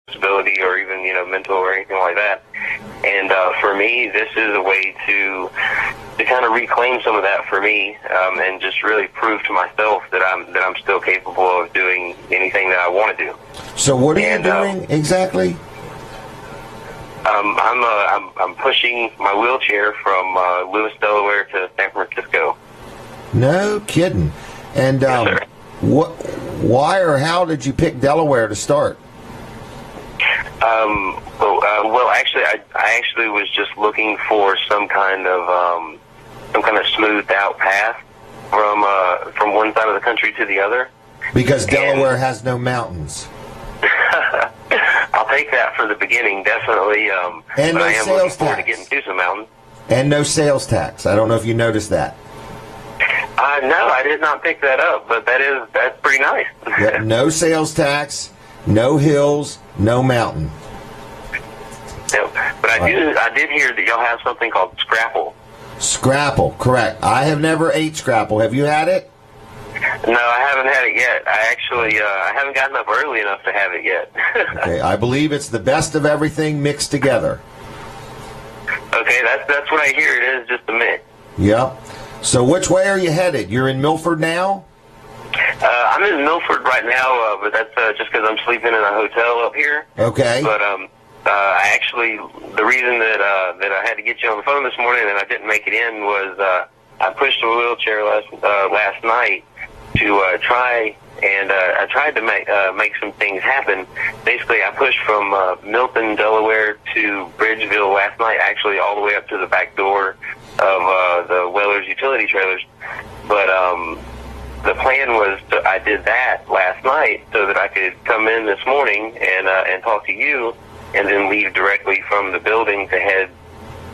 disability or even, mental or anything like that. And for me, this is a way to kind of reclaim some of that for me, and just really prove to myself that I'm still capable of doing anything that I want to do. So what are you doing exactly? I'm pushing my wheelchair from Lewis, Delaware to San Francisco. No kidding. And Yes, sir. why or how did you pick Delaware to start? Well, actually, I actually was just looking for some kind of smoothed out path from one side of the country to the other. Because Delaware has no mountains. I'll take that for the beginning, definitely. And but no I am sales looking forward to tax. getting to some mountains. And no sales tax. I don't know if you noticed that. No, I did not pick that up, but that's pretty nice. Yeah, no sales tax, no hills, no mountain. Yep. But I did hear that y'all have something called Scrapple. Scrapple, correct. I have never ate Scrapple. Have you had it? No, I haven't had it yet. I haven't gotten up early enough to have it yet. Okay, I believe it's the best of everything mixed together. Okay, that's what I hear. It is just a mix. Yep. So which way are you headed? You're in Milford now? I'm in Milford right now, but that's just because I'm sleeping in a hotel up here. Okay. But I actually, the reason that I had to get you on the phone this morning and I didn't make it in was I pushed a wheelchair last night to try, and I tried to make some things happen. Basically, I pushed from Milton, Delaware to Bridgeville last night, actually all the way up to the back door of the Weller's utility trailers. But the plan was I did that last night so that I could come in this morning and talk to you, and then leave directly from the building to head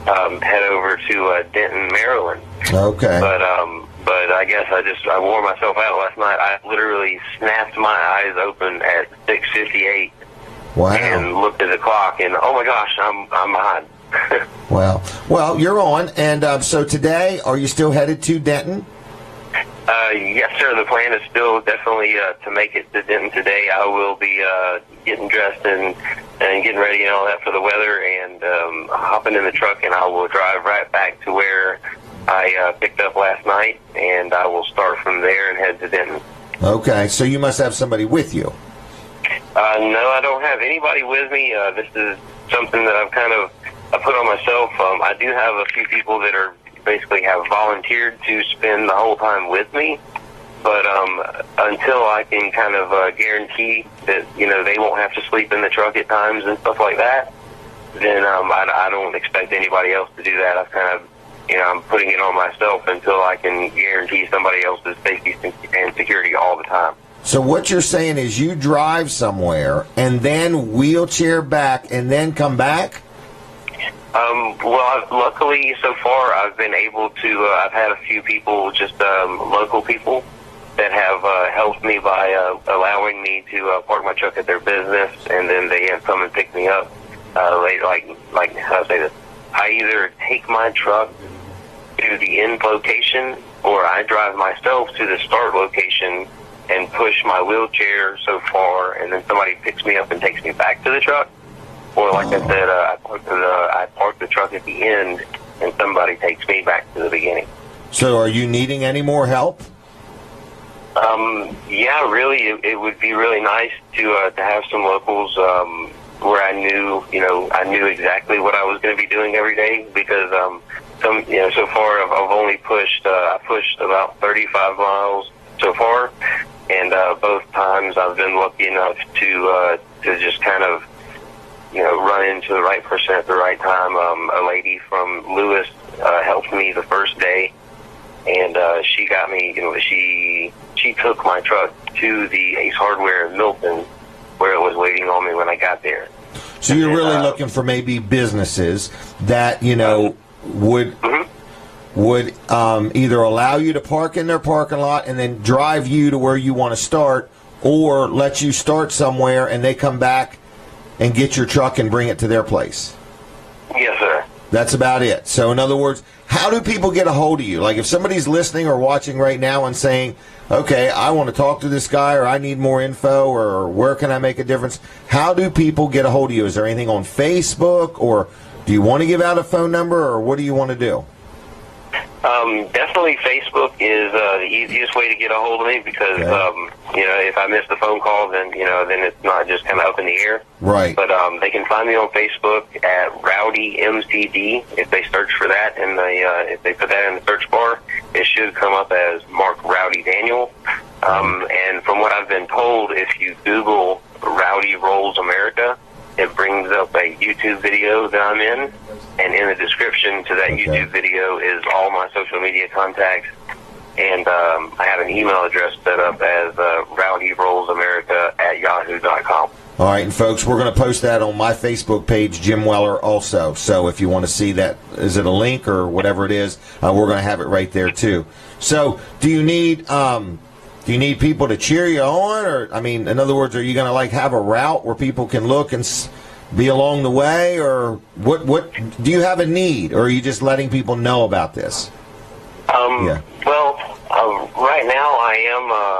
over to Denton, Maryland. Okay. But I guess I wore myself out last night. I literally snapped my eyes open at 6:58. Wow. And looked at the clock, and oh my gosh, I'm behind. Well, you're on, and so today, are you still headed to Denton? Yes, sir. The plan is still definitely to make it to Denton today. I will be getting dressed and getting ready and all that for the weather, and hopping in the truck, and I will drive right back to where I picked up last night, and I will start from there and head to Denton. Okay, so you must have somebody with you. No, I don't have anybody with me. This is something that I put on myself. I do have a few people that are basically have volunteered to spend the whole time with me, but until I can kind of guarantee that they won't have to sleep in the truck at times and stuff like that, then I don't expect anybody else to do that. I've kind of I'm putting it on myself until I can guarantee somebody else's safety and security all the time. So what you're saying is you drive somewhere and then wheelchair back and then come back? Well, luckily so far I've been able to, I've had a few people, just local people, that have helped me by allowing me to park my truck at their business, and then they have come and pick me up later, like how to say this. I either take my truck to the end location, or I drive myself to the start location and push my wheelchair so far, and then somebody picks me up and takes me back to the truck. Or like I said, I park the truck at the end, and somebody takes me back to the beginning. So are you needing any more help? Yeah, really, it would be really nice to have some locals where I knew exactly what I was going to be doing every day, because so far I've only pushed I pushed about 35 miles so far, and both times I've been lucky enough to just kind of run into the right person at the right time. A lady from Lewis helped me the first day, and she got me. She took my truck to the Ace Hardware in Milton, where it was waiting on me when I got there. So you're really looking for maybe businesses that would either allow you to park in their parking lot and then drive you to where you want to start, or let you start somewhere and they come back and get your truck and bring it to their place. Yes, sir. That's about it. So in other words, how do people get a hold of you? Like if somebody's listening or watching right now and saying, okay, I want to talk to this guy, or I need more info, or where can I make a difference? How do people get a hold of you? Is there anything on Facebook, or do you want to give out a phone number, or what do you want to do? Definitely Facebook is the easiest way to get a hold of me because, if I miss the phone call, then it's not just kind of up in the air. Right. But they can find me on Facebook at Rowdy MCD. If they search for that, and if they put that in the search bar, it should come up as Mark Rowdy Daniel. And from what I've been told, if you Google Rowdy Rolls America, it brings up a YouTube video that I'm in, and in the description to that YouTube video is all my social media contacts, and I have an email address set up as rowdyrollsamerica@yahoo.com. All right, and folks, we're going to post that on my Facebook page, Jim Weller, also. So if you want to see that, is it a link or whatever it is, we're going to have it right there too. So do you need people to cheer you on, or in other words, are you going to have a route where people can look and be along the way, or what do you have a need, or are you just letting people know about this? Well, right now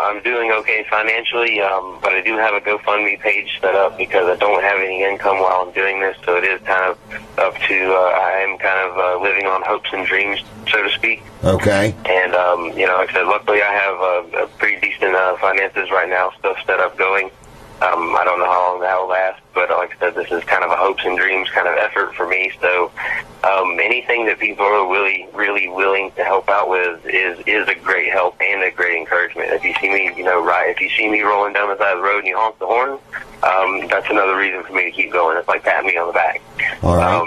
I'm doing okay financially, but I do have a GoFundMe page set up because I don't have any income while I'm doing this, so it is kind of up to I am kind of living on hopes and dreams, so to speak. Okay. And like I said, luckily I have a pretty decent finances right now, stuff set up going. I don't know how long that will last, but like I said, this is kind of a hopes and dreams kind of effort for me. So anything that people are really, really willing to help out with is a great help and a great encouragement. If you see me, if you see me rolling down the side of the road and you honk the horn, that's another reason for me to keep going. It's like patting me on the back. All right.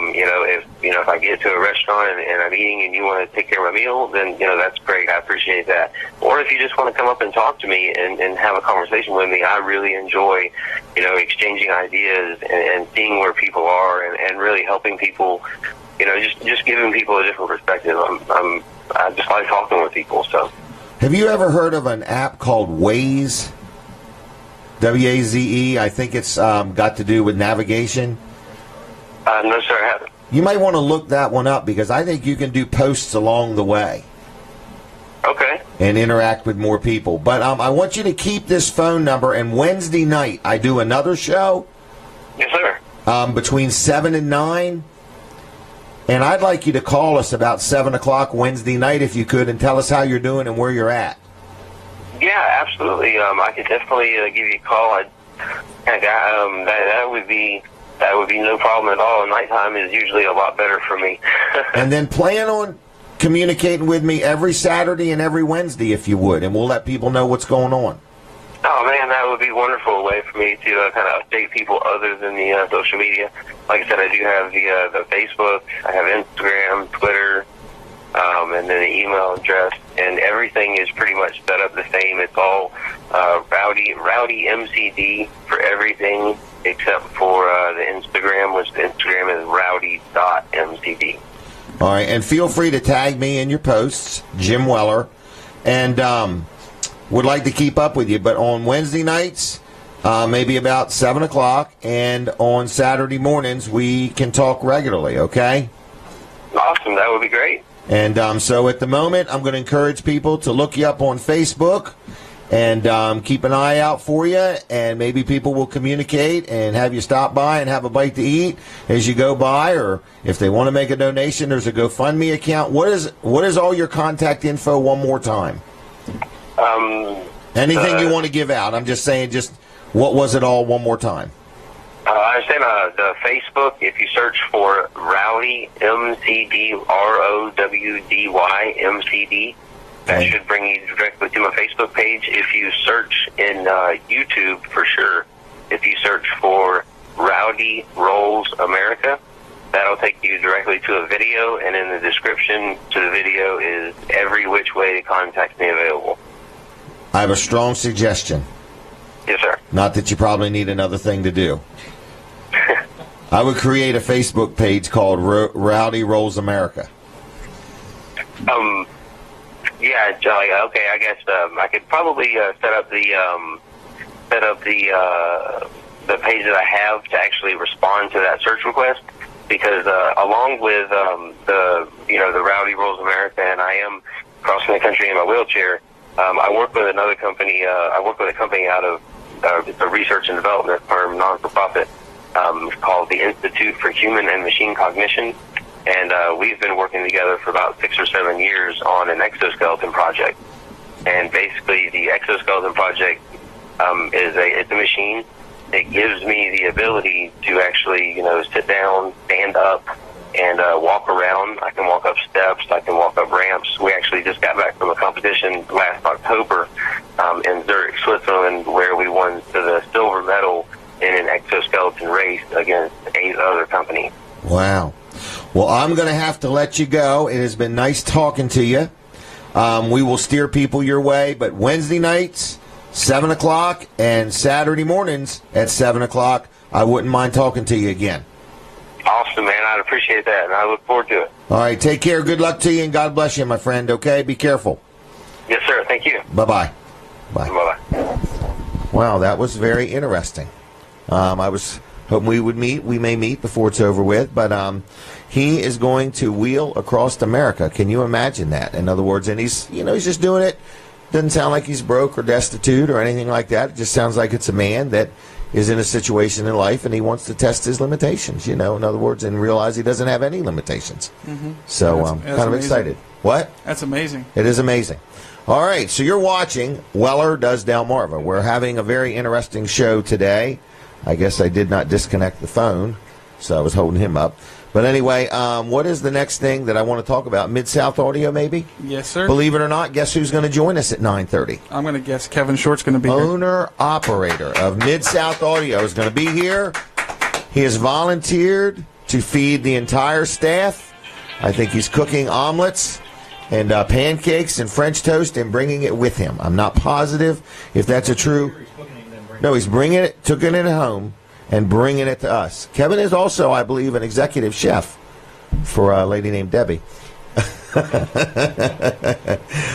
If I get to a restaurant and I'm eating and you want to take care of my meal, then that's great. I appreciate that. Or if you just want to come up and talk to me and have a conversation with me, I really enjoy exchanging ideas and seeing where people are and really helping people. Just giving people a different perspective. I just like talking with people. So, have you ever heard of an app called Waze? WAZE. I think it's got to do with navigation. No, sir, I haven't. You might want to look that one up because I think you can do posts along the way. Okay. And interact with more people. But I want you to keep this phone number, and Wednesday night I do another show. Yes, sir. Between 7 and 9. And I'd like you to call us about 7 o'clock Wednesday night if you could and tell us how you're doing and where you're at. Yeah, absolutely. I could definitely give you a call. That would be no problem at all. Nighttime is usually a lot better for me. And then plan on communicating with me every Saturday and every Wednesday if you would, and we'll let people know what's going on. Oh, man, that would be a wonderful way for me to kind of update people other than the social media. Like I said, I do have the Facebook, I have Instagram, Twitter, and then the email address, and everything is pretty much set up the same. It's all Rowdy MCD for everything except for the Instagram, which the Instagram is rowdy.mcd. All right, and feel free to tag me in your posts, Jim Weller, and would like to keep up with you. But on Wednesday nights, maybe about 7 o'clock, and on Saturday mornings, we can talk regularly, okay? Awesome, that would be great. And so at the moment, I'm going to encourage people to look you up on Facebook and keep an eye out for you, and maybe people will communicate and have you stop by and have a bite to eat as you go by, or if they want to make a donation, there's a GoFundMe account. What is all your contact info one more time? Anything you want to give out? I'm just saying, just what was it all one more time? I understand the Facebook, if you search for Rowdy MCD, ROWDY MCD, that should bring you directly to my Facebook page. If you search in YouTube, for sure, if you search for Rowdy Rolls America, that'll take you directly to a video, and in the description to the video is every which way to contact me available. I have a strong suggestion. Yes, sir. Not that you probably need another thing to do. I would create a Facebook page called Rowdy Rolls America. Yeah, okay. I guess I could probably set up the page that I have to actually respond to that search request, because along with the Rowdy Rolls America, and I am crossing the country in my wheelchair. I work with another company. I work with a company out of a research and development firm, non-for-profit, called the Institute for Human and Machine Cognition. And we've been working together for about 6 or 7 years on an exoskeleton project. And basically, the exoskeleton project it's a machine. It gives me the ability to actually, sit down, stand up, and walk around. I can walk up steps. I can walk up ramps. We actually just got back from a competition last October in Zurich, Switzerland, where we won to the silver medal in an exoskeleton race against 8 other companies. Wow. Well, I'm going to have to let you go. It has been nice talking to you. We will steer people your way, but Wednesday nights, 7 o'clock, and Saturday mornings at 7 o'clock, I wouldn't mind talking to you again. Awesome, man. I'd appreciate that, and I look forward to it. All right, take care. Good luck to you, and God bless you, my friend, okay? Be careful. Yes, sir. Thank you. Bye-bye. Bye. Bye-bye. Wow, that was very interesting. I was hoping we would meet. We may meet before it's over with, but he is going to wheel across America. Can you imagine that? In other words, and he's just doing it. Doesn't sound like he's broke or destitute or anything like that. It just sounds like it's a man that is in a situation in life and he wants to test his limitations, in other words, and realize he doesn't have any limitations. Mm-hmm. So I'm kind of excited. What? That's amazing. It is amazing. All right, so you're watching Weller Does Delmarva. We're having a very interesting show today. I guess I did not disconnect the phone, so I was holding him up. But anyway, what is the next thing that I want to talk about? Mid-South Audio, maybe? Yes, sir. Believe it or not, guess who's going to join us at 9:30? I'm going to guess Kevin Short's going to be here. Owner-operator of Mid-South Audio is going to be here. He has volunteered to feed the entire staff. I think he's cooking omelets and pancakes and French toast and bringing it with him. I'm not positive if that's a true... No, he's bringing it, taking it home, and bringing it to us. Kevin is also, I believe, an executive chef for a lady named Debbie.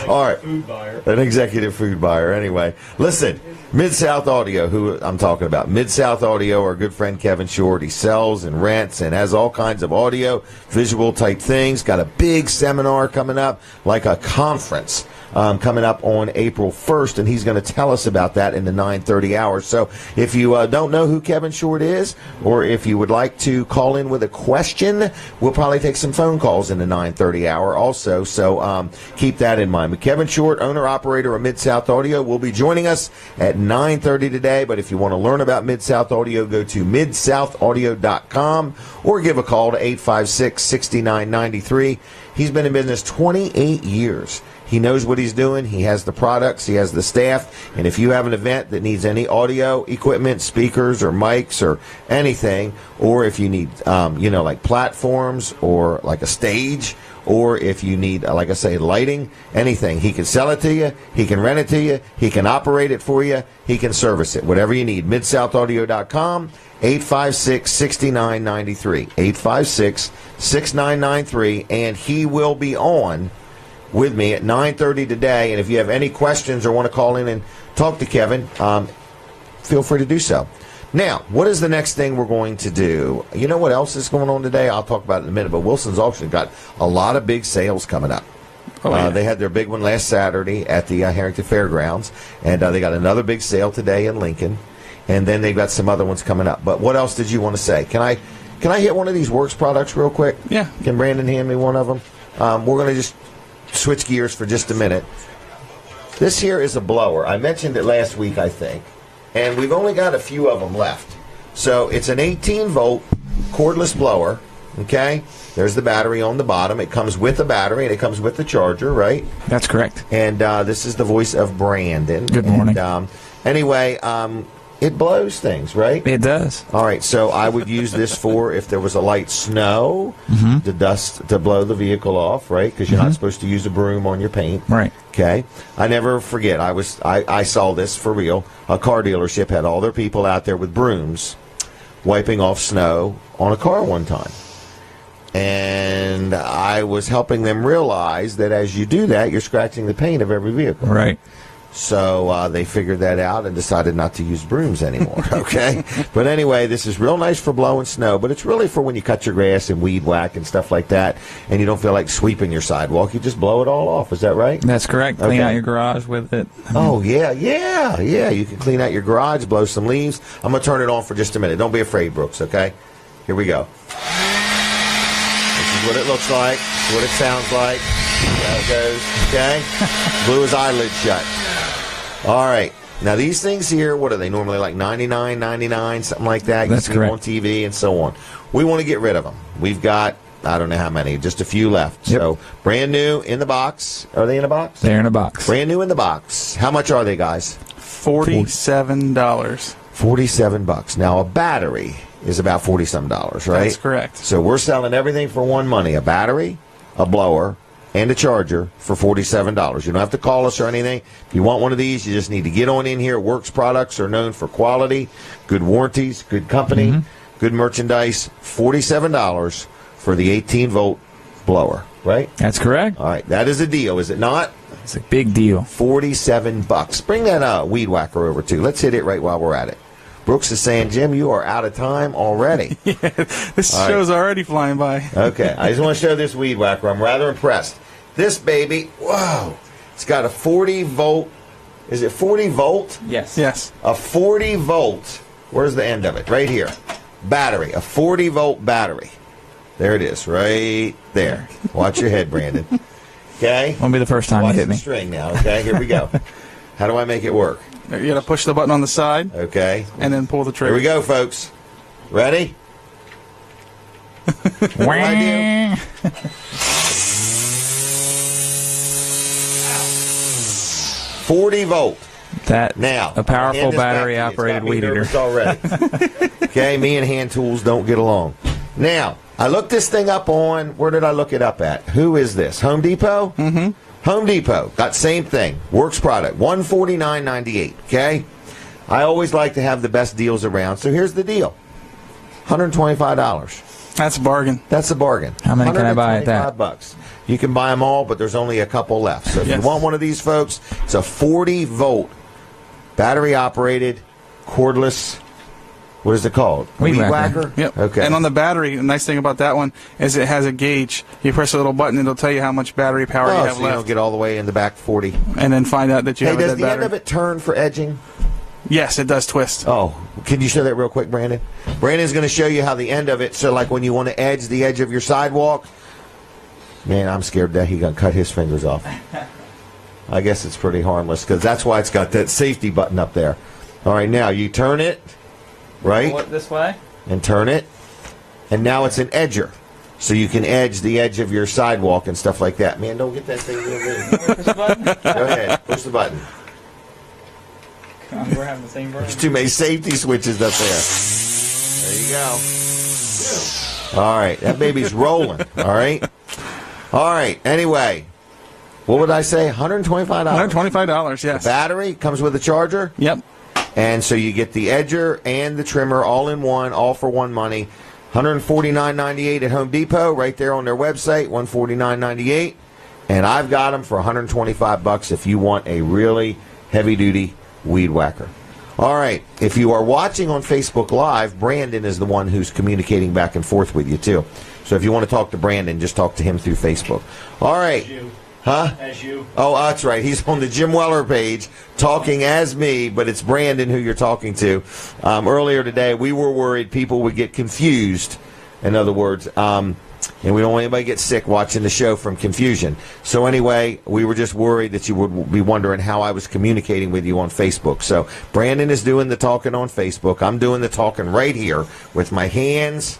All right. Food buyer. An executive food buyer. Anyway, listen, Mid-South Audio, who I'm talking about. Mid-South Audio, our good friend Kevin Short. He sells and rents and has all kinds of audio, visual type things. Got a big seminar coming up, like a conference. Coming up on April 1st, and he's going to tell us about that in the 9:30 hour. So if you don't know who Kevin Short is, or if you would like to call in with a question, we'll probably take some phone calls in the 9:30 hour also. So keep that in mind. But Kevin Short, owner-operator of Mid-South Audio, will be joining us at 9:30 today. But if you want to learn about Mid-South Audio, go to midsoutaudio.com or give a call to 856-6993. He's been in business 28 years. He knows what he's doing. He has the products. He has the staff. And if you have an event that needs any audio equipment, speakers or mics or anything, or if you need, like platforms or like a stage, or if you need, like I say, lighting, anything, he can sell it to you. He can rent it to you. He can operate it for you. He can service it. Whatever you need. MidSouthAudio.com, 856-6993. 856-6993. And he will be on with me at 9:30 today, and if you have any questions or want to call in and talk to Kevin, feel free to do so. Now, what is the next thing we're going to do? You know what else is going on today? I'll talk about it in a minute, but Wilson's Auction got a lot of big sales coming up. They had their big one last Saturday at the Harrington Fairgrounds, and they got another big sale today in Lincoln, and then they've got some other ones coming up. But what else did you want to say? Can I hit one of these Works products real quick? Yeah. Can Brandon hand me one of them? We're going to just switch gears for just a minute. This here is a blower. I mentioned it last week, I think, and we've only got a few of them left. So it's an 18-volt cordless blower, okay? There's the battery on the bottom. It comes with the battery, and it comes with the charger, right? That's correct. And this is the voice of Brandon. Good morning. And, anyway, it blows things, right? It does. All right, so I would use this for if there was a light snow, the dust to blow the vehicle off, right? Because you're not supposed to use a broom on your paint. Right. Okay. I never forget. I saw this for real. A car dealership had all their people out there with brooms wiping off snow on a car one time. And I was helping them realize that as you do that, you're scratching the paint of every vehicle. Right. So they figured that out and decided not to use brooms anymore, okay? But anyway, this is real nice for blowing snow, but it's really for when you cut your grass and weed whack and stuff like that, and you don't feel like sweeping your sidewalk. You just blow it all off. Is that right? That's correct. Clean out your garage with it. Oh, yeah. You can clean out your garage, blow some leaves. I'm going to turn it on for just a minute. Don't be afraid, Brooks, okay? Here we go. This is what it looks like. This is what it sounds like. There it goes, okay? Blew his eyelid shut. All right. Now, these things here, what are they? Normally like $99.99, something like that. That's you see them correct. on TV and so on. We want to get rid of them. We've got, I don't know how many, just a few left. Yep. So, brand new in the box. Are they in a box? They're in a box. Brand new in the box. How much are they, guys? $47. $47. Now, a battery is about $40-some, right? That's correct. So we're selling everything for one money: a battery, a blower, and a charger for $47. You don't have to call us or anything. If you want one of these, you just need to get on in here. Works products are known for quality, good warranties, good company, good merchandise. $47 for the 18-volt blower, right? That's correct. All right, that is a deal, is it not? It's a big deal. $47. Bring that weed whacker over too. Let's hit it right while we're at it. Brooks is saying, Jim, you are out of time already. This show's already flying by. Okay, I just want to show this weed whacker. I'm rather impressed. This baby, whoa, it's got a 40-volt. Is it 40-volt? Yes. A 40-volt. Where's the end of it? Right here. Battery, a 40-volt battery. There it is, right there. Watch your head, Brandon. Okay? Won't be the first time Watch you hit the me. string now, okay? Here we go. How do I make it work? You got to push the button on the side Okay. and then pull the trigger. Here we go, folks. Ready? What do I do? 40-volt. That Now, a powerful hand this back battery to you. It's operated got me weed eater. nervous already. Okay, me and hand tools don't get along. Now, I looked this thing up on, where did I look it up at? Who is this? Home Depot? Mm-hmm. Home Depot. Got same thing. Works product. $149.98. Okay? I always like to have the best deals around, so here's the deal. $125. That's a bargain. That's a bargain. How many can I buy at that? $125. You can buy them all, but there's only a couple left. So if you Yes. want one of these, folks, it's a 40-volt, battery-operated, cordless, what is it called? Weed whacker. Yep. Okay. And on the battery, the nice thing about that one is it has a gauge. You press a little button, it'll tell you how much battery power you oh, have so you don't left. get all the way in the back 40. And then find out that you Hey, have a does dead the battery. end of it turn for edging? Yes, it does twist. Oh, can you show that real quick, Brandon? Brandon's going to show you how the end of it, so like when you want to edge the edge of your sidewalk. Man, I'm scared that he's going to cut his fingers off. I guess it's pretty harmless because that's why it's got that safety button up there. All right, now you turn it, right? Pull it this way. And turn it, and now it's an edger. So you can edge the edge of your sidewalk and stuff like that. Man, don't get that thing real big. Push the button. Go ahead, push the button. We're having the same version. There's too many safety switches up there. There you go. All right, that baby's rolling. All right. All right. Anyway, what would I say? $125. $125, yes. Battery comes with a charger. Yep. And so you get the edger and the trimmer all in one, all for one money. $149.98 at Home Depot, right there on their website, $149.98. And I've got them for $125 if you want a really heavy-duty weed whacker. All right, if you are watching on Facebook Live, Brandon is the one who's communicating back and forth with you, too. So if you want to talk to Brandon, just talk to him through Facebook. All right. Huh? As you. Oh, that's right. He's on the Jim Weller page talking as me, but it's Brandon who you're talking to. Earlier today, we were worried people would get confused, in other words, and we don't want anybody to get sick watching the show from confusion. So anyway, we were just worried that you would be wondering how I was communicating with you on Facebook. So Brandon is doing the talking on Facebook. I'm doing the talking right here with my hands.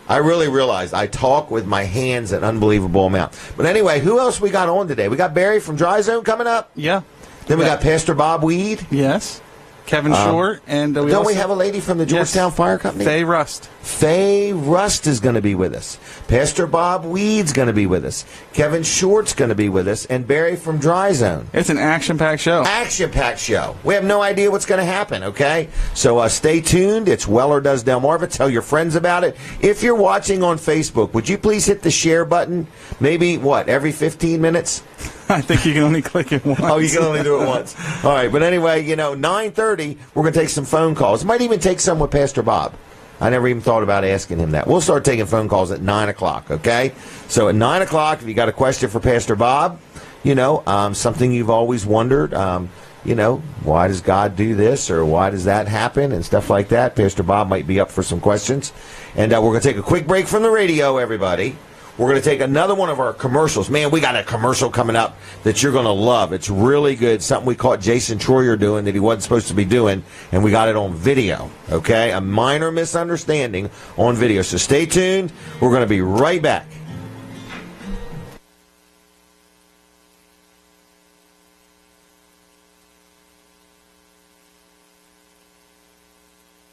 I really realized I talk with my hands an unbelievable amount. But anyway, who else we got on today? We got Barry from Dry Zone coming up. Yeah. Then we got Pastor Bob Weed. Yes. Kevin Short. And Don't also we have a lady from the Georgetown Fire Company? Faye Rust. Faye Rust is going to be with us. Pastor Bob Weed's going to be with us. Kevin Short's going to be with us. And Barry from Dry Zone. It's an action-packed show. Action-packed show. We have no idea what's going to happen, okay? So stay tuned. It's Weller Does Delmarva. Tell your friends about it. If you're watching on Facebook, would you please hit the share button? Maybe, every 15 minutes? I think you can only click it once. Oh, you can only do it once. All right, but anyway, 9:30, we're going to take some phone calls. Might even take some with Pastor Bob. I never even thought about asking him that. We'll start taking phone calls at 9 o'clock, okay? So at 9 o'clock, if you got a question for Pastor Bob, something you've always wondered, why does God do this or why does that happen and stuff like that, Pastor Bob might be up for some questions. And we're going to take a quick break from the radio, everybody. We're going to take another one of our commercials. Man, we got a commercial coming up that you're going to love. It's really good. Something we caught Jason Troyer doing that he wasn't supposed to be doing, and we got it on video, okay? A minor misunderstanding on video. So stay tuned. We're going to be right back.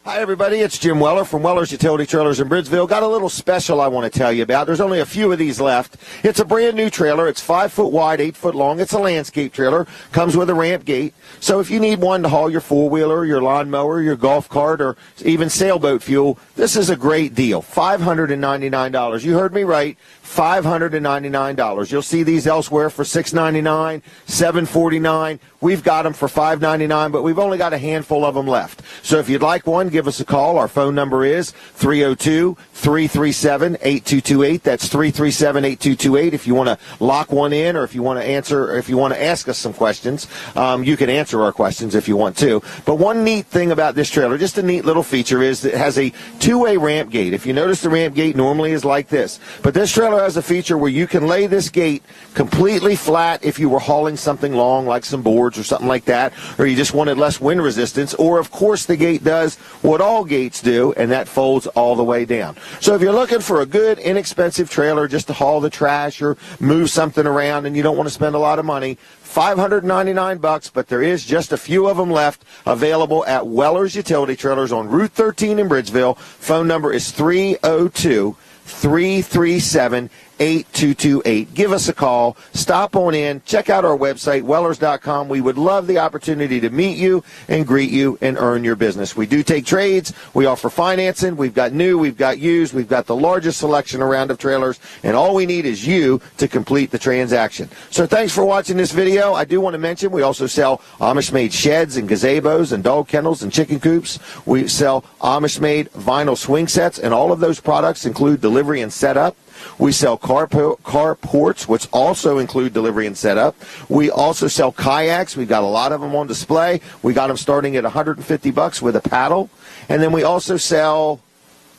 Hi, everybody. It's Jim Weller from Weller's Utility Trailers in Bridgeville. Got a little special I want to tell you about. There's only a few of these left. It's a brand new trailer. It's 5 foot wide, 8 foot long. It's a landscape trailer. Comes with a ramp gate. So if you need one to haul your four-wheeler, your lawnmower, your golf cart, or even sailboat fuel, this is a great deal. $599. You heard me right. $599. You'll see these elsewhere for $699, $749. We've got them for $599, but we've only got a handful of them left. So if you'd like one, give us a call. Our phone number is 302-337-8228. That's 337-8228. If you want to lock one in, or if you want to answer, or if you want to ask us some questions, you can answer our questions if you want to. But one neat thing about this trailer, just a neat little feature, is that it has a two-way ramp gate. If you notice, the ramp gate normally is like this, but this trailer has a feature where you can lay this gate completely flat if you were hauling something long like some boards or something like that, or you just wanted less wind resistance, or of course the gate does what all gates do, and that folds all the way down. So if you're looking for a good inexpensive trailer just to haul the trash or move something around and you don't want to spend a lot of money, $599, but there is just a few of them left available at Weller's Utility Trailers on Route 13 in Bridgeville. Phone number is 302-337-8228. Give us a call. Stop on in. Check out our website, wellers.com. We would love the opportunity to meet you and greet you and earn your business. We do take trades. We offer financing. We've got new. We've got used. We've got the largest selection around of trailers, and all we need is you to complete the transaction. So thanks for watching this video. I do want to mention we also sell Amish-made sheds and gazebos and dog kennels and chicken coops. We sell Amish-made vinyl swing sets, and all of those products include delivery and setup. We sell car ports, which also include delivery and setup. We also sell kayaks. We've got a lot of them on display. We got them starting at $150 with a paddle. And then we also sell,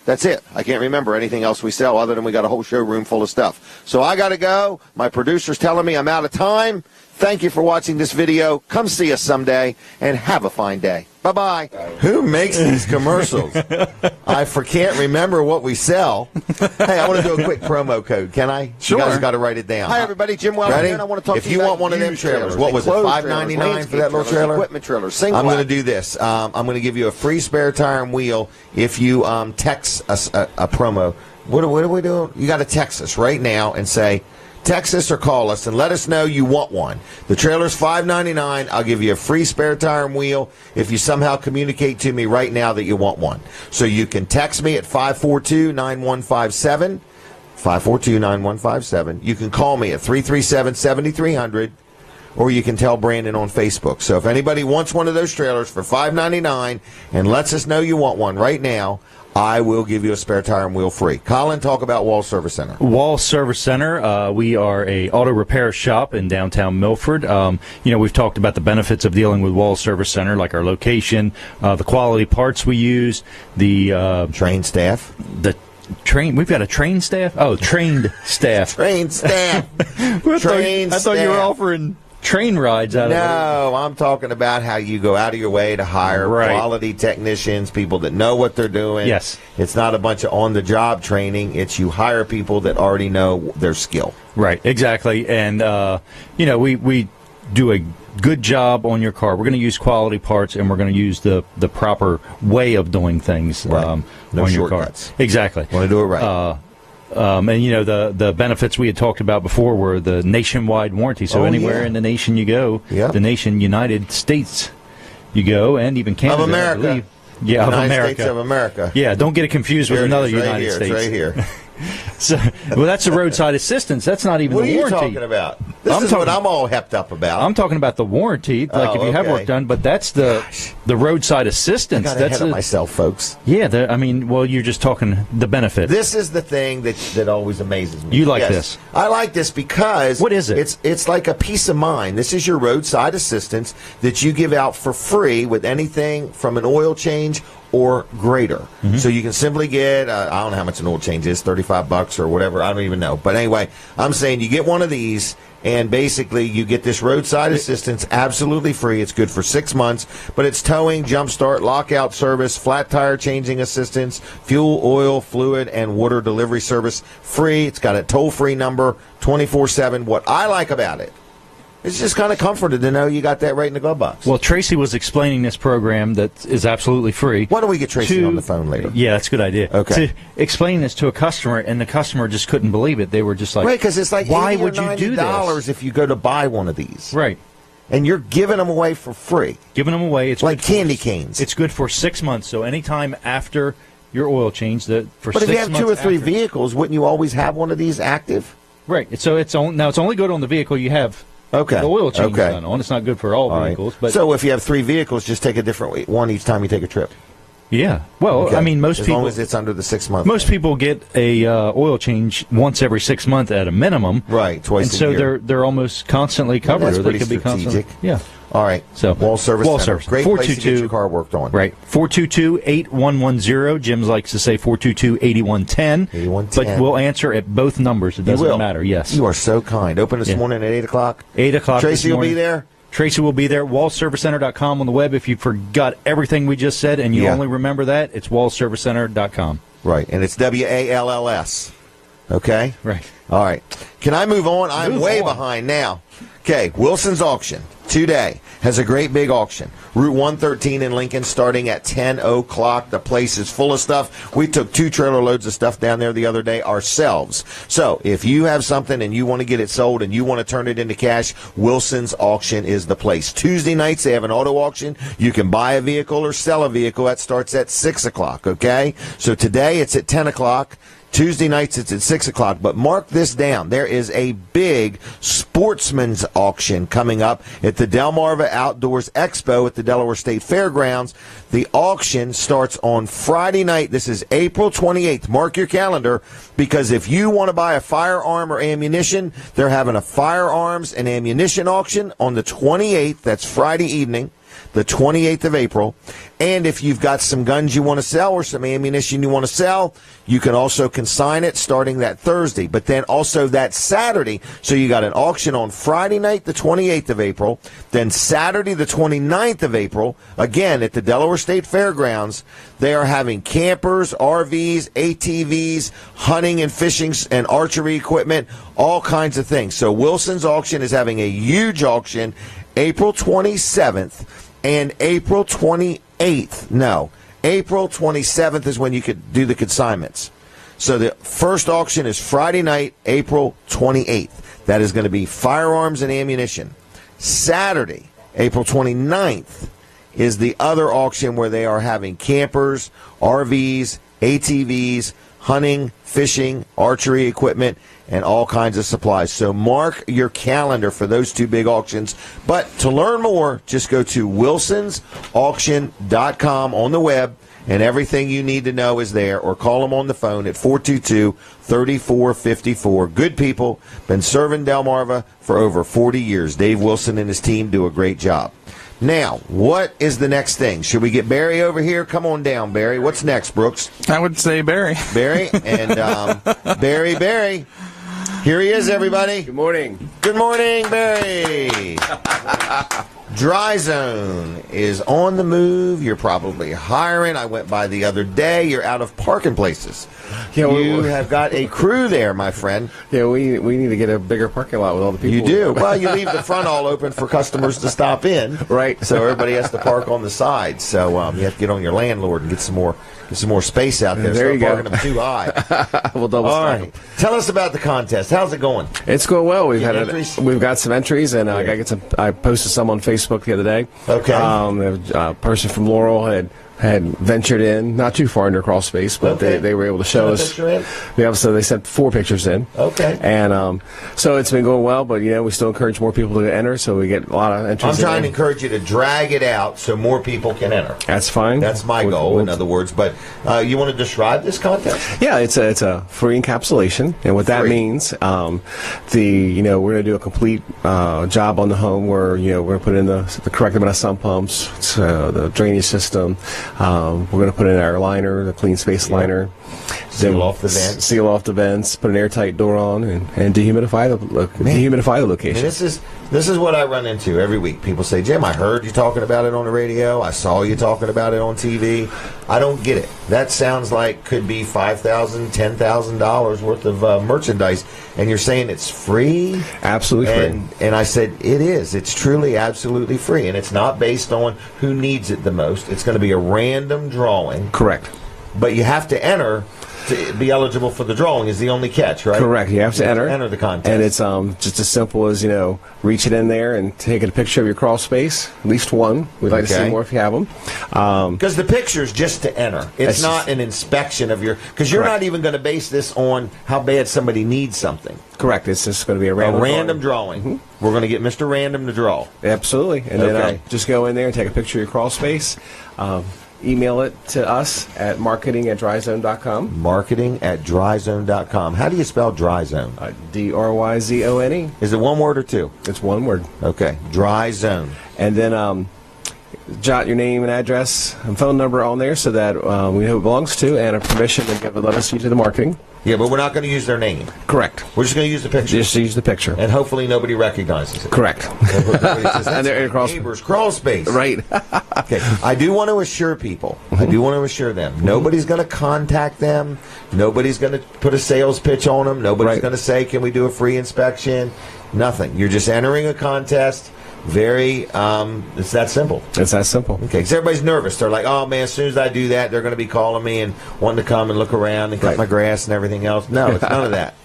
that's it. I can't remember anything else we sell other than we got a whole showroom full of stuff. So I got to go. My producer's telling me I'm out of time. Thank you for watching this video. Come see us someday, and have a fine day. Bye-bye. Who makes these commercials? I can't remember what we sell. Hey, I want to do a quick promo code. Can I? Sure. You guys got to write it down. Hi, everybody. Jim Weller here, and I want to talk if to you you about want one of them trailers, what was it, $5.99 for that little trailer? Equipment trailers. Single I'm going to do this. I'm going to give you a free spare tire and wheel if you text us a promo. What are we doing? You got to text us right now and say, text us or call us and let us know you want one. The trailer's $5.99. I'll give you a free spare tire and wheel if you somehow communicate to me right now that you want one. So you can text me at 542-9157, 542-9157. You can call me at 337-7300, or you can tell Brandon on Facebook. So if anybody wants one of those trailers for $5.99 and lets us know you want one right now, I will give you a spare tire and wheel free. Colin, talk about Wall Service Center. Wall Service Center, we are a auto repair shop in downtown Milford. We've talked about the benefits of dealing with Wall Service Center, like our location, the quality parts we use, the trained staff. We've got a trained staff? Oh, trained staff. Trained staff. I thought you were offering train rides out of it. No, I'm talking about how you go out of your way to hire quality technicians, people that know what they're doing. Yes. It's not a bunch of on-the-job training. It's you hire people that already know their skill. Right, exactly. And, we do a good job on your car. We're going to use quality parts, and we're going to use the proper way of doing things no on your shortcuts. car. Exactly. Want to do it right. The benefits we had talked about before were the nationwide warranty. So anywhere in the nation you go, the nation United States you go, and even Canada. Of America. I believe. Yeah, United of America. States of America. Yeah, don't get it confused with another United States. States. It's right here. So, well, that's the roadside assistance. That's not even what the warranty. What are you talking about? This is what I'm all hepped up about. I'm talking about the warranty, like if you have work done, but that's the roadside assistance. I got that's ahead of myself, folks. Yeah, I mean, well, you're just talking the benefit. This is the thing that always amazes me. You like this? I like this because what is it? It's like a peace of mind. This is your roadside assistance that you give out for free with anything from an oil change or greater. Mm-hmm. So you can simply get, I don't know how much an oil change is, $35 or whatever. I don't even know. But anyway, I'm saying you get one of these, and basically you get this roadside assistance absolutely free. It's good for 6 months, but it's towing, jump start, lockout service, flat tire changing assistance, fuel, oil, fluid, and water delivery service free. It's got a toll-free number 24/7. What I like about it, it's just kind of comforted to know you got that right in the glove box. Well, Tracy was explaining this program that is absolutely free. Why don't we get Tracy on the phone later? Yeah, that's a good idea. Okay. To explain this to a customer, and the customer just couldn't believe it. They were just like, right, because it's like why $80 or would you do $90 this if you go to buy one of these? Right. And you're giving them away for free. Giving them away. It's like candy canes. It's good for 6 months, so anytime after your oil change, for 6 months. But if you have 2 or 3 vehicles, wouldn't you always have one of these active? Right. So it's only good on the vehicle you have. Okay. The oil change done on. It's not good for all vehicles. Right. But so if you have 3 vehicles, just take a different one each time you take a trip. Yeah. Well, I mean, most people. As long as it's under the 6 month. Most people get a oil change once every 6 months at a minimum. Right. Twice a year. And so they're almost constantly covered. That's or pretty they could strategic. Be constantly. Yeah. All right. So Wall Service Center. Great place to get your car worked on. Right. 422-8110. Jim's likes to say 422-8110. 8110. But we'll answer at both numbers. It doesn't matter. Yes. You are so kind. Open this morning at 8 o'clock. 8 o'clock. Tracy will be there. Tracy will be there. WallServiceCenter.com on the web. If you forgot everything we just said and you only remember that, it's WallServiceCenter.com. Right. And it's WALLS. Okay? Right. All right. Can I move on? I'm way behind now. Okay, Wilson's Auction today has a great big auction. Route 113 in Lincoln starting at 10 o'clock. The place is full of stuff. We took 2 trailer loads of stuff down there the other day ourselves. So if you have something and you want to get it sold and you want to turn it into cash, Wilson's Auction is the place. Tuesday nights they have an auto auction. You can buy a vehicle or sell a vehicle. That starts at 6 o'clock, okay? So today it's at 10 o'clock. Tuesday nights it's at 6 o'clock, but mark this down. There is a big sportsman's auction coming up at the Delmarva Outdoors Expo at the Delaware State Fairgrounds. The auction starts on Friday night. This is April 28th. Mark your calendar, because if you want to buy a firearm or ammunition, they're having a firearms and ammunition auction on the 28th. That's Friday evening, the 28th of April. And if you've got some guns you want to sell or some ammunition you want to sell, you can also consign it starting that Thursday. But then also that Saturday, so you got an auction on Friday night, the 28th of April, then Saturday, the 29th of April, again at the Delaware State Fairgrounds. They are having campers, RVs, ATVs, hunting and fishing and archery equipment, all kinds of things. So Wilson's Auction is having a huge auction April 27th and April 28th. No, April 27th is when you could do the consignments. So the first auction is Friday night, April 28th. That is going to be firearms and ammunition. Saturday, April 29th, is the other auction where they are having campers, RVs, ATVs, hunting, fishing, archery equipment, and all kinds of supplies. So mark your calendar for those 2 big auctions. But to learn more, just go to wilsonsauction.com on the web, and everything you need to know is there, or call them on the phone at 422-3454. Good people, been serving Delmarva for over 40 years. Dave Wilson and his team do a great job. Now, what is the next thing? Should we get Barry over here? Come on down, Barry. What's next, Brooks? I would say Barry. Barry, and Barry. Here he is, everybody. Good morning. Good morning, Barry. Dry Zone is on the move. You're probably hiring. I went by the other day. You're out of parking places. Yeah, you have got a crew there, my friend. Yeah, we need to get a bigger parking lot with all the people. You do. Well, you leave the front all open for customers to stop in. Right. So everybody has to park on the side. So you have to get on your landlord and get some more space out there. There you go. Parking them too high. We'll double stack them. Tell us about the contest. How's it going? It's going well. We've got some entries, and I posted some on Facebook the other day. Okay. A person from Laurel had had ventured in, not too far into crawl space, but they were able to show us. Yeah, so they sent 4 pictures in. Okay. And so it's been going well, but we still encourage more people to enter, so we get a lot of entries. I'm trying to encourage you to drag it out so more people can enter. That's fine. That's my goal, in other words. But you want to describe this contest? Yeah, it's a free encapsulation, and what that means, we're going to do a complete job on the home where we're going to put in the correct amount of sump pumps, the drainage system. We're going to put in our liner, the clean space liner. Seal off the vents. Seal off the vents. Put an airtight door on, and dehumidify the location. This is what I run into every week. People say, "Jim, I heard you talking about it on the radio. I saw you talking about it on TV." I don't get it. That sounds like could be $5,000, $10,000 worth of merchandise, and you're saying it's free? Absolutely free. And I said it is. It's truly, absolutely free, and it's not based on who needs it the most. It's going to be a random drawing. Correct. But you have to enter to be eligible for the drawing is the only catch, right? Correct. You have to enter the contest. And it's just as simple as, reach it in there and taking a picture of your crawl space, at least one. We'd like to see more if you have them. Because the picture's just to enter. It's not an inspection of your... Because you're not even going to base this on how bad somebody needs something. Correct. It's just going to be a random drawing. Mm-hmm. We're going to get Mr. Random to draw. Absolutely. And then just go in there and take a picture of your crawl space. Email it to us at marketing@dryzone.com. Marketing@dryzone.com. How do you spell dry zone? DRYZONE. Is it one word or two? It's one word. Okay. Dry zone. And then jot your name and address and phone number on there so that we know who it belongs to and a permission to let us use it to the marketing. Yeah, but we're not going to use their name. Correct. We're just going to use the picture. Just use the picture. And hopefully nobody recognizes it. Correct. And they're across neighbor's crawl space. Right. Okay. I do want to assure people. I do want to assure them. Nobody's going to contact them. Nobody's going to put a sales pitch on them. Nobody's going to say, can we do a free inspection? Nothing. You're just entering a contest. Very, it's that simple. It's that simple. Okay, because everybody's nervous. They're like, oh, man, as soon as I do that, they're going to be calling me and wanting to come and look around and cut my grass and everything else. No, it's none of that.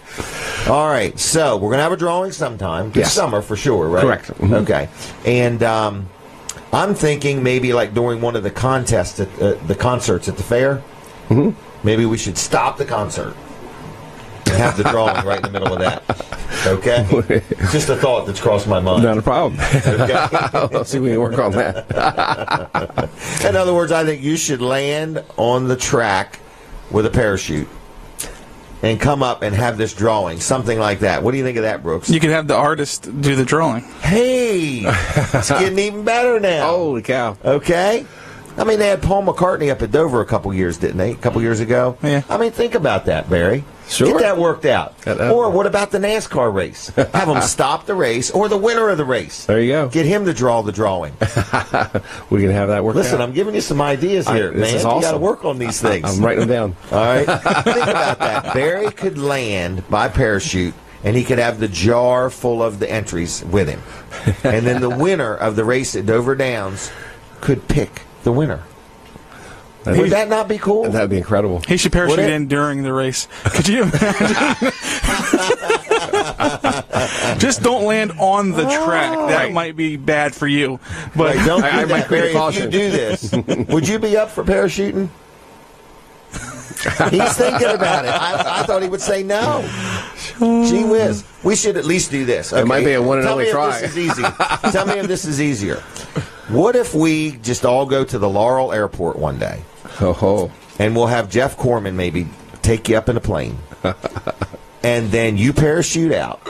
All right, so we're going to have a drawing sometime. This summer for sure, right? Correct. Mm-hmm. Okay. And I'm thinking maybe like during one of the contests, at the concerts at the fair, maybe we should stop the concert and have the drawing right in the middle of that. Okay? Just a thought that's crossed my mind. Not a problem. Okay? Let's see if we can work on that. In other words, I think you should land on the track with a parachute and come up and have this drawing, something like that. What do you think of that, Brooks? You could have the artist do the drawing. Hey! It's getting even better now. Holy cow. Okay? I mean, they had Paul McCartney up at Dover a couple years, didn't they? A couple years ago? Yeah. I mean, think about that, Barry. Sure. Get that worked out. Or what about the NASCAR race? Have them stop the race, or the winner of the race. There you go. Get him to draw the drawing. We can have that worked out. Listen, I'm giving you some ideas here, man. This is awesome. You got to work on these things. I'm writing them down. All right? Think about that. Barry could land by parachute, and he could have the jar full of the entries with him. And then the winner of the race at Dover Downs could pick the winner. Would that not be cool? That would be incredible. He should parachute in during the race. Could you imagine? Just don't land on the track. That might be bad for you. But don't I might create a caution. If you do this, would you be up for parachuting? He's thinking about it. I thought he would say no. Gee whiz. We should at least do this. Okay? It might be a one and only try. This is easy. Tell me if this is easier. What if we just all go to the Laurel Airport one day? Oh. And we'll have Jeff Corman maybe take you up in a plane. And then you parachute out.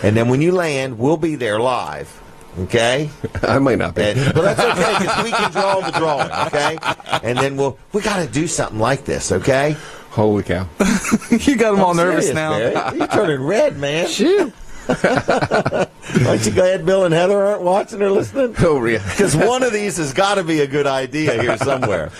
And then when you land, we'll be there live. Okay? I might not be. But that's okay, because we can draw the drawing, okay? And then we got to do something like this, okay? Holy cow. You got them all nervous serious, now. Man. You're turning red, man. Shoot. Why don't you go ahead, Bill and Heather aren't watching or listening? Oh, yeah. Because one of these has got to be a good idea here somewhere.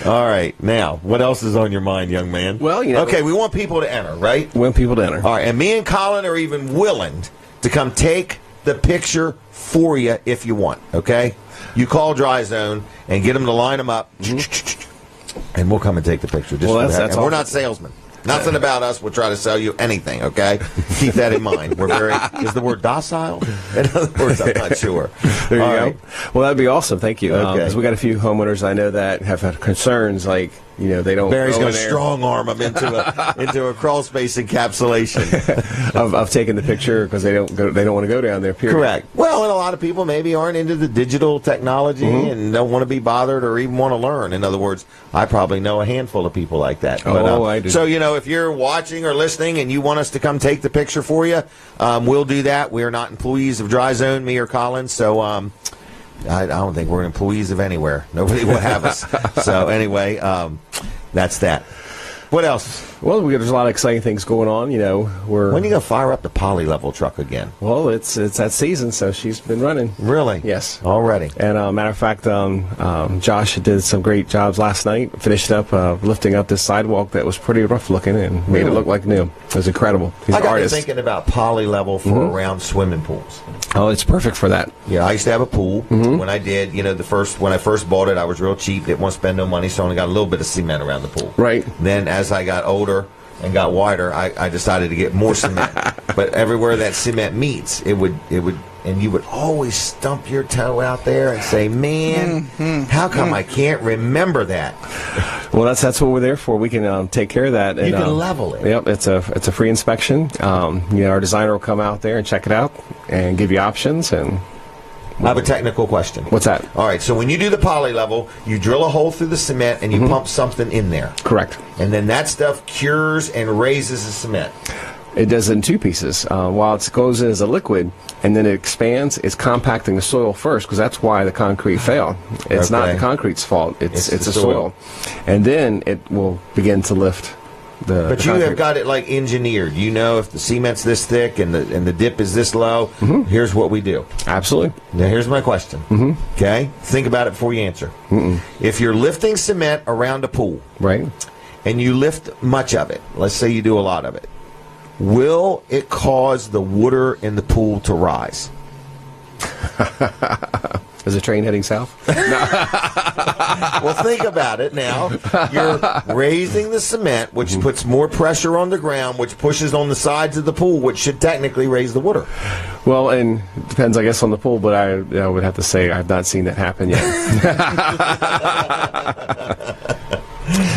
All right. Now, what else is on your mind, young man? Well, okay, we want people to enter, right? We want people to enter. All right, and me and Colin are even willing to come take the picture for you if you want, okay? You call Dry Zone and get them to line them up, and we'll come and take the picture. Just well, that's and awesome. we're not salesmen. Nothing about us will try to sell you anything, okay? Keep that in mind. We're very, is the word docile? In other words, I'm not sure. There you All go. right. Well, that'd be awesome. Thank you. Okay. 'Cause we got a few homeowners I know that have had concerns, like, they don't. Barry's go going in to there. strong arm them into a crawl space encapsulation. of taking the picture because they don't want to go down there. Period. Correct. Well, and a lot of people maybe aren't into the digital technology and don't want to be bothered or even want to learn. In other words, I probably know a handful of people like that. I do. So, if you're watching or listening and you want us to come take the picture for you, we'll do that. We are not employees of Dry Zone, me or Collins, so I don't think we're employees of anywhere. Nobody will have us. So anyway, that's that. What else? Well, there's a lot of exciting things going on. When are you going to fire up the poly level truck again? Well, it's that season, so she's been running. Really? Yes. Already. And matter of fact, Josh did some great jobs last night. Finished up lifting up this sidewalk that was pretty rough looking and made it look like new. It was incredible. He's I an got artist. to thinking about poly level for around swimming pools. Oh, it's perfect for that. Yeah, I used to have a pool. When I did, when I first bought it, I was real cheap. Didn't want to spend no money, so I only got a little bit of cement around the pool. Right. Then as I got older and got wider, I decided to get more cement. But everywhere that cement meets, it would, and you would always stump your toe out there and say, "Man, how come I can't remember that?" Well, that's what we're there for. We can take care of that. And, You can level it. Yep, it's a free inspection. Our designer will come out there and check it out and give you options. And I have a technical question. what's that? All right, so when you do the poly level, you drill a hole through the cement and you pump something in there. Correct. And then that stuff cures and raises the cement. It does it in two pieces. While it goes in as a liquid and then it expands, it's compacting the soil first because that's why the concrete failed. It's not the concrete's fault. It's the the soil. soil. And then it will begin to lift the But you concrete. have got it like engineered. You know if the cement's this thick and the dip is this low, here's what we do. Absolutely. Now here's my question. Okay? Think about it before you answer. If you're lifting cement around a pool, Right. and you lift much of it, let's say you do a lot of it, will it cause the water in the pool to rise? Is the train heading south? Well, think about it now. You're raising the cement, which puts more pressure on the ground, which pushes on the sides of the pool, which should technically raise the water. Well, and it depends, I guess, on the pool, but I would have to say I've not seen that happen yet.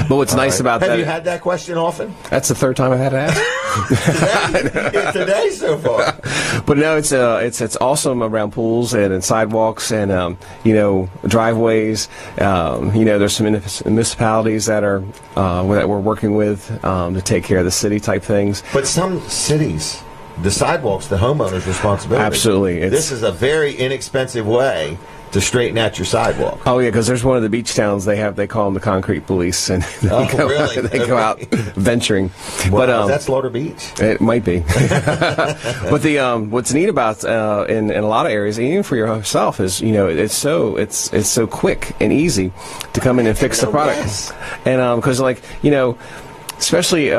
But what's nice about Have that? you had that question often? That's the third time I've had to ask. Today so far. But no, it's awesome around pools and in sidewalks and driveways. There's some municipalities that are that we're working with to take care of the city type things. But some cities, the sidewalks, the homeowner's responsibility. Absolutely. This is a very inexpensive way to straighten out your sidewalk. Oh yeah, because there's one of the beach towns they call them the concrete police, and they really? they go out venturing. Well, that's Slaughter Beach. It might be. But what's neat about in a lot of areas, even for yourself, is it's so quick and easy to come in and fix the product, and because especially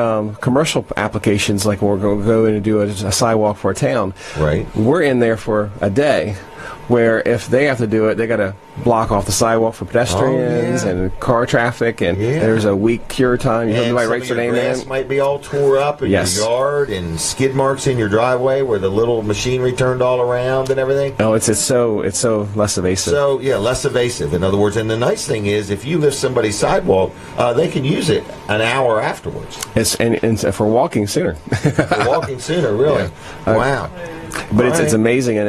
commercial applications, like when we're going to go in and do a sidewalk for a town. Right. We're in there for a day. Where if they have to do it, they got to block off the sidewalk for pedestrians and car traffic, and there's a week cure time. You know, nobody writes their name grass in. might be all tore up in your yard, and skid marks in your driveway where the little machinery turned all around and everything. Oh, it's so less evasive. So less evasive. In other words, and the nice thing is, if you lift somebody's sidewalk, they can use it an hour afterwards. It's and for walking sooner. For walking sooner, really. Yeah. Wow. But it's amazing, and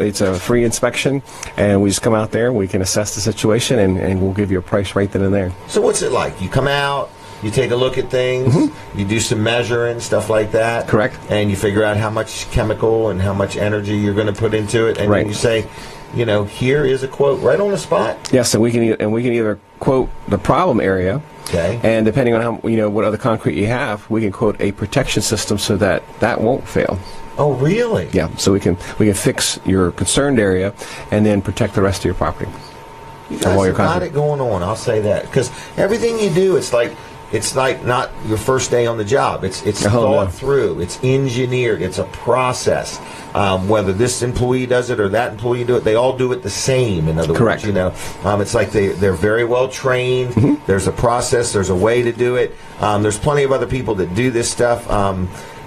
it's a free inspection, and we just come out there, we can assess the situation, and we'll give you a price right then and there. So what's it like? You come out, you take a look at things, you do some measuring, stuff like that. Correct. And you figure out how much chemical and how much energy you're going to put into it, and then you say, here is a quote right on the spot. Yes, and we can either quote the problem area. Okay. And depending on how what other concrete you have, we can quote a protection system so that won't fail. Oh, really? Yeah. So we can fix your concerned area and then protect the rest of your property. You guys have got it going on. I'll say that because everything you do, it's like it's like not your first day on the job. It's thought through. It's engineered. It's a process. Whether this employee does it or that employee do it, they all do it the same. In other Correct. words, you know, it's like they're very well trained. There's a process. There's a way to do it. There's plenty of other people that do this stuff.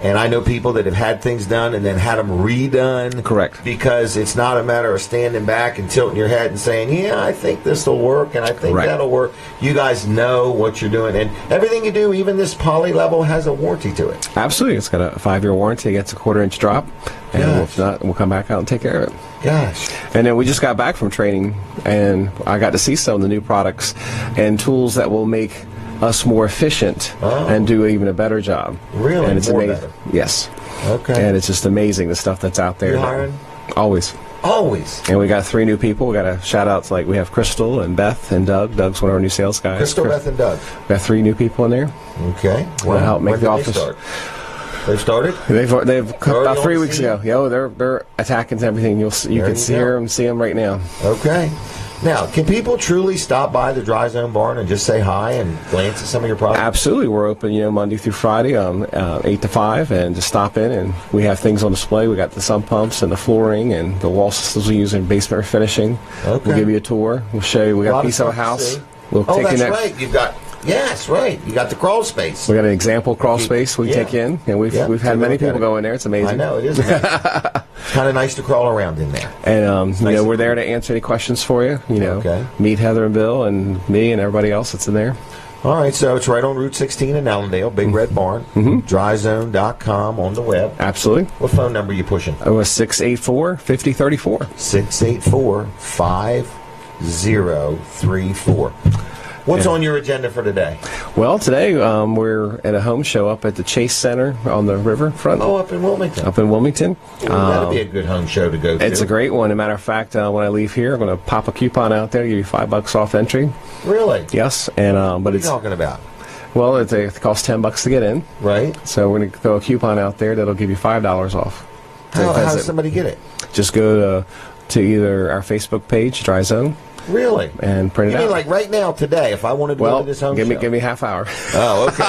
And I know people that have had things done and then had them redone. Correct. Because it's not a matter of standing back and tilting your head and saying, yeah, I think this will work and I think that'll work. You guys know what you're doing. And everything you do, even this poly level, has a warranty to it. Absolutely. It's got a 5-year warranty against a 1/4-inch drop. And if not, we'll come back out and take care of it. Gosh. And then we just got back from training, and I got to see some of the new products and tools that will make us more efficient and do even a better job. Really? And it's more amazing. better? Yes. Okay. And it's just amazing, the stuff that's out there. You hiring? Always. Always. And we got 3 new people. We got a shout out to, like, we have Crystal and Beth and Doug. Doug's one of our new sales guys. Crystal, Beth, and Doug. We got 3 new people in there. Okay. Well, help make the office. They've started? They've come about 3 weeks ago. They're attacking everything. You can hear them, see them right now. Okay. Now, can people truly stop by the Dry Zone Barn and just say hi and glance at some of your products? Absolutely. We're open, Monday through Friday, 8 to 5, and just stop in, and we have things on display. We got the sump pumps and the flooring and the wall systems we use in basement finishing. Okay. We'll give you a tour. We'll show you. We got a piece of a house. We'll take you next. Right. You've got. Yes, right. You got the crawl space. We got an example crawl space we take in, and we've had many people go in there. It's amazing. I know, it is amazing. It's kind of nice to crawl around in there. And we're there to answer any questions for you. Meet Heather and Bill and me and everybody else that's in there. All right, so it's right on Route 16 in Allendale, Big Red Barn. Dryzone.com on the web. Absolutely. What phone number are you pushing? It was 684-5034. 684-5034. What's on your agenda for today? Well, today we're at a home show up at the Chase Center on the riverfront. Oh, up in Wilmington. Up in Wilmington. That'd be a good home show to go to. It's a great one. As a matter of fact, when I leave here, I'm going to pop a coupon out there, give you $5 off entry. Really? Yes. And but what are you talking about? Well, it costs $10 to get in. Right. So we're going to throw a coupon out there that'll give you $5 off. How does somebody get it? Just go to either our Facebook page, Dry Zone. Really? And print it out. You mean like right now, today, if I wanted to go to this home show? Give me half hour. Oh, okay.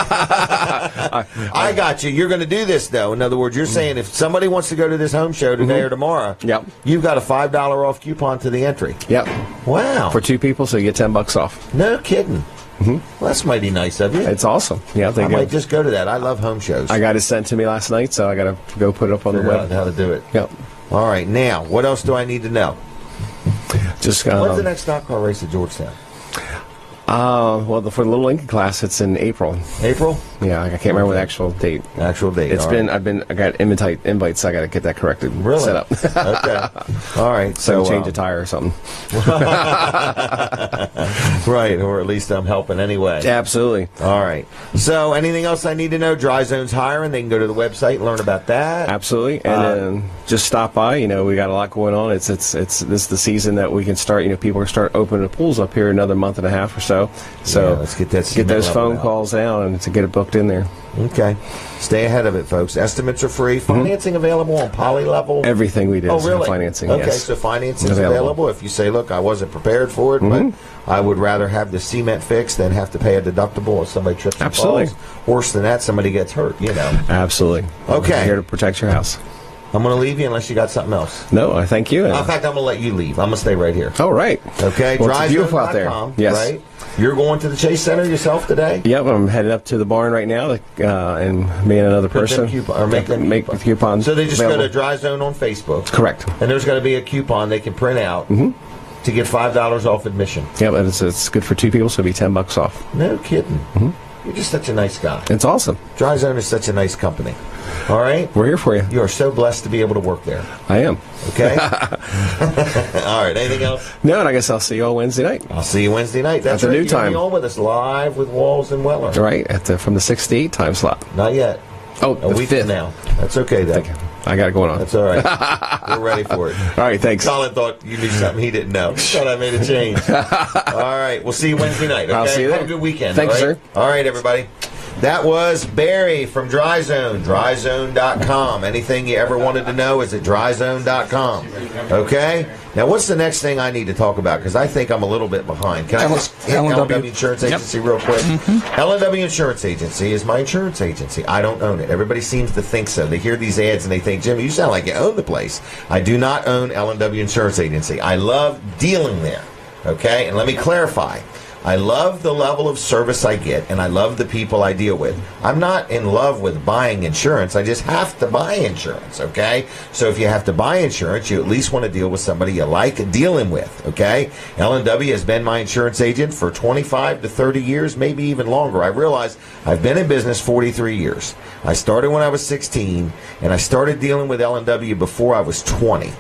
I got you. You're going to do this, though. In other words, you're saying if somebody wants to go to this home show today or tomorrow, you've got a $5 off coupon to the entry. Yep. Wow. For 2 people, so you get $10 off. No kidding. Well, that's mighty nice of you. It's awesome. Yeah, I might just go to that. I love home shows. I got it sent to me last night, so I got to go put it up on the web. How to do it. Yep. All right. Now, what else do I need to know? When's the next stock car race at Georgetown? For the Little Lincoln class, it's in April. April? Yeah, I can't remember the actual date. Actual date. I got invites. So I got to get that corrected. Really? Set up. Okay. All right. So change a tire or something. Right, or at least I'm helping anyway. Absolutely. All right. So anything else I need to know? Dry Zone's hiring. They can go to the website and learn about that. Absolutely. And then just stop by. We got a lot going on. It's this is the season that we can start. People are start opening the pools up here another month and a half or so. So let's get those phone calls down and to get it booked in there. Okay. Stay ahead of it, folks. Estimates are free. Financing available on poly level. Everything we do is really? financing. Okay, yes. so financing is available. If you say, look, I wasn't prepared for it, but I would rather have the cement fixed than have to pay a deductible if somebody trips and falls. Worse than that, somebody gets hurt, Absolutely. Okay. We're here to protect your house. I'm going to leave you unless you got something else. No, I thank you. In fact, I'm going to let you leave. I'm going to stay right here. Oh, right. Okay. Well, it's beautiful out there. Yes. Right? You're going to the Chase Center yourself today? Yep, I'm headed up to the barn right now, and me and another person make the coupons. So they just available. go to Dry Zone on Facebook. Correct. And there's going to be a coupon they can print out to get $5 off admission. Yep, and it's good for 2 people, so it'll be $10 off. No kidding. You're just such a nice guy. It's awesome. Dry Zone is such a nice company. All right? We're here for you. You are so blessed to be able to work there. I am. Okay? All right. Anything else? No, and I guess I'll see you all Wednesday night. I'll see you Wednesday night. That's at the right. new time. You're on with us live with Walls and Weller. Right, from the 6 to 8 time slot. Not yet. Oh, a week from now. That's okay, though. I got it going on. That's all right. We're ready for it. All right, thanks. Colin thought you knew something he didn't know. He thought I made a change. All right. We'll see you Wednesday night. Okay? I'll see you then. Have a good weekend. Thanks, all right? sir. All right, everybody. That was Barry from DryZone, dryzone.com. Anything you ever wanted to know is at dryzone.com. Okay? Now, what's the next thing I need to talk about? Because I think I'm a little bit behind. Can I just hit L&W Insurance Agency real quick? L&W Insurance Agency is my insurance agency. I don't own it. Everybody seems to think so. They hear these ads and they think, Jimmy, you sound like you own the place. I do not own L&W Insurance Agency. I love dealing there. Okay? And let me clarify. I love the level of service I get, and I love the people I deal with. I'm not in love with buying insurance. I just have to buy insurance, okay? So if you have to buy insurance, you at least want to deal with somebody you like dealing with, okay? L&W has been my insurance agent for 25 to 30 years, maybe even longer. I realize I've been in business 43 years. I started when I was 16, and I started dealing with L&W before I was 20.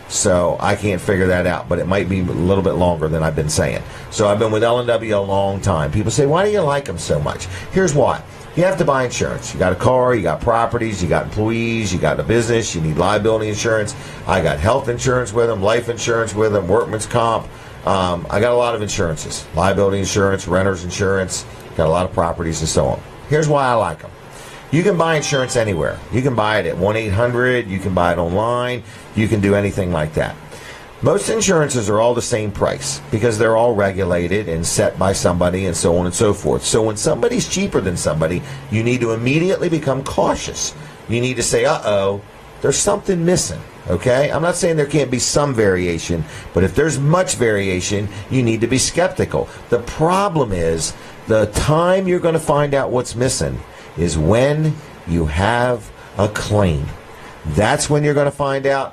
So I can't figure that out, but it might be a little bit longer than I've been saying. So I've been with L&W a long time. People say, why do you like them so much? Here's why. You have to buy insurance. You got a car, you got properties, you got employees, you got a business, you need liability insurance. I got health insurance with them, life insurance with them, workman's comp. I got a lot of insurances. Liability insurance, renter's insurance, got a lot of properties and so on. Here's why I like them. You can buy insurance anywhere. You can buy it at 1-800. You can buy it online. You can do anything like that. Most insurances are all the same price because they're all regulated and set by somebody and so on and so forth. So when somebody's cheaper than somebody, you need to immediately become cautious. You need to say, uh-oh, there's something missing. Okay? I'm not saying there can't be some variation, but if there's much variation, you need to be skeptical. The problem is the time you're going to find out what's missing is when you have a claim. That's when you're going to find out,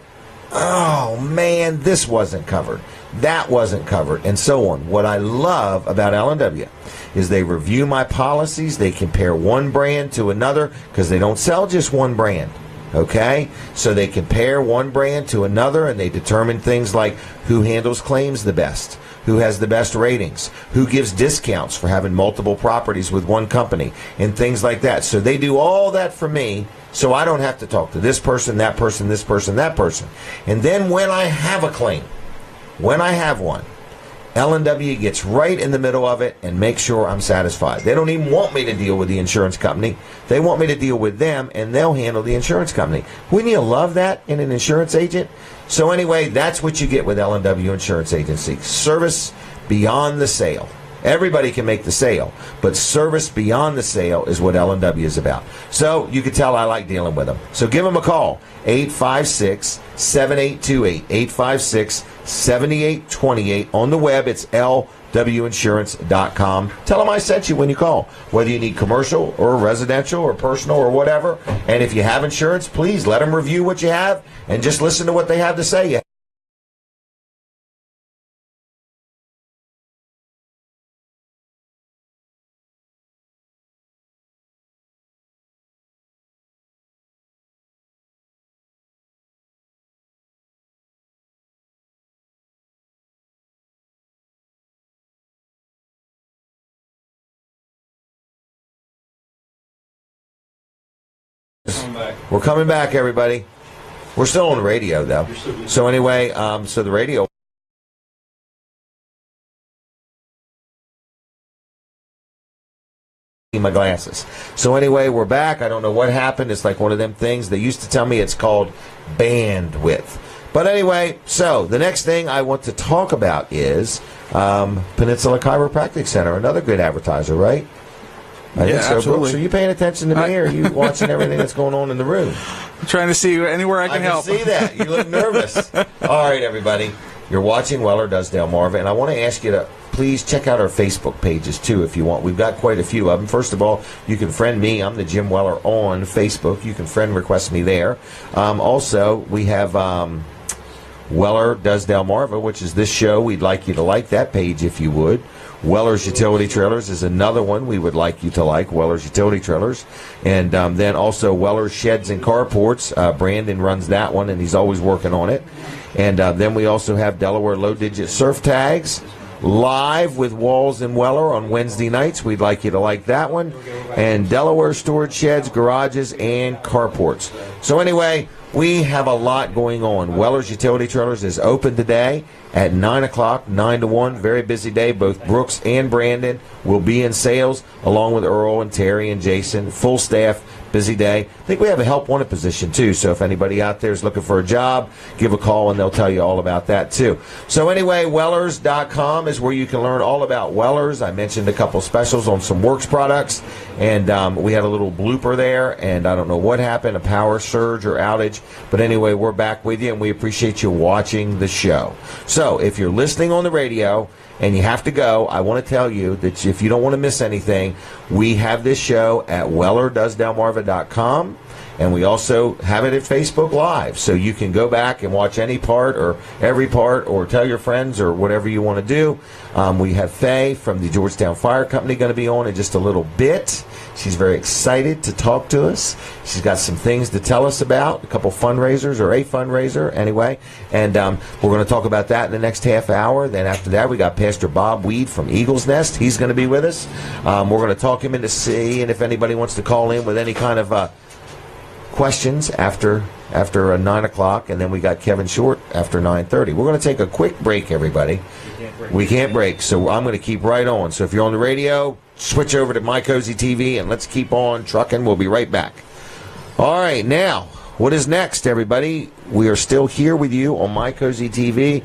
oh man, this wasn't covered, that wasn't covered, and so on. What I love about L&W is they review my policies, they compare one brand to another, because they don't sell just one brand. Okay? So they compare one brand to another, and they determine things like who handles claims the best, who has the best ratings, who gives discounts for having multiple properties with one company, and things like that. So they do all that for me, so I don't have to talk to this person, that person, this person, that person. And then when I have a claim, when I have one, L&W gets right in the middle of it and makes sure I'm satisfied. They don't even want me to deal with the insurance company. They want me to deal with them, and they'll handle the insurance company. Wouldn't you love that in an insurance agent? So anyway, that's what you get with L&W Insurance Agency. Service beyond the sale. Everybody can make the sale, but service beyond the sale is what L&W is about. So you can tell I like dealing with them. So give them a call, 856-7828, 856-7828. On the web, it's lwinsurance.com. Tell them I sent you when you call, whether you need commercial or residential or personal or whatever. And if you have insurance, please let them review what you have and just listen to what they have to say. We're coming back, everybody. We're still on the radio, though. So anyway, so the radio. My glasses. So anyway, we're back. I don't know what happened. It's like one of them things. They used to tell me it's called bandwidth. But anyway, so the next thing I want to talk about is Peninsula Chiropractic Center, another good advertiser, right? I think so, absolutely. Brooks, are you paying attention to me, or are you watching everything that's going on in the room? I'm trying to see anywhere I can help. I can see that. You look nervous. All right, everybody. You're watching Weller Does Delmarva, and I want to ask you to please check out our Facebook pages, too, if you want. We've got quite a few of them. First of all, you can friend me. I'm the Jim Weller on Facebook. You can friend request me there. Also, we have Weller Does Delmarva, which is this show. We'd like you to like that page if you would. Weller's Utility Trailers is another one we would like you to like, Weller's Utility Trailers. And then also Weller's Sheds and Carports. Brandon runs that one, and he's always working on it. And then we also have Delaware Low Digit Surf Tags. live with Walls and Weller on Wednesday nights. We'd like you to like that one. And Delaware storage sheds, garages, and carports. So anyway, we have a lot going on. Weller's Utility Trailers is open today at 9 o'clock, 9 to 1. Very busy day. Both Brooks and Brandon will be in sales, along with Earl and Terry and Jason. Full staff, busy day. I think we have a help wanted position, too. So if anybody out there is looking for a job, give a call, and they'll tell you all about that, too. So anyway, Wellers.com is where you can learn all about Wellers. I mentioned a couple specials on some Works products, and we had a little blooper there, and I don't know what happened, a power surge or outage. But anyway, we're back with you, and we appreciate you watching the show. So if you're listening on the radio and you have to go, I want to tell you that if you don't want to miss anything, we have this show at WellerDoesDelmarva.com, and we also have it at Facebook Live. So you can go back and watch any part or every part, or tell your friends, or whatever you want to do. We have Faye from the Georgetown Fire Company going to be on in just a little bit. She's very excited to talk to us. She's got some things to tell us about, a couple fundraisers, or a fundraiser anyway. And we're going to talk about that in the next half hour. Then after that, we got Pastor Bob Weed from Eagles Nest. He's going to be with us. We're going to talk him into seeing if anybody wants to call in with any kind of questions after 9 o'clock, and then we got Kevin Short after 9:30. We're going to take a quick break, everybody. We can't break, so I'm going to keep right on. So if you're on the radio, switch over to My Cozy TV, and let's keep on trucking. We'll be right back. All right, now, what is next, everybody? We are still here with you on My Cozy TV.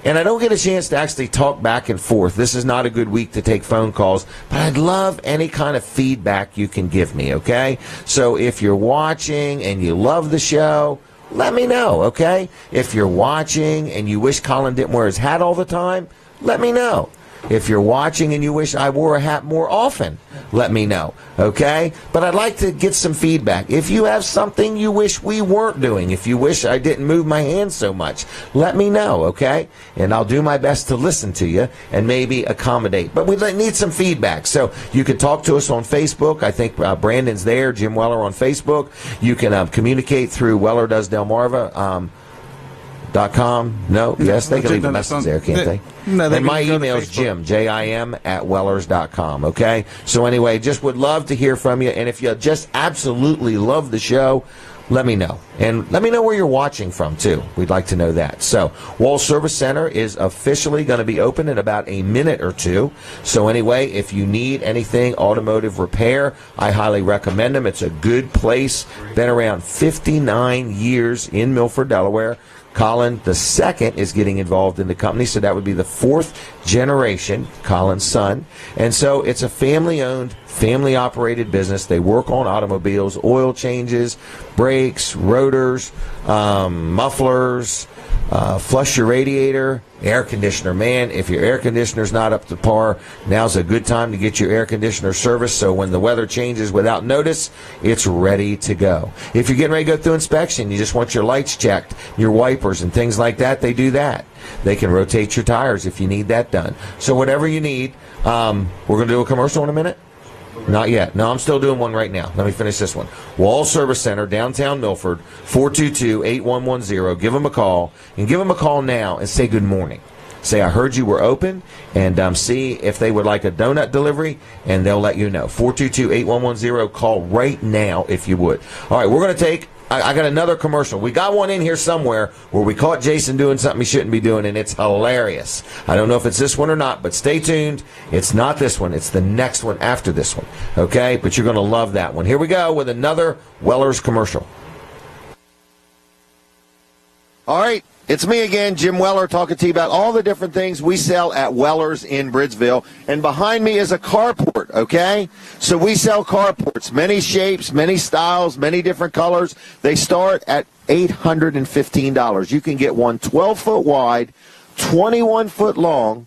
And I don't get a chance to actually talk back and forth. This is not a good week to take phone calls, but I'd love any kind of feedback you can give me, okay? So if you're watching and you love the show, let me know, okay? If you're watching and you wish Colin didn't wear his hat all the time, let me know. If you're watching and you wish I wore a hat more often, let me know, okay? But I'd like to get some feedback. If you have something you wish we weren't doing, if you wish I didn't move my hands so much, let me know, okay? And I'll do my best to listen to you and maybe accommodate. But we need some feedback. So you can talk to us on Facebook. I think Brandon's there, Jim Weller on Facebook. You can communicate through WellerDoesDelmarva.com. No? Yes, they can leave a message there, can't they? No, and my email is Jim, Jim, @Wellers.com, okay? So anyway, just would love to hear from you. And if you just absolutely love the show, let me know. And let me know where you're watching from, too. We'd like to know that. So, Wall Service Center is officially going to be open in about a minute or two. So anyway, if you need anything automotive repair, I highly recommend them. It's a good place. Been around 59 years in Milford, Delaware. Colin the second is getting involved in the company, so that would be the fourth generation, Colin's son. And so it's a family-owned, family-operated business. They work on automobiles, oil changes, brakes, rotors, mufflers, flush your radiator, air conditioner. Man, if your air conditioner's not up to par, now's a good time to get your air conditioner serviced, so when the weather changes without notice, it's ready to go. If you're getting ready to go through inspection, you just want your lights checked, your wipers and things like that, they do that. They can rotate your tires if you need that done. So whatever you need, we're going to do a commercial in a minute. Not yet. No, I'm still doing one right now. Let me finish this one. Wall Service Center, downtown Milford, 422-8110. Give them a call, and give them a call now and say good morning. Say, I heard you were open, and see if they would like a donut delivery, and they'll let you know. 422-8110. Call right now if you would. All right, we're going to take... I got another commercial. We got one in here somewhere where we caught Jason doing something he shouldn't be doing, and it's hilarious. I don't know if it's this one or not, but stay tuned. It's not this one. It's the next one after this one. Okay? But you're going to love that one. Here we go with another Weller's commercial. All right. It's me again, Jim Weller, talking to you about all the different things we sell at Weller's in Bridgeville. And behind me is a carport, okay? So we sell carports, many shapes, many styles, many different colors. They start at $815. You can get one 12-foot wide, 21-foot long.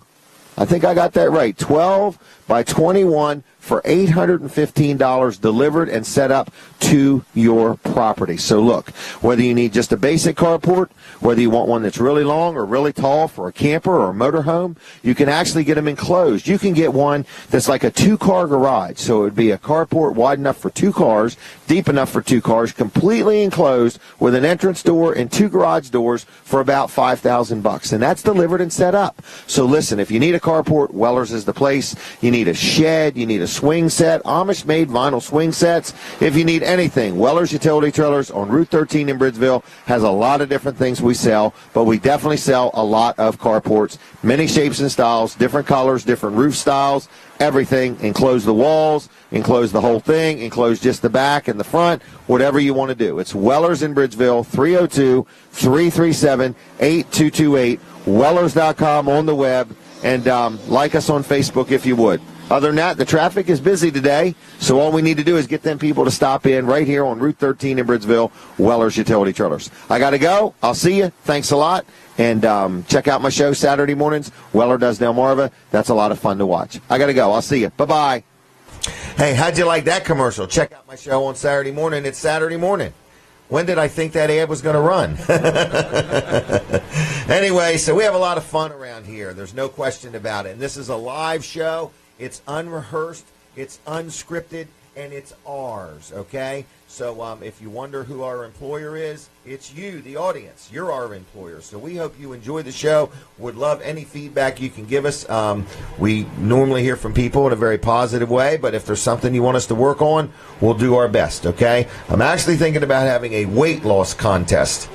I think I got that right. 12 by 21 for $815 delivered and set up to your property. So look, whether you need just a basic carport, whether you want one that's really long or really tall for a camper or a motorhome, you can actually get them enclosed. You can get one that's like a 2-car garage. So it would be a carport wide enough for 2 cars, deep enough for 2 cars, completely enclosed with an entrance door and 2 garage doors for about $5,000. And that's delivered and set up. So listen, if you need a carport, Weller's is the place. You need a shed, you need a swing set, Amish-made vinyl swing sets. If you need anything, Weller's Utility Trailers on Route 13 in Bridgeville has a lot of different things we sell, but we definitely sell a lot of carports, many shapes and styles, different colors, different roof styles, everything. Enclose the walls, enclose the whole thing, enclose just the back and the front, whatever you want to do. It's Weller's in Bridgeville, 302-337-8228, Wellers.com on the web, and like us on Facebook if you would. Other than that, the traffic is busy today, so all we need to do is get them people to stop in right here on Route 13 in Bridgeville, Weller's Utility Trailers. I got to go. I'll see you. Thanks a lot. And check out my show Saturday mornings. Weller Does Delmarva. That's a lot of fun to watch. I got to go. I'll see you. Bye-bye. Hey, how'd you like that commercial? Check out my show on Saturday morning. It's Saturday morning. When did I think that ad was going to run? Anyway, so we have a lot of fun around here. There's no question about it. And this is a live show. It's unrehearsed, it's unscripted, and it's ours, okay? So if you wonder who our employer is, it's you, the audience. You're our employer. So we hope you enjoy the show. Would love any feedback you can give us. We normally hear from people in a very positive way, but if there's something you want us to work on, we'll do our best, okay? I'm actually thinking about having a weight loss contest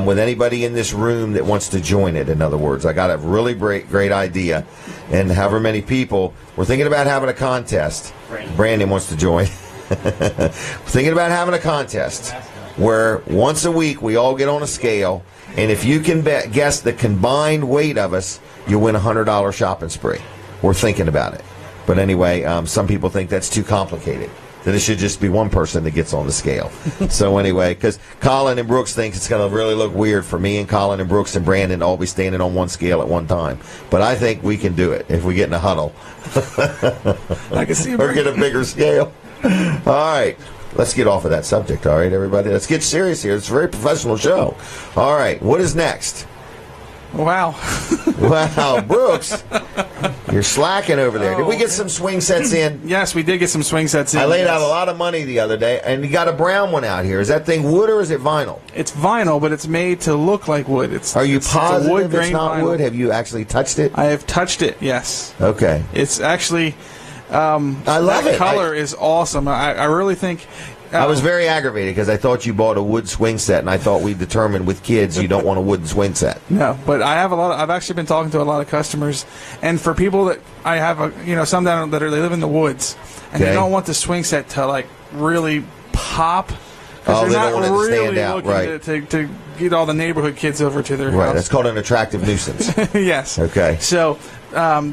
with anybody in this room that wants to join it. In other words, I got a really great idea, and however many people, we're thinking about having a contest. Brandon wants to join. We're thinking about having a contest where once a week we all get on a scale, and if you can guess the combined weight of us, you'll win a $100 shopping spree. We're thinking about it. But anyway, some people think that's too complicated, that it should just be one person that gets on the scale. So anyway, because Colin and Brooks thinks it's going to really look weird for me and Colin and Brooks and Brandon to all be standing on one scale at one time. But I think we can do it if we get in a huddle. I can see or get a bigger scale. All right. Let's get off of that subject, all right, everybody? Let's get serious here. It's a very professional show. All right. What is next? Wow. Wow, Brooks, you're slacking over there. Did we get some swing sets in? Yes, we did get some swing sets in. I laid out a lot of money the other day, and you got a brown one out here. Is that thing wood or is it vinyl? It's vinyl, but it's made to look like wood. Are you positive wood it's not vinyl. wood? Have you actually touched it? I have touched it, yes. Okay. It's actually... I love that it. color is awesome. I really think... I was very aggravated because I thought you bought a wood swing set, and I thought we determined with kids you don't want a wooden swing set. No, but I've actually been talking to a lot of customers, and for people that I have, some down that they live in the woods, and they don't want the swing set to like really pop. Oh, they're they not don't want it to really stand out, looking right? To get all the neighborhood kids over to their Right, house. that's called an attractive nuisance. Yes. Okay. So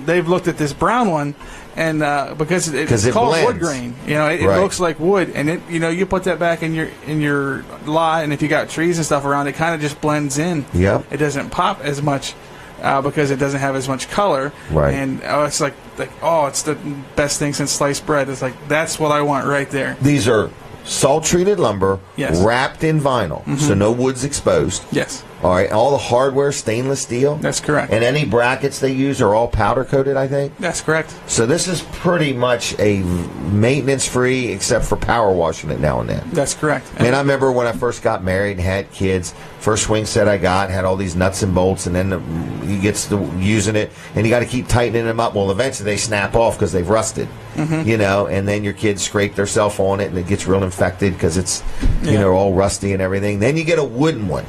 they've looked at this brown one, and because it's called blends. wood grain, it looks like wood, and it you put that back in your lot, and if you got trees and stuff around, it kind of just blends in. Yep. It doesn't pop as much because it doesn't have as much color. Right. And it's like it's the best thing since sliced bread. It's like that's what I want right there. These are salt-treated lumber, yes, wrapped in vinyl, so no wood's exposed. Yes. All right, all the hardware stainless steel. That's correct. And any brackets they use are all powder coated, I think. That's correct. So this is pretty much a maintenance free, except for power washing it now and then. That's correct. And I remember when I first got married and had kids, first swing set I got had all these nuts and bolts, and then he gets to using it, and you got to keep tightening them up. Well, eventually they snap off because they've rusted, and then your kids scrape themselves on it, and it gets real infected because it's all rusty and everything. Then you get a wooden one.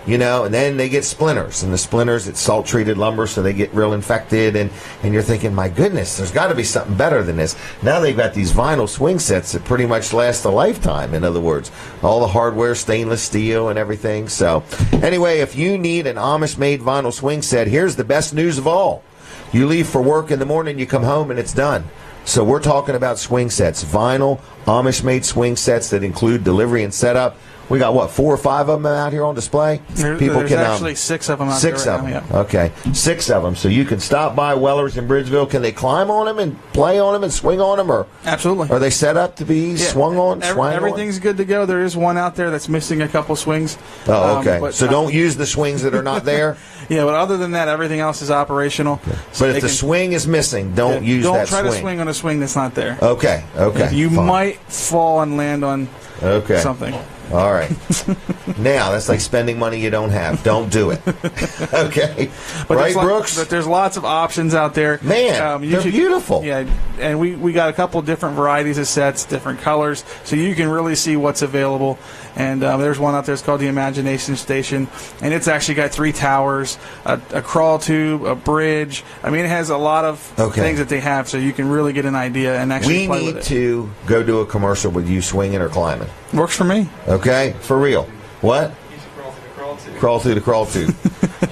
And then they get splinters, and the splinters, it's salt-treated lumber, so they get real infected, and you're thinking, my goodness, there's got to be something better than this. Now they've got these vinyl swing sets that pretty much last a lifetime, in other words. All the hardware, stainless steel and everything. So anyway, if you need an Amish-made vinyl swing set, here's the best news of all. You leave for work in the morning, you come home, and it's done. So we're talking about swing sets, vinyl Amish-made swing sets that include delivery and setup. We got, what, 4 or 5 of them out here on display? There's actually 6 of them out there right now. Yeah. Okay, 6 of them. So you can stop by Weller's in Bridgeville. Can they climb on them and play on them and swing on them? Or absolutely. Are they set up to be swung on? Everything's good to go. There is one out there that's missing a couple swings. Oh, okay. So don't use the swings that are not there? Yeah, but other than that, everything else is operational. Okay. So but if the swing is missing, don't use that swing. Don't try to swing on a swing that's not there. Okay, okay. You might fall and land on something. All right. Now, that's like spending money you don't have. Don't do it. Okay. But right, Brooks? But there's lots of options out there. Man, they're beautiful. Yeah, and we got a couple different varieties of sets, different colors, so you can really see what's available. And there's one out there, it's called the Imagination Station, and it's actually got 3 towers, a crawl tube, a bridge. I mean, it has a lot of things that they have, so you can really get an idea and actually play with it. We need to go do a commercial with you swinging or climbing. Works for me. Okay, for real. What? Crawl through the crawl tube.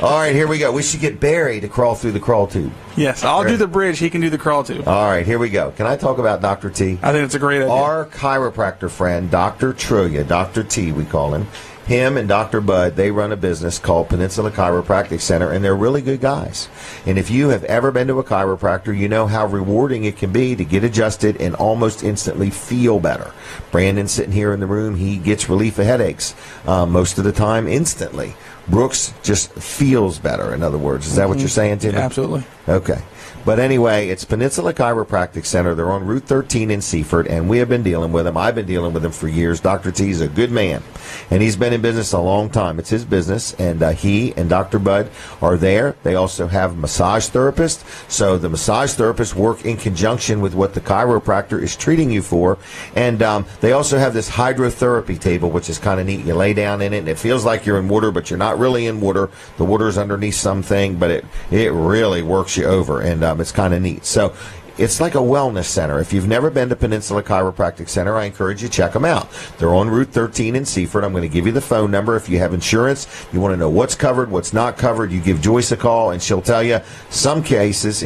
All right, here we go. We should get Barry to crawl through the crawl tube. Yes, I'll do the bridge. He can do the crawl tube. All right, here we go. Can I talk about Dr. T? I think it's a great idea. Our chiropractor friend, Dr. Trillia, Dr. T, we call him. Him and Dr. Bud, they run a business called Peninsula Chiropractic Center, and they're really good guys. And if you have ever been to a chiropractor, you know how rewarding it can be to get adjusted and almost instantly feel better. Brandon's sitting here in the room. He gets relief of headaches most of the time instantly. Brooks just feels better, in other words. Is that what you're saying, Tim? Absolutely. Okay. But anyway, it's Peninsula Chiropractic Center. They're on Route 13 in Seaford, and we have been dealing with him. I've been dealing with him for years. Dr. T is a good man, and he's been in business a long time. It's his business, and he and Dr. Bud are there. They also have massage therapists, so the massage therapists work in conjunction with what the chiropractor is treating you for, and they also have this hydrotherapy table, which is kind of neat. You lay down in it, and it feels like you're in water, but you're not really in water. The water's underneath something, but it really works you over, and it's kind of neat. So it's like a wellness center. If you've never been to Peninsula Chiropractic Center, I encourage you to check them out. They're on Route 13 in Seaford. I'm going to give you the phone number. If you have insurance, you want to know what's covered, what's not covered, you give Joyce a call, and she'll tell you in some cases,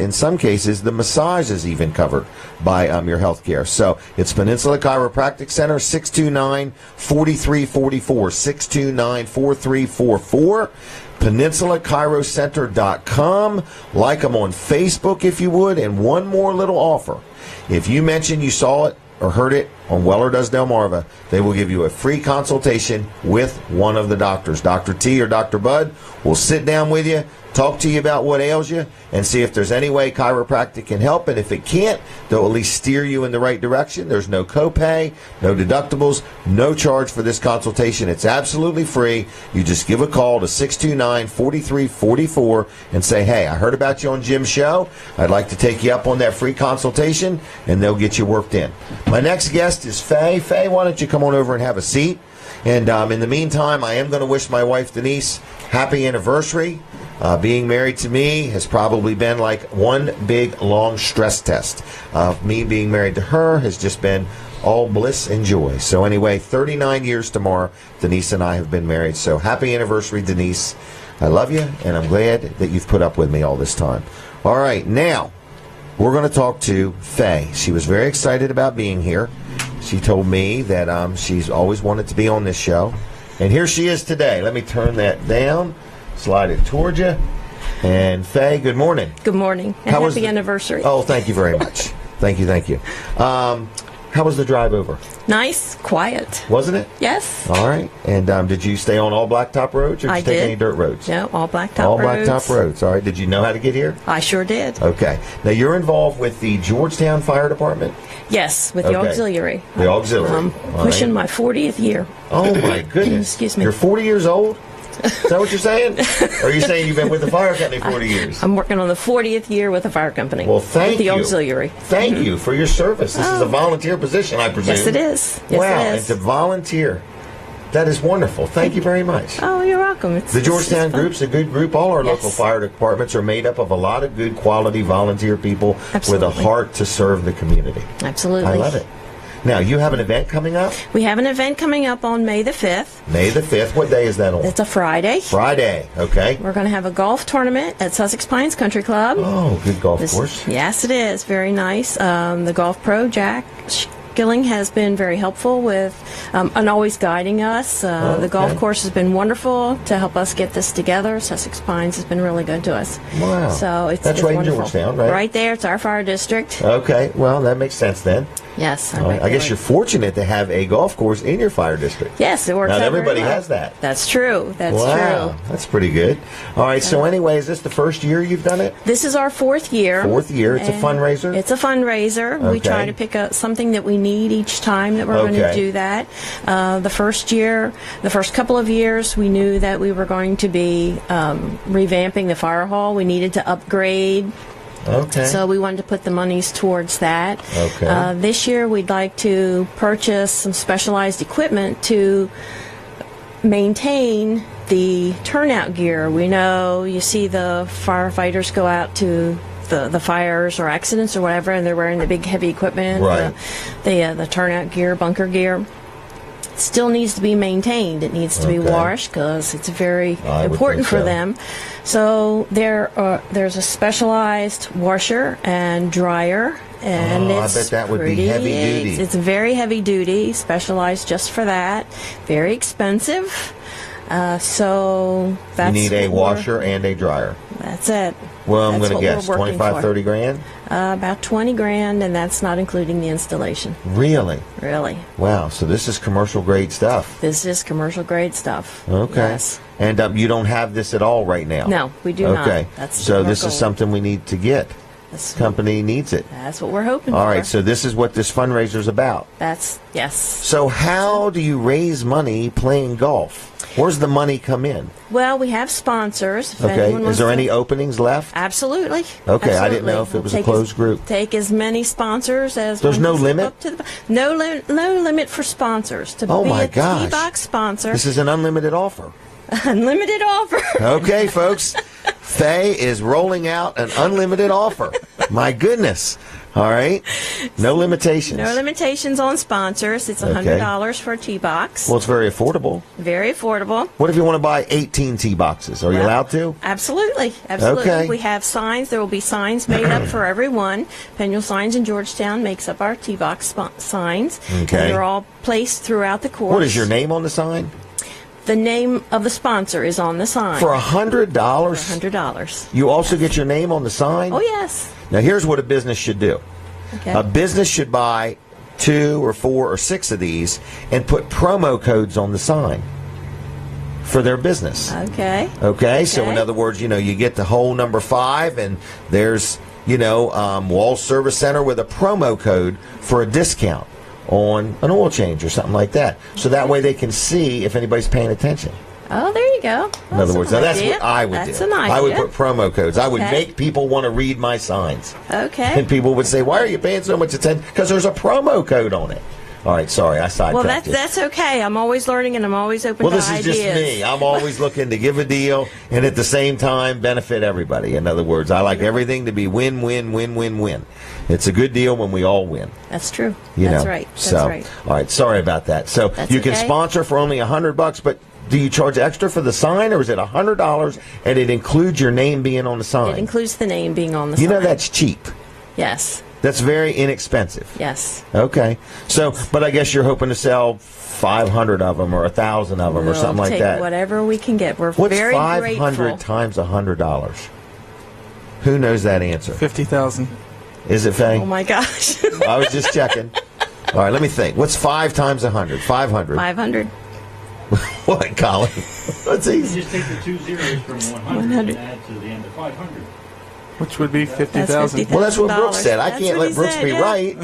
the massage is even covered by your health care. So it's Peninsula Chiropractic Center, 629-4344, 629-4344. PeninsulaChiroCenter.com. Like them on Facebook if you would. And one more little offer. If you mention you saw it or heard it on Weller Does Delmarva, they will give you a free consultation with one of the doctors. Dr. T or Dr. Bud will sit down with you, talk to you about what ails you, and see if there's any way chiropractic can help. And if it can't, they'll at least steer you in the right direction. There's no copay, no deductibles, no charge for this consultation. It's absolutely free. You just give a call to 629-4344 and say, hey, I heard about you on Jim's show. I'd like to take you up on that free consultation, and they'll get you worked in. My next guest is Faye. Faye, why don't you come on over and have a seat? And in the meantime, I am going to wish my wife, Denise, happy anniversary. Being married to me has probably been like one big, long stress test. Me being married to her has just been all bliss and joy. So anyway, 39 years tomorrow, Denise and I have been married. So happy anniversary, Denise. I love you, and I'm glad that you've put up with me all this time. All right, now we're going to talk to Faye. She was very excited about being here. She told me that she's always wanted to be on this show. And here she is today. Let me turn that down. Slide it toward you. And Faye, good morning. Good morning. And happy anniversary. Oh, thank you very much. Thank you. How was the drive over? Nice, quiet. Wasn't it? Yes. All right. And did you stay on all blacktop roads, or did you take any dirt roads? No, all blacktop roads. All blacktop roads. All right. Did you know how to get here? I sure did. Okay. Now, you're involved with the Georgetown Fire Department? Yes, with the auxiliary. The auxiliary. I'm pushing my 40th year. Oh, my goodness. Excuse me. You're 40 years old? Is that what you're saying? Or are you saying you've been with the fire company 40 years? I'm working on the 40th year with the fire company. Well, thank you. With the auxiliary. Thank you for your service. This is a volunteer position, I presume. Yes, it is. Yes, wow, it is. It's a volunteer. That is wonderful. Thank you very much. Oh, you're welcome. The Georgetown group's a good group. All our local fire departments are made up of a lot of good quality volunteer people with a heart to serve the community. Absolutely. I love it. Now, you have an event coming up? We have an event coming up on May the 5th. May the 5th. What day is that on? It's a Friday. Friday, okay. We're going to have a golf tournament at Sussex Pines Country Club. Oh, good golf course. Yes, it is. Very nice. The golf pro, Jack Gilling has been very helpful with and always guiding us. The golf course has been wonderful to help us get this together. Sussex Pines has been really good to us. Wow. So That's right wonderful. in Georgetown, right? Right there. It's our fire district. Okay, well, that makes sense then. Yes. I guess you're fortunate to have a golf course in your fire district. Yes, it works Not out very everybody well. has that. That's true. That's Wow, true. that's pretty good. All right, so anyway, is this the first year you've done it? This is our 4th year. 4th year. It's a And fundraiser? It's a fundraiser. We Okay. try to pick up something that we need each time that we're going to Okay. do that. The first couple of years, we knew that we were going to be revamping the fire hall. We needed to upgrade. Okay. So we wanted to put the monies towards that. Okay. This year, we'd like to purchase some specialized equipment to maintain the turnout gear. We know you see the firefighters go out to the fires or accidents or whatever, and they're wearing the big heavy equipment, Right. the turnout gear, bunker gear. It still needs to be maintained. It needs to be Okay. washed because it's very I would important think for so. them. So there's a specialized washer and dryer, and Oh, I it's bet that would be pretty- heavy duty. It's very heavy duty, specialized just for that. Very expensive. So You that's need a what we're- washer and a dryer. That's it. Well, I'm That's going to what guess we're working 25, for. 30 grand? About 20 grand, and that's not including the installation. Really? Really, Wow, so this is commercial grade stuff. this is commercial grade stuff. Okay. Yes. And you don't have this at all right now? No, we do not. Okay. That's So our this goal. is something we need to get. That's, Company needs it. that's what we're hoping All for. right, so this is what this fundraiser is about. That's yes. So how do you raise money playing golf? Where's the money come in? Well, we have sponsors. If Okay. anyone Is wants there to- any openings left? Absolutely. Okay, I didn't Absolutely. know if it was a Take closed group. Take as many sponsors as There's one no can step limit? up to no limit for sponsors to Oh be my a gosh. T-Box sponsor. This is an unlimited offer. Unlimited offer. Okay, folks. Faye is rolling out an unlimited offer. My goodness. All right. No limitations. No limitations on sponsors. It's $100 for a T-Box. Well, it's very affordable. Very affordable. What if you want to buy 18 tee boxes? Are you Well, allowed to? Absolutely. Absolutely. Okay. We have signs. There will be signs made up for everyone. Pennuel Signs in Georgetown makes up our T-Box signs. Okay. And they're all placed throughout the course. What is your name on the sign? The name of the sponsor is on the sign. For $100? $100. You also get your name on the sign? Oh, yes. Now, here's what a business should do. Okay. A business should buy 2 or 4 or 6 of these and put promo codes on the sign for their business. Okay. Okay, so in Okay. other words, you get the whole number 5, and there's, Wall Service Center with a promo code for a discount on an oil change or something like that. So that way they can see if anybody's paying attention. Oh, there you go. In other words, now that's what I would That's do. an idea. I would put promo codes. I would Okay. make people want to read my signs. Okay. And people would say, "Why are you paying so much attention?" Because there's a promo code on it. All right, sorry, I sidetracked Well, you. that's okay. I'm always learning and I'm always open Well, to this is ideas. just me. I'm always looking to give a deal and at the same time benefit everybody. In other words, I like everything to be win, win, win, win, win. It's a good deal when we all win. That's true. You That's know? right. That's so, right. all right, sorry about that. So That's you can okay. sponsor for only $100, but do you charge extra for the sign, or is it $100 and it includes your name being on the sign? It includes the name being on the You sign. know that's cheap. Yes. That's very inexpensive. Yes. Okay. So, but I guess you're hoping to sell 500 of them or 1,000 of them or We'll something like take that. whatever we can get. We're What's very 500 grateful. times $100? Who knows that answer? 50,000. Is it Faye? Oh my gosh. I was just checking. All right, let me think. What's 5 times 100? 500. 500. What, Colin? That's easy. Just take the 2 zeros from 100 and add to the end of 500. Which would be 50,000. Well, that's what Brooks $50,000. said. I That's can't what let he Brooks said, be yeah. right.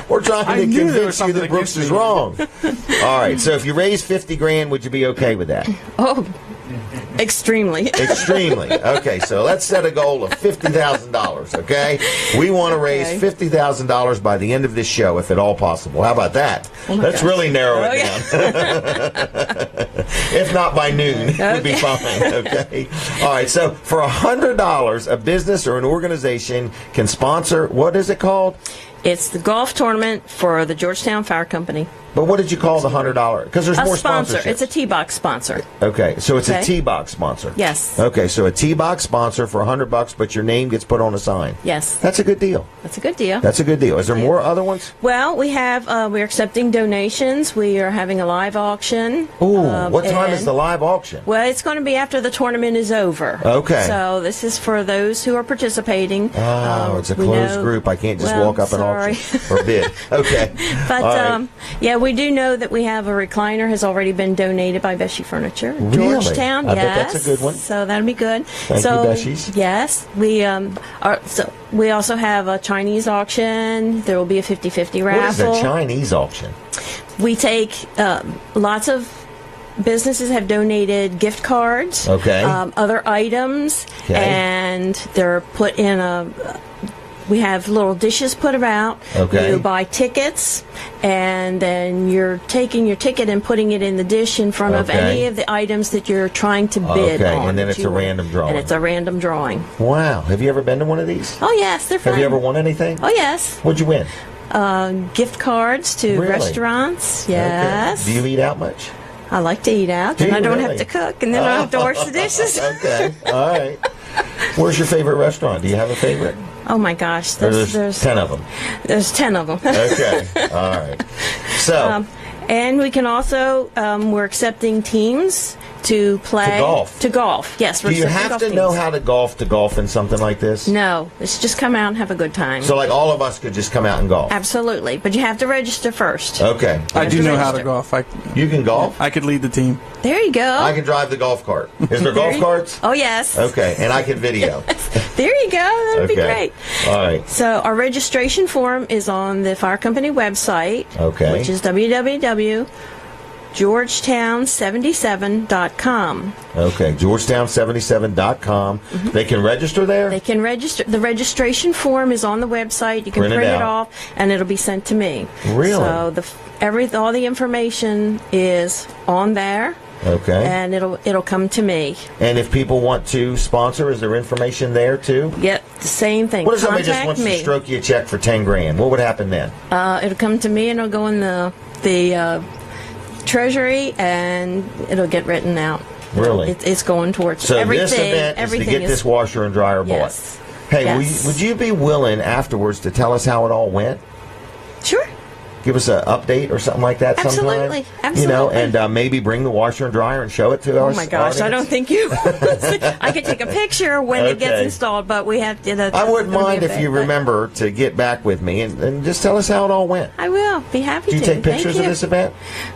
We're trying I to knew there was convince you something that Brooks against is me. wrong. All right, so if you raise 50 grand, would you be okay with that? Oh, extremely. Extremely. Okay, so let's set a goal of $50,000, okay? We want to raise Okay. $50,000 by the end of this show, if at all possible. How about that? Oh my Let's gosh. really narrow it Okay. down. If not by noon, it would be fine, okay? All right, so for $100, a business or an organization can sponsor, what is it called? It's the golf tournament for the Georgetown Fire Company. But what did you call the $100? Because there's more sponsor. sponsorships. It's a T-Box sponsor. Okay, so it's a Okay. T-Box sponsor. Yes. Okay, so a T-Box sponsor for $100, but your name gets put on a sign. Yes. That's a good deal. That's a good deal. That's a good deal. Is there more other ones? Well, we have, we're accepting donations. We are having a live auction. Ooh, what time is and- the live auction? Well, it's going to be after the tournament is over. Okay. So this is for those who are participating. Oh, it's a we closed know- group. I can't just well, walk up and sorry. auction or bid. Okay. But All right. yeah, we do know that we have a recliner has already been donated by Bessie Furniture, Really? Georgetown. I bet Yes, that's a good one. So that'll be good. Thank so, you, Bessies. Yes, we so we also have a Chinese auction. There will be a 50-50 raffle. What is the Chinese auction? We take lots of businesses have donated gift cards, Okay. other items, Okay. and they're put in a. We have little dishes put about. Okay. You buy tickets, and then you're taking your ticket and putting it in the dish in front of Okay. any of the items that you're trying to bid Okay, on. and then that it's you a want. random drawing. And it's a random drawing. Wow. Have you ever been to one of these? Oh yes, they're fun. Have you ever won anything? Oh yes, What'd you win? gift cards to Really? restaurants. Yes. Okay. Do you eat out much? I like to eat out, Do and you I don't really? have to cook, and then I don't have to wash the dishes. Okay. All right. Where's your favorite restaurant? Do you have a favorite? Oh my gosh, Or there's 10 of them. There's 10 of them. Okay. All right. So, And we can also, we're accepting teams to play. To golf. Yes, we're do you accepting have golf to teams. know how to golf in something like this? No, it's just come out and have a good time. So, like, all of us could just come out and golf? Absolutely, but you have to register first. Okay. I do know how to register. golf. You can golf? I could lead the team. There you go. I can drive the golf cart. Is there golf carts? Oh, yes. Okay. And I can video. There you go. That would be Okay. great. All right. So our registration form is on the fire company website, Okay. which is www.georgetown77.com. Okay. Georgetown77.com. They can register there? They can register. The registration form is on the website. You can Print it print it out. off, and it'll be sent to me. Really? So all the information is on there, Okay. and it'll come to me. And if people want to sponsor, is there information there too? Yep, the same thing. What if somebody just Contact wants me. to stroke you a check for 10 grand? What would happen then? It'll come to me, and it'll go in the treasury, and it'll get written out. Really? It's going towards So everything. this event is to everything get this washer and dryer bought. Yes. Hey, Yes. would you be willing afterwards to tell us how it all went? Sure. Give us an update or something like that sometime? Absolutely. You know, Absolutely. and maybe bring the washer and dryer and show it to us. Oh my gosh, I don't think you. I could take a picture when it gets Okay. installed, but we have to. I wouldn't mind if you remember to get back with me and just tell us how it all went. I will be happy Do you to. take pictures Thank of this event?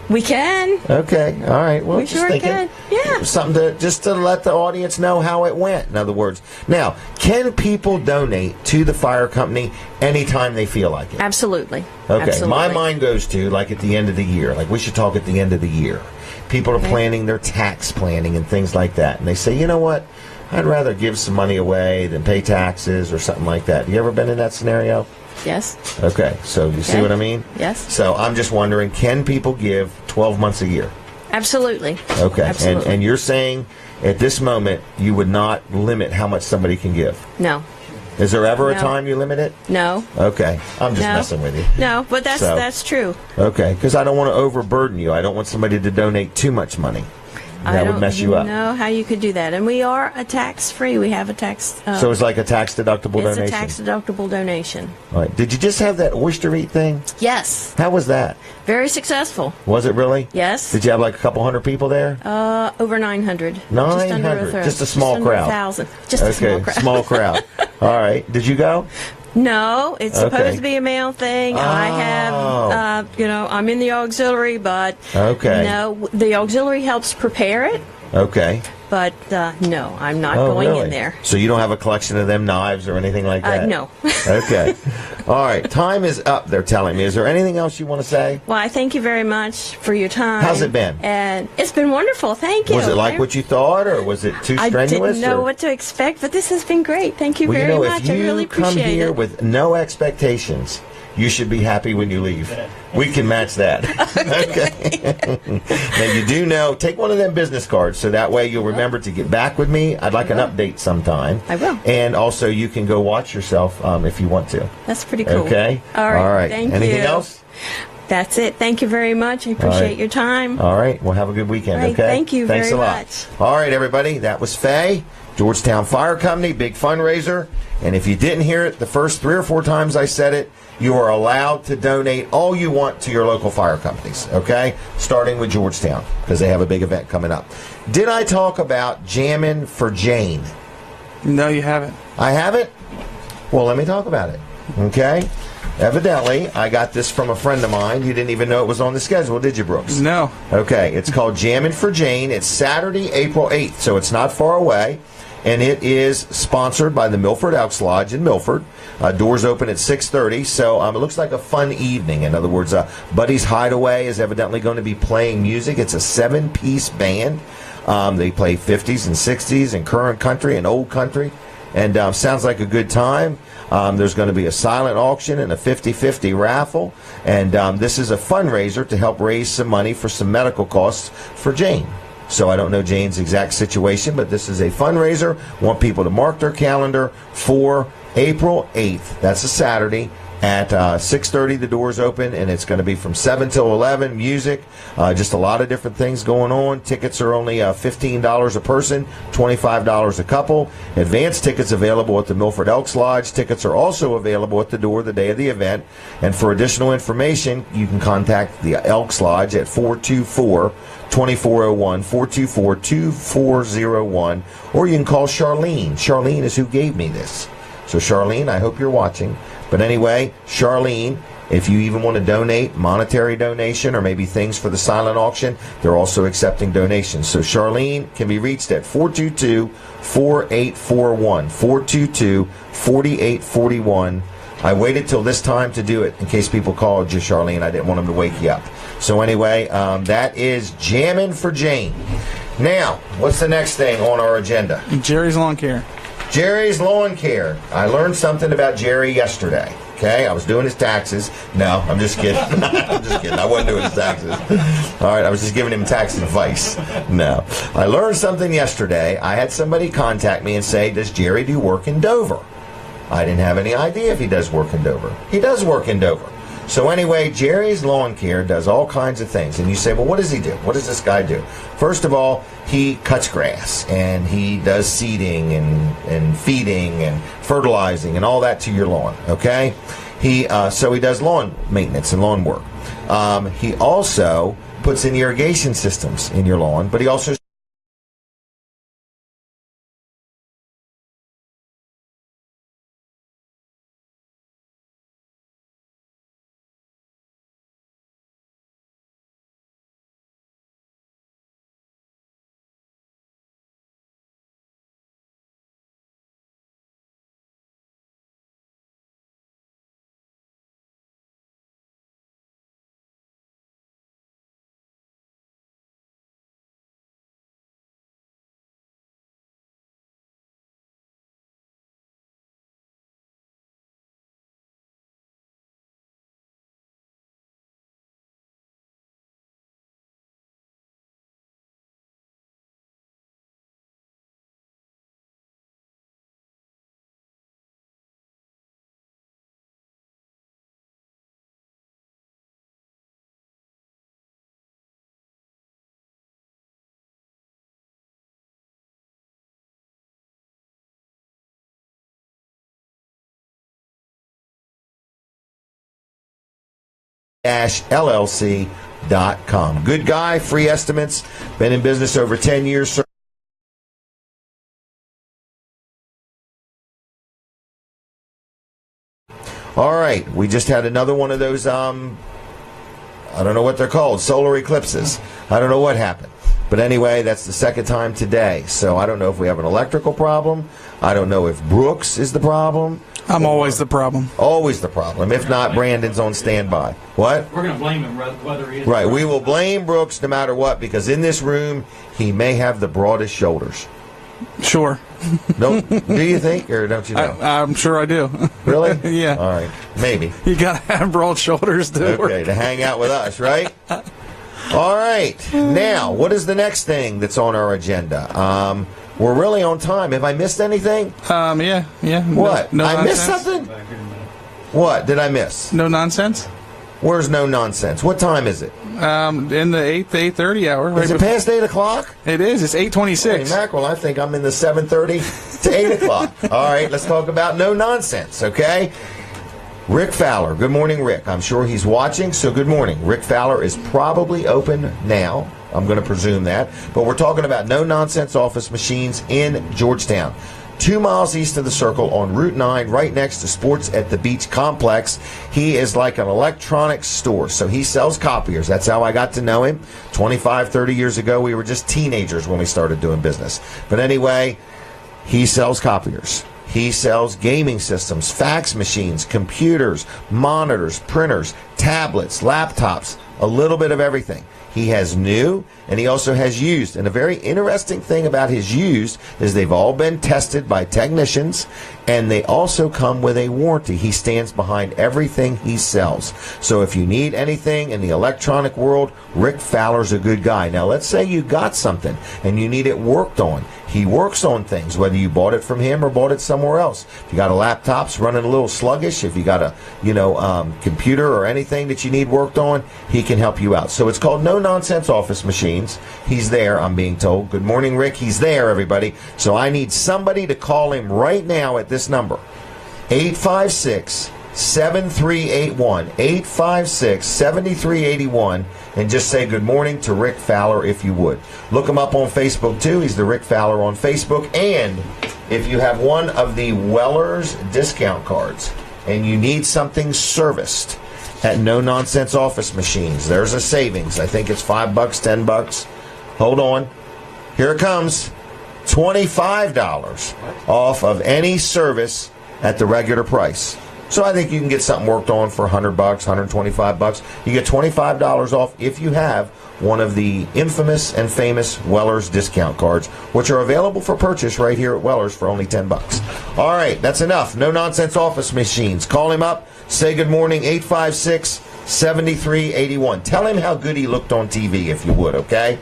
We can. Okay, all right. Well, We just sure thinking, can. Yeah. something to let the audience know how it went. In other words, now, can people donate to the fire company anytime they feel like it? Absolutely. Okay, Absolutely. my mind goes to like at the end of the year. Like we should talk at the end of the year. People are planning their tax planning and things like that, and they say, you know what? I'd rather give some money away than pay taxes or something like that. You ever been in that scenario? Yes. Okay, so you see Okay. what I mean? Yes. So I'm just wondering, can people give 12 months a year? Absolutely. Okay, Absolutely. and you're saying at this moment you would not limit how much somebody can give. No. Is there ever a No. time you limit it? No. Okay, I'm just No. messing with you. No, but So- that's true. Okay, because I don't want to overburden you. I don't want somebody to donate too much money. That would mess you I up. don't know how you could do that. And we are a tax-free. We have a tax. So it's like a tax-deductible it's donation? a tax-deductible donation. All right. Did you just have that oyster eat thing? Yes. How was that? Very successful. Was it really? Yes. Did you have like a couple hundred people there? Over 900. 900. Just a small crowd. 1,000. Just a small crowd. small crowd. All right. Did you go? No, it's Okay. supposed to be a male thing. I have, I'm in the auxiliary, but Okay. no, the auxiliary helps prepare it, Okay. but no, I'm not Oh, going really? in there. So you don't have a collection of them knives or anything like that? No. Okay. All right. Time is up, they're telling me. Is there anything else you want to say? Well, I thank you very much for your time. How's it been? And it's been wonderful. Thank you. Was it like what you thought, or was it too I strenuous? didn't know or? what to expect, but this has been great. Thank you Well, very you know, much. if I you really come appreciate here it. with no expectations, you should be happy when you leave. We can match that. Okay. Now, you do know, take one of them business cards so that way you'll remember to get back with me. I'd like an update sometime. I will. And also, you can go watch yourself if you want to. That's pretty cool. Okay? All right. Thank you. Anything else? That's it. Thank you very much. I appreciate your time. All right. Well, have a good weekend, Right, okay? thank you Thanks very a lot. much. All right, everybody. That was Faye, Georgetown Fire Company, big fundraiser. And if you didn't hear it the first 3 or 4 times I said it, you are allowed to donate all you want to your local fire companies, okay? Starting with Georgetown, because they have a big event coming up. Did I talk about Jammin' for Jane? No, you haven't. I haven't? Well, let me talk about it, okay? Evidently, I got this from a friend of mine. You didn't even know it was on the schedule, did you, Brooks? No. Okay, it's called Jammin' for Jane. It's Saturday, April 8th, so it's not far away. And it is sponsored by the Milford Elks Lodge in Milford. Doors open at 6:30, so it looks like a fun evening. In other words, Buddy's Hideaway is evidently going to be playing music. It's a 7-piece band. They play 50s and 60s and current country and old country. And sounds like a good time. There's going to be a silent auction and a 50-50 raffle. And this is a fundraiser to help raise some money for some medical costs for Jane. So I don't know Jane's exact situation, but this is a fundraiser. Want people to mark their calendar for April 8th. That's a Saturday. At 6:30, the doors open, and it's going to be from 7 till 11. Music, just a lot of different things going on. Tickets are only $15 a person, $25 a couple. Advance tickets available at the Milford Elks Lodge. Tickets are also available at the door the day of the event. And for additional information, you can contact the Elks Lodge at 424-2401, 424-2401, or you can call Charlene. Charlene is who gave me this. So Charlene, I hope you're watching. But anyway, Charlene, if you even want to donate, monetary donation, or maybe things for the silent auction, they're also accepting donations. So Charlene can be reached at 422-4841, 422-4841. I waited till this time to do it in case people called you, Charlene. I didn't want them to wake you up. So anyway, that is Jammin' for Jane. Now, what's the next thing on our agenda? Jerry's Lawn Care. Jerry's Lawn Care. I learned something about Jerry yesterday. Okay, I was doing his taxes. No, I'm just kidding. I'm just kidding. I wasn't doing his taxes. All right, I was just giving him tax advice. No, I learned something yesterday. I had somebody contact me and say, does Jerry do work in Dover? I didn't have any idea if he does work in Dover. He does work in Dover. So anyway, Jerry's Lawn Care does all kinds of things. And you say, well, what does he do? What does this guy do? First of all, he cuts grass, and he does seeding and feeding and fertilizing and all that to your lawn, okay? So he does lawn maintenance and lawn work. He also puts in irrigation systems in your lawn, but he also llc.com. Good guy, free estimates, been in business over 10 years, sir. All right, we just had another one of those, I don't know what they're called, solar eclipses. I don't know what happened. But anyway, that's the second time today. So I don't know if we have an electrical problem. I don't know if Brooks is the problem. I'm always the problem. Always the problem. If not, Brandon's on standby. What? We're going to blame him whether he is. Right. We will blame Brooks no matter what, because in this room, he may have the broadest shoulders. Sure. Don't. Do you think, or don't you know? I'm sure I do. Really? Yeah. All right. Maybe. You got to have broad shoulders to work. Okay, to hang out with us, right? All right. Now, what is the next thing that's on our agenda? We're really on time. Have I missed anything? Yeah. What? No I missed nonsense? something? What did I miss? No nonsense? Where's no nonsense? What time is it? In the 8 to 8:30 hour. Right Is it past 8 o'clock? It is. It's 8:26. Holy mackerel, I think I'm in the 7:30 to 8 o'clock. All right, let's talk about no nonsense, okay? Rick Fowler. Good morning, Rick. I'm sure he's watching, so good morning. Rick Fowler is probably open now. I'm going to presume that. But we're talking about no-nonsense office machines in Georgetown. 2 miles east of the Circle on Route 9, right next to Sports at the Beach Complex. He is like an electronics store, so he sells copiers. That's how I got to know him. 25, 30 years ago, we were just teenagers when we started doing business. But anyway, he sells copiers. He sells gaming systems, fax machines, computers, monitors, printers, tablets, laptops, a little bit of everything. He has new, and he also has used. And a very interesting thing about his used is they've all been tested by technicians, and they also come with a warranty. He stands behind everything he sells. So if you need anything in the electronic world, Rick Fowler's a good guy. Now, let's say you got something, and you need it worked on. He works on things, whether you bought it from him or bought it somewhere else. If you got a laptop's running a little sluggish, if you got a computer or anything that you need worked on, he can help you out. So it's called No Nonsense Office Machines. He's there, I'm being told. Good morning, Rick. He's there, everybody. So I need somebody to call him right now at this number, 856-7381, 856-7381, and just say good morning to Rick Fowler if you would. Look him up on Facebook, too. He's the Rick Fowler on Facebook. And if you have one of the Weller's discount cards and you need something serviced at No Nonsense Office Machines, there's a savings. I think it's $5, $10. Hold on. Here it comes. $25 off of any service at the regular price. So I think you can get something worked on for $100, $125. You get $25 off if you have one of the infamous and famous Weller's discount cards, which are available for purchase right here at Weller's for only $10. All right, that's enough. No Nonsense Office Machines. Call him up. Say good morning, 856-7381. Tell him how good he looked on TV, if you would, okay?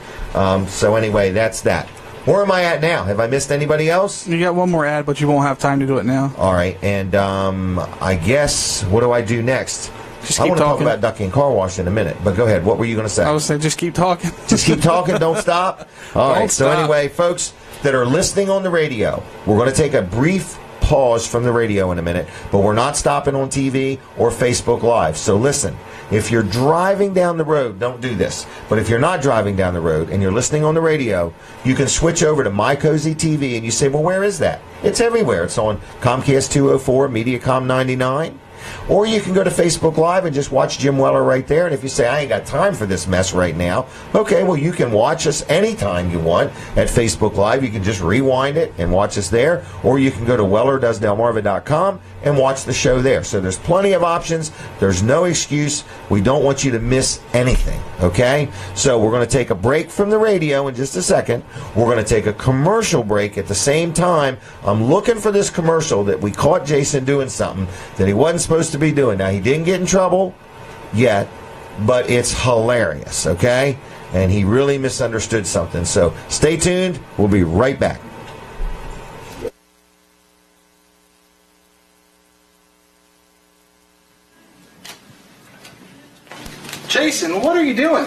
So anyway, that's that. Where am I at now? Have I missed anybody else? You got one more ad, but you won't have time to do it now. All right, and I guess, what do I do next? Just I keep want to talk talking. about Ducky and Car Wash in a minute, but go ahead. What were you going to say? I was saying, just keep talking. Just keep talking, don't stop? All right, so anyway, folks that are listening on the radio, we're going to take a brief pause from the radio in a minute, but we're not stopping on TV or Facebook Live. So listen, if you're driving down the road, don't do this. But if you're not driving down the road and you're listening on the radio, you can switch over to My Cozy TV, and you say, well, where is that? It's everywhere. It's on Comcast 204, Mediacom 99. Or you can go to Facebook Live and just watch Jim Weller right there. And if you say, I ain't got time for this mess right now, okay, well, you can watch us anytime you want at Facebook Live. You can just rewind it and watch us there. Or you can go to wellerdoesdelmarva.com and watch the show there. So there's plenty of options. There's no excuse. We don't want you to miss anything, okay? So we're going to take a break from the radio in just a second. We're going to take a commercial break at the same time. I'm looking for this commercial that we caught Jason doing something that he wasn't supposed to be doing. Now, he didn't get in trouble yet, but it's hilarious, okay? And he really misunderstood something. So stay tuned. We'll be right back. Jason, what are you doing?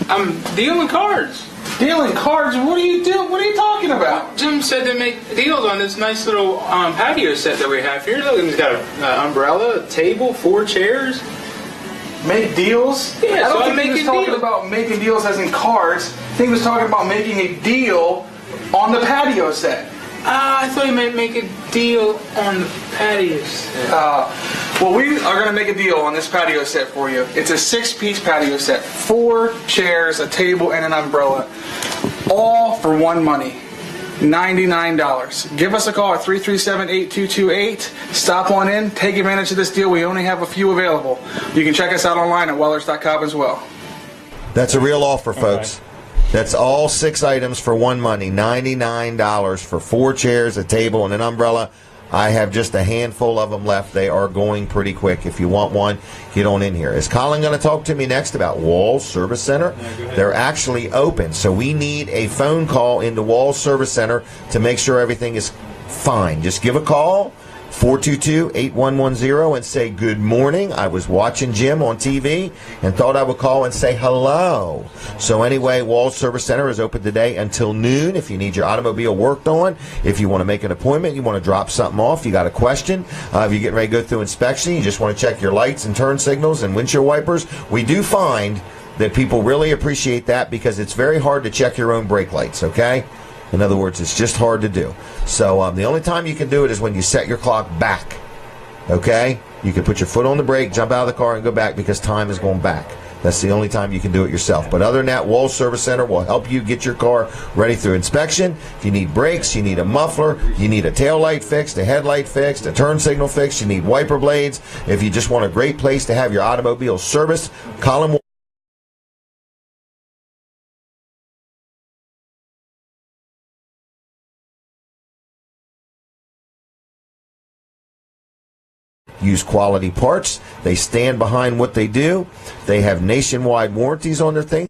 I'm dealing cards. Dealing cards? What are you doing? What are you talking about? Jim said to make deals on this nice little patio set that we have here. Look, it's got an umbrella, a table, 4 chairs. Make deals? Yeah, I so don't I'm think he was making talking deals. about making deals as in cards. I think he was talking about making a deal on the patio set. I thought you meant make a deal on the patio set. Well, we are going to make a deal on this patio set for you. It's a 6-piece patio set. 4 chairs, a table, and an umbrella. All for one money. $99. Give us a call at 337-8228. Stop on in. Take advantage of this deal. We only have a few available. You can check us out online at wellers.com as well. That's a real offer, folks. That's all 6 items for one money, $99 for 4 chairs, a table, and an umbrella. I have just a handful of them left. They are going pretty quick. If you want one, get on in here. Is Colin going to talk to me next about Walls Service Center? They're actually open, so we need a phone call into Walls Service Center to make sure everything is fine. Just give a call, 422-8110, and say, good morning. I was watching Jim on TV and thought I would call and say hello. So anyway, Walls Service Center is open today until noon. If you need your automobile worked on, if you want to make an appointment, you want to drop something off, you got a question, if you're getting ready to go through inspection, you just want to check your lights and turn signals and windshield wipers, we do find that people really appreciate that because it's very hard to check your own brake lights, okay? In other words, it's just hard to do. So the only time you can do it is when you set your clock back, okay? You can put your foot on the brake, jump out of the car, and go back because time is going back. That's the only time you can do it yourself. But other than that, Walls Service Center will help you get your car ready through inspection. If you need brakes, you need a muffler, you need a tail light fixed, a headlight fixed, a turn signal fixed, you need wiper blades. If you just want a great place to have your automobile serviced, Colin use quality parts. They stand behind what they do. They have nationwide warranties on their things.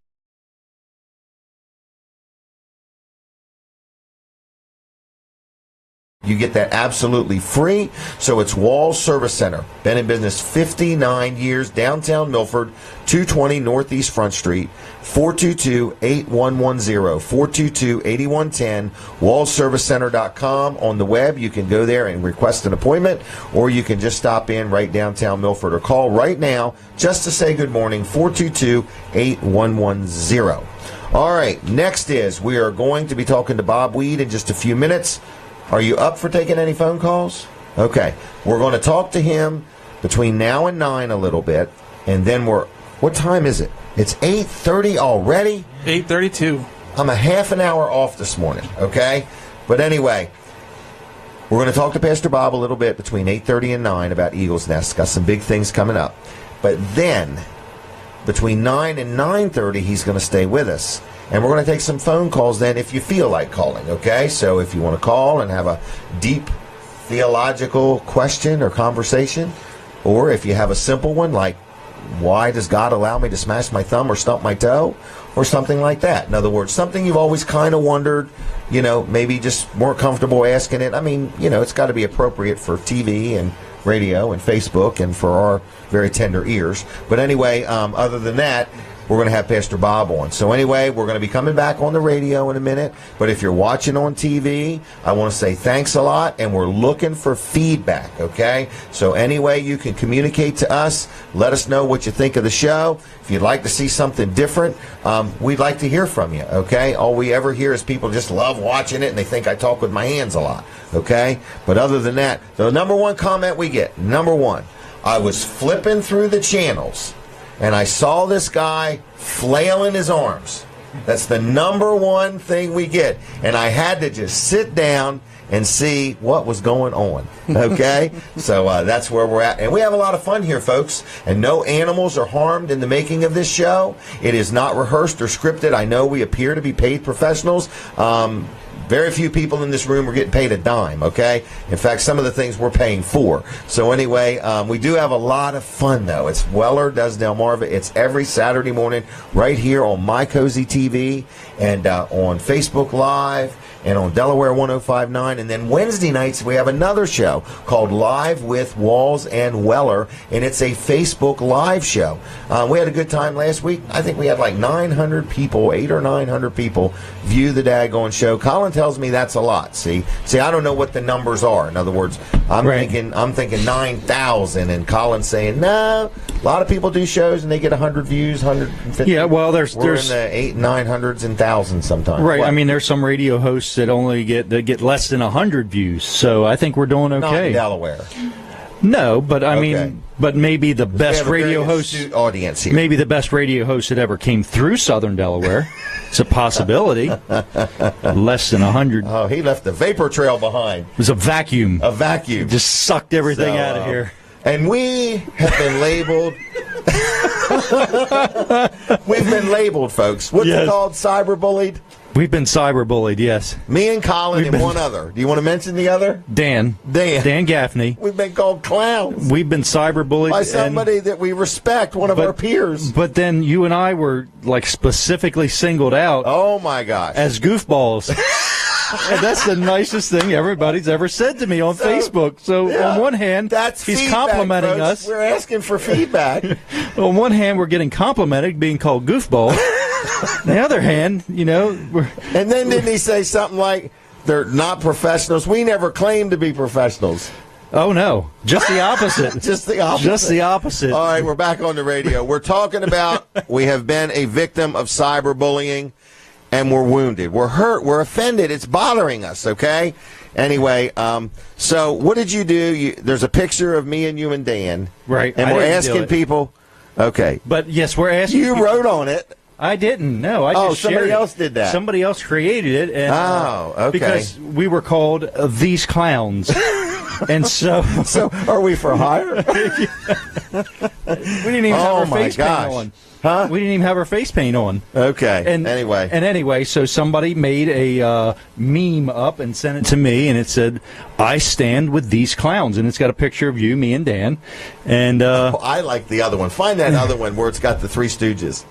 You get that absolutely free. So it's Walls Service Center. Been in business 59 years, downtown Milford, 220 Northeast Front Street, 422-8110, 422-8110, wallservicecenter.com. On the web, you can go there and request an appointment, or you can just stop in right downtown Milford or call right now just to say good morning, 422-8110. All right, next is we are going to be talking to Bob Weed in just a few minutes. Are you up for taking any phone calls? Okay. We're going to talk to him between now and 9 a little bit, and then what time is it? It's 8:30 already? 8:32. I'm a half an hour off this morning, okay? But anyway, we're going to talk to Pastor Bob a little bit between 8:30 and 9 about Eagle's Nest. Got some big things coming up. But then, between 9 and 9:30, he's going to stay with us. And we're going to take some phone calls then if you feel like calling, okay? So if you want to call and have a deep theological question or conversation, or if you have a simple one like, why does God allow me to smash my thumb or stump my toe, or something like that. In other words, something you've always kind of wondered, maybe just more comfortable asking it. I mean, it's got to be appropriate for TV and radio and Facebook and for our very tender ears. But anyway, other than that, we're going to have Pastor Bob on. So anyway, we're going to be coming back on the radio in a minute. But if you're watching on TV, I want to say thanks a lot, and we're looking for feedback, okay? So anyway, you can communicate to us. Let us know what you think of the show. If you'd like to see something different, we'd like to hear from you, okay? All we ever hear is people just love watching it, and they think I talk with my hands a lot, okay? But other than that, the number one comment we get, number one, I was flipping through the channels, and I saw this guy flailing his arms. That's the number one thing we get. And I had to just sit down and see what was going on. Okay? So that's where we're at. And we have a lot of fun here, folks. And no animals are harmed in the making of this show. It is not rehearsed or scripted. I know we appear to be paid professionals. Very few people in this room are getting paid a dime, okay? In fact, some of the things we're paying for. So anyway, we do have a lot of fun, though. It's Weller Does Delmarva. It's every Saturday morning right here on My Cozy TV and on Facebook Live and on Delaware 105.9. And then Wednesday nights, we have another show called Live with Walls and Weller, and it's a Facebook Live show. We had a good time last week. I think we had like 900 people, 800 or 900 people view the daggone show. Colin tells me that's a lot. See, I don't know what the numbers are. In other words, I'm thinking 9,000, and Colin's saying no. A lot of people do shows and they get 100 views, 150. Yeah, well, there's in the 800s, 900s, and thousands sometimes. Right. What? I mean, there's some radio hosts that only get less than 100 views. So I think we're doing okay. Not in Delaware. No, but I mean, but maybe the best radio host audience here. Maybe the best radio host that ever came through Southern Delaware. It's a possibility. Less than 100. Oh, he left the vapor trail behind. It was a vacuum. A vacuum. Just sucked everything out of here. And we have been labeled We've been labeled, folks. What's it called? Cyberbullied? We've been cyberbullied, yes. Me and Colin and one other. Do you want to mention the other? Dan Gaffney. We've been called clowns. We've been cyberbullied by somebody that we respect, one of our peers. But then you and I were like specifically singled out. Oh my gosh. As goofballs. And that's the nicest thing everybody's ever said to me on Facebook. So on one hand, he's feedback, complimenting folks. us. We're asking for feedback. On one hand, we're getting complimented, being called goofballs. On the other hand, you know, and then didn't he say something like, they're not professionals? We never claimed to be professionals. Oh, no. Just the opposite. Just the opposite. Just the opposite. All right, we're back on the radio. We're talking about we have been a victim of cyberbullying, and we're wounded. We're hurt. We're offended. It's bothering us, okay? Anyway, so what did you do? There's a picture of me and you and Dan. Right. And we're asking people. Okay. But, yes, we're asking You people. wrote on it. I didn't. No, I just somebody shared it. else did that. Somebody else created it. And, okay. Because we were called These Clowns. And so are we for hire? We didn't even have our face paint on. Huh? We didn't even have our face paint on. Okay. And anyway, so somebody made a meme up and sent it to me, and it said, "I stand with these clowns," and it's got a picture of you, me, and Dan. And I like the other one. Find that other one where it's got the Three Stooges.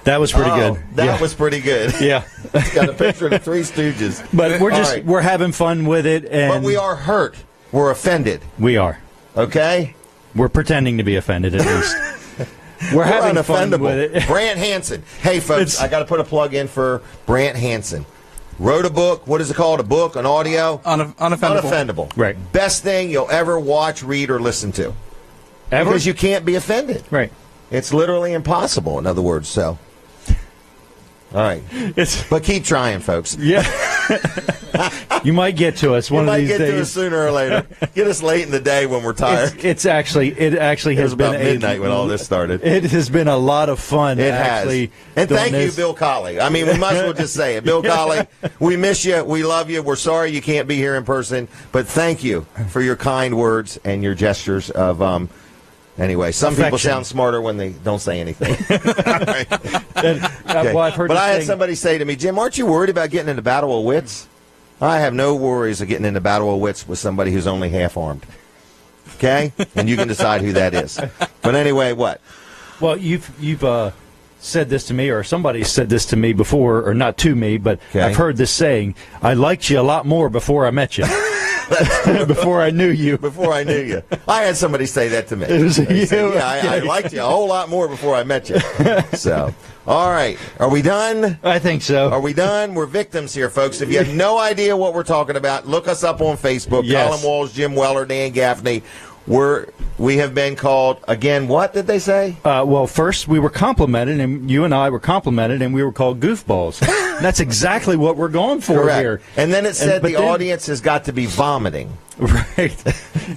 That was pretty good. That was pretty good. Yeah. It's got a picture of the Three Stooges. But we're having fun with it. And but we are hurt. We're offended. We are. Okay? We're pretending to be offended, at least. We're having fun with it. Brant Hansen. Hey, folks, I got to put a plug in for Brant Hansen. Wrote a book. What is it called? A book? An audio? Unoffendable. Unoffendable. Right. Best thing you'll ever watch, read, or listen to. Ever? Because you can't be offended. Right. It's literally impossible, in other words, so. All right. But keep trying, folks. Yeah. You might get to us one of these days. You might get to us sooner or later. Get us late in the day when we're tired. It actually has been about midnight when all this started. It has been a lot of fun. It has. And thank you, Bill Colley. I mean, we might as well just say it. Bill Colley, we miss you. We love you. We're sorry you can't be here in person, but thank you for your kind words and your gestures of anyway, some people sound smarter when they don't say anything. Okay. Well, I've heard but I had somebody say to me, Jim, aren't you worried about getting into battle of wits? I have no worries of getting into battle of wits with somebody who's only half-armed. Okay? And you can decide who that is. But anyway, what? Well, you've said this to me, or somebody said this to me before, or not to me, but I've heard this saying, I liked you a lot more before I met you. Before I knew you. Before I knew you. I had somebody say that to me. It was you. Said, I liked you a whole lot more before I met you. So, all right. Are we done? I think so. Are we done? We're victims here, folks. If you have no idea what we're talking about, look us up on Facebook. Yes. Colin Walls, Jim Weller, Dan Gaffney. We have been called, again, what did they say? Well, first we were complimented, and you and I were complimented, and we were called goofballs. That's exactly what we're going for here. And then it said the audience has got to be vomiting. Right.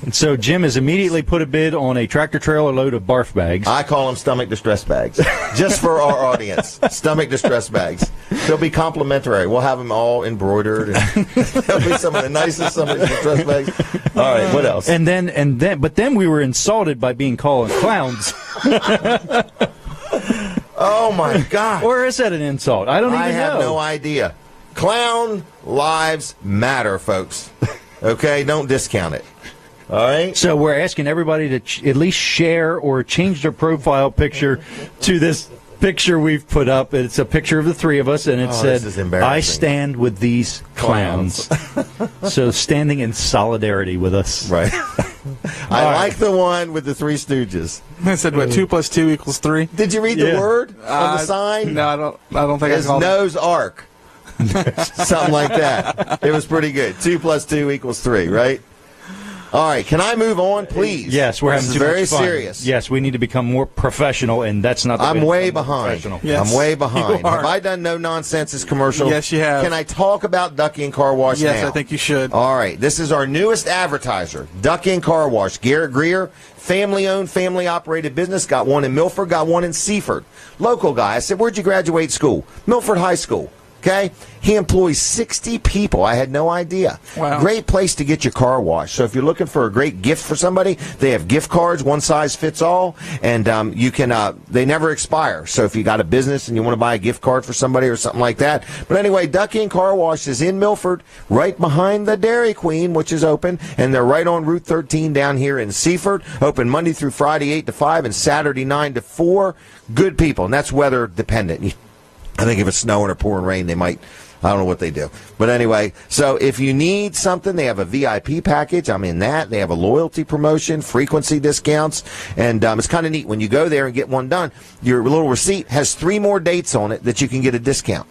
And so Jim has immediately put a bid on a tractor-trailer load of barf bags. I call them stomach distress bags. Just for our audience. Stomach distress bags. They'll be complimentary. We'll have them all embroidered. And they'll be some of the nicest stomach distress bags. All right, what else? But then we were insulted by being called clowns. Oh, my God. Or is that an insult? I don't even know. I have no idea. Clown lives matter, folks. Okay? Don't discount it. All right? So we're asking everybody to at least share or change their profile picture to this picture we've put up. It's a picture of the three of us, and it said, I stand with these clowns. So standing in solidarity with us. Right. I like the one with the Three Stooges. I said, what, 2 + 2 = 3? Did you read the word on the sign? No, I don't think His I called Noah's Ark. Something like that. It was pretty good. 2 + 2 = 3, right? All right, can I move on, please? Yes, we're having too much very fun. Serious. Yes, we need to become more professional, and that's not the I'm way way behind. Yes, I'm way behind. you are. Have I done No Nonsense's commercial? Yes, you have. Can I talk about Duck Inn Car Wash now? Yes, I think you should. All right, this is our newest advertiser, Duck Inn Car Wash. Garrett Greer, family-owned, family-operated business. Got one in Milford, got one in Seaford. Local guy. I said, where'd you graduate school? Milford High School. Okay? He employs 60 people. I had no idea. Wow. Great place to get your car washed. So if you're looking for a great gift for somebody, they have gift cards, one size fits all, and you can. They never expire. So if you got a business and you want to buy a gift card for somebody or something like that. But anyway, Duck Inn Car Wash is in Milford, right behind the Dairy Queen, which is open, and they're right on Route 13 down here in Seaford. Open Monday through Friday 8 to 5 and Saturday 9 to 4. Good people, and that's weather dependent. I think if it's snowing or pouring rain, they might. I don't know what they do. But anyway, so if you need something, they have a VIP package. I'm in that. They have a loyalty promotion, frequency discounts, and it's kind of neat. When you go there and get one done, your little receipt has 3 more dates on it that you can get a discount.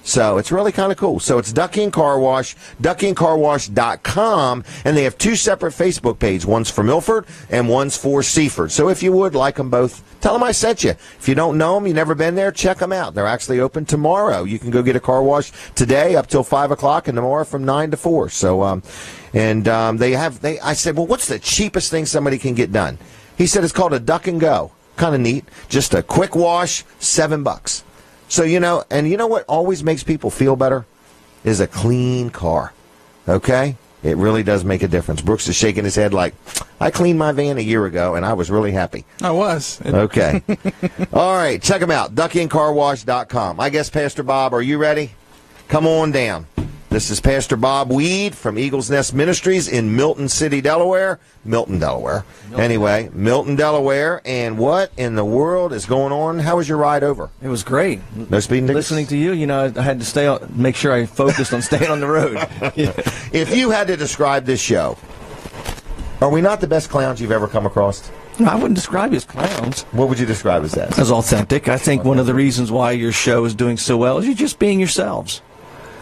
So it's really kind of cool. So it's Duck Inn Car Wash, duckinncarwash.com, and they have 2 separate Facebook pages. One's for Milford and one's for Seaford. So if you would like them both, tell them I sent you. If you don't know them, you've never been there, check them out. They're actually open tomorrow. You can go get a car wash today up till 5 o'clock and tomorrow from 9 to 4. So, I said, well, what's the cheapest thing somebody can get done? He said it's called a Duck and Go. Kind of neat. Just a quick wash, $7. So, and you know what always makes people feel better? Is a clean car. Okay? It really does make a difference. Brooks is shaking his head like, I cleaned my van a year ago, and I was really happy. I was. Okay. All right. Check them out. duckinncarwash.com. I guess, Pastor Bob, are you ready? Come on down. This is Pastor Bob Weed from Eagles Nest Ministries in Milton City, Delaware. Milton, Delaware. Anyway, Milton, Delaware. And what in the world is going on? How was your ride over? It was great. No speeding tickets? Listening to you, I had to make sure I focused on staying on the road. If you had to describe this show, are we not the best clowns you've ever come across? No, I wouldn't describe you as clowns. What would you describe as that? As authentic. I think one of the reasons why your show is doing so well is you're just being yourselves.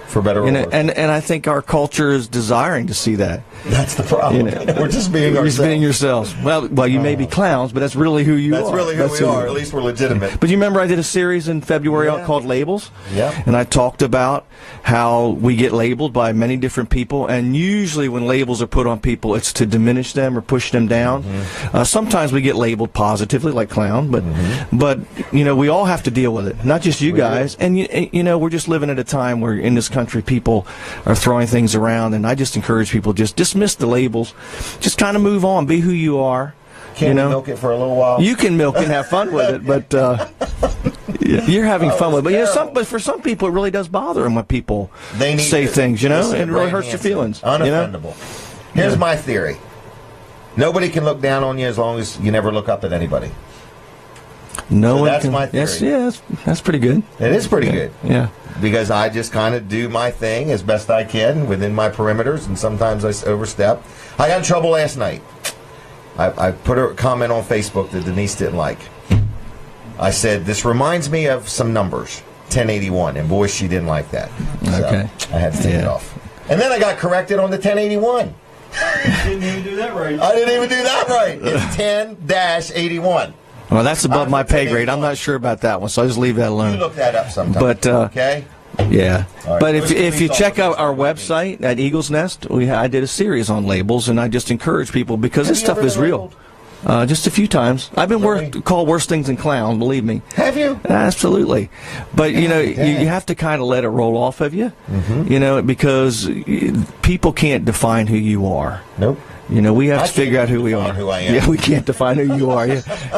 For better or worse. And I think our culture is desiring to see that. That's the problem. We're just being ourselves. You're being yourselves. Well, you may be clowns, but that's really who you are. That's really who we are. At least we're legitimate. But you remember I did a series in February called Labels? Yeah. And I talked about how we get labeled by many different people, and usually when labels are put on people, it's to diminish them or push them down. Mm-hmm. Sometimes we get labeled positively, like clown, but we all have to deal with it. Not just you guys. And we're just living at a time where in this country people are throwing things around, and I just encourage people just dismiss the labels, just kind of move on, be who you are. Can you milk it for a little while? You can milk it and have fun with it, but you're having fun with it. But for some people, it really does bother them when people say things, and it really hurts your feelings. Unoffendable. Here's my theory. Nobody can look down on you as long as you never look up at anybody. That's my theory. Yes, that's pretty good. It is pretty good. Yeah. Because I just kind of do my thing as best I can within my perimeters, and sometimes I overstep. I got in trouble last night. I put a comment on Facebook that Denise didn't like. I said, this reminds me of some numbers, 1081, and boy, she didn't like that. So okay. I had to take it off. And then I got corrected on the 1081. You didn't even do that right. I didn't even do that right. It's 10-81. Well, that's above my pay grade. I'm not sure about that one, so I'll just leave that alone. You look that up sometime. But, okay? Yeah. Right. But if you check out our website at Eagles Nest, I did a series on labels, and I just encourage people because this stuff is real. Just a few times. I've been called worse things than clown, believe me. Have you? Absolutely. But, you have to kind of let it roll off of you, because people can't define who you are. Nope. We have to figure out who we are. Who I am. Yeah, we can't define who you are.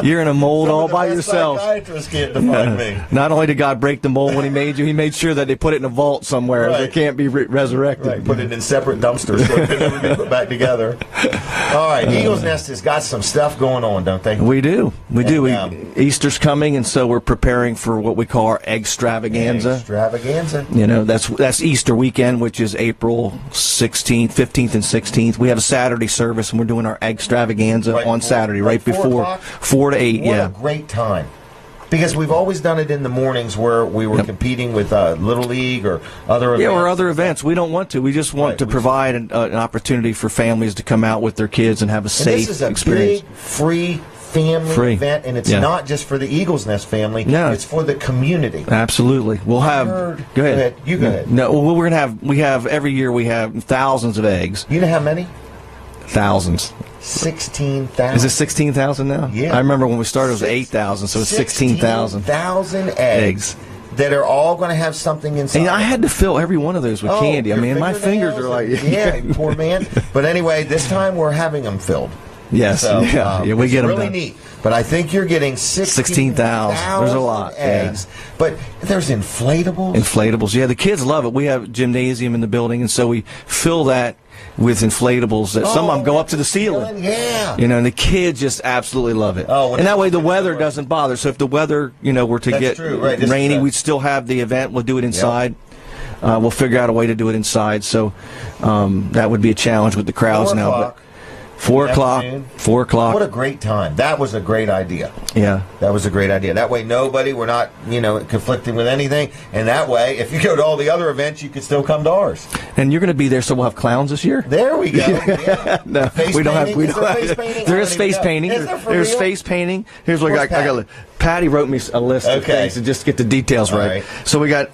You're in a mold all by yourself. Psychiatrists can't define me. Not only did God break the mold when He made you, He made sure that they put it in a vault somewhere. Right. It can't be resurrected. Right. Put it in separate dumpsters so it can never be put back together. All right, Eagles Nest has got some stuff going on, don't they? We do. We do. Easter's coming, and so we're preparing for what we call our Extravaganza. Extravaganza. That's Easter weekend, which is April 16th, 15th, and 16th. We have a Saturday service, and we're doing our Extravaganza on Saturday, right before 4 to 8. What a great time. Because we've always done it in the mornings where we were competing with Little League or other events. Yeah, or other events. We don't want to. We just want to provide an opportunity for families to come out with their kids and have a safe experience. This is a big, free family event, and it's not just for the Eagles Nest family. No. It's for the community. Absolutely. We'll have. Go ahead. You go ahead. No, well, we're gonna have. We have every year. We have thousands of eggs. You know how many? Thousands. 16,000. Is it 16,000 now? Yeah. I remember when we started it was 8,000, so it's 16,000. 16,000 eggs that are all going to have something inside. And I had to fill every one of those with candy. I mean, my fingers are like... Yeah, poor man. But anyway, this time we're having them filled. Yes, so, we get them really done. Neat. But I think you're getting 16,000. There's a lot. Eggs. Yeah. But there's inflatables. Inflatables, yeah. The kids love it. We have a gymnasium in the building, and so we fill that with inflatables that some of them go up to the ceiling. Yeah. You know, and the kids just absolutely love it. Oh, and that way the weather doesn't bother. So if the weather, were to get rainy, we'd still have the event. We'll do it inside. Yep. We'll figure out a way to do it inside. So that would be a challenge with the crowds now. But 4 o'clock. 4 o'clock. What a great time. That was a great idea. Yeah. That was a great idea. That way we're not, conflicting with anything. And that way, if you go to all the other events, you can still come to ours. And you're going to be there, so we'll have clowns this year? There we go. Yeah. No, we don't have face painting. There is face painting. There's face painting. Here's what I got. Patty wrote me a list of things to just get the details right. So we got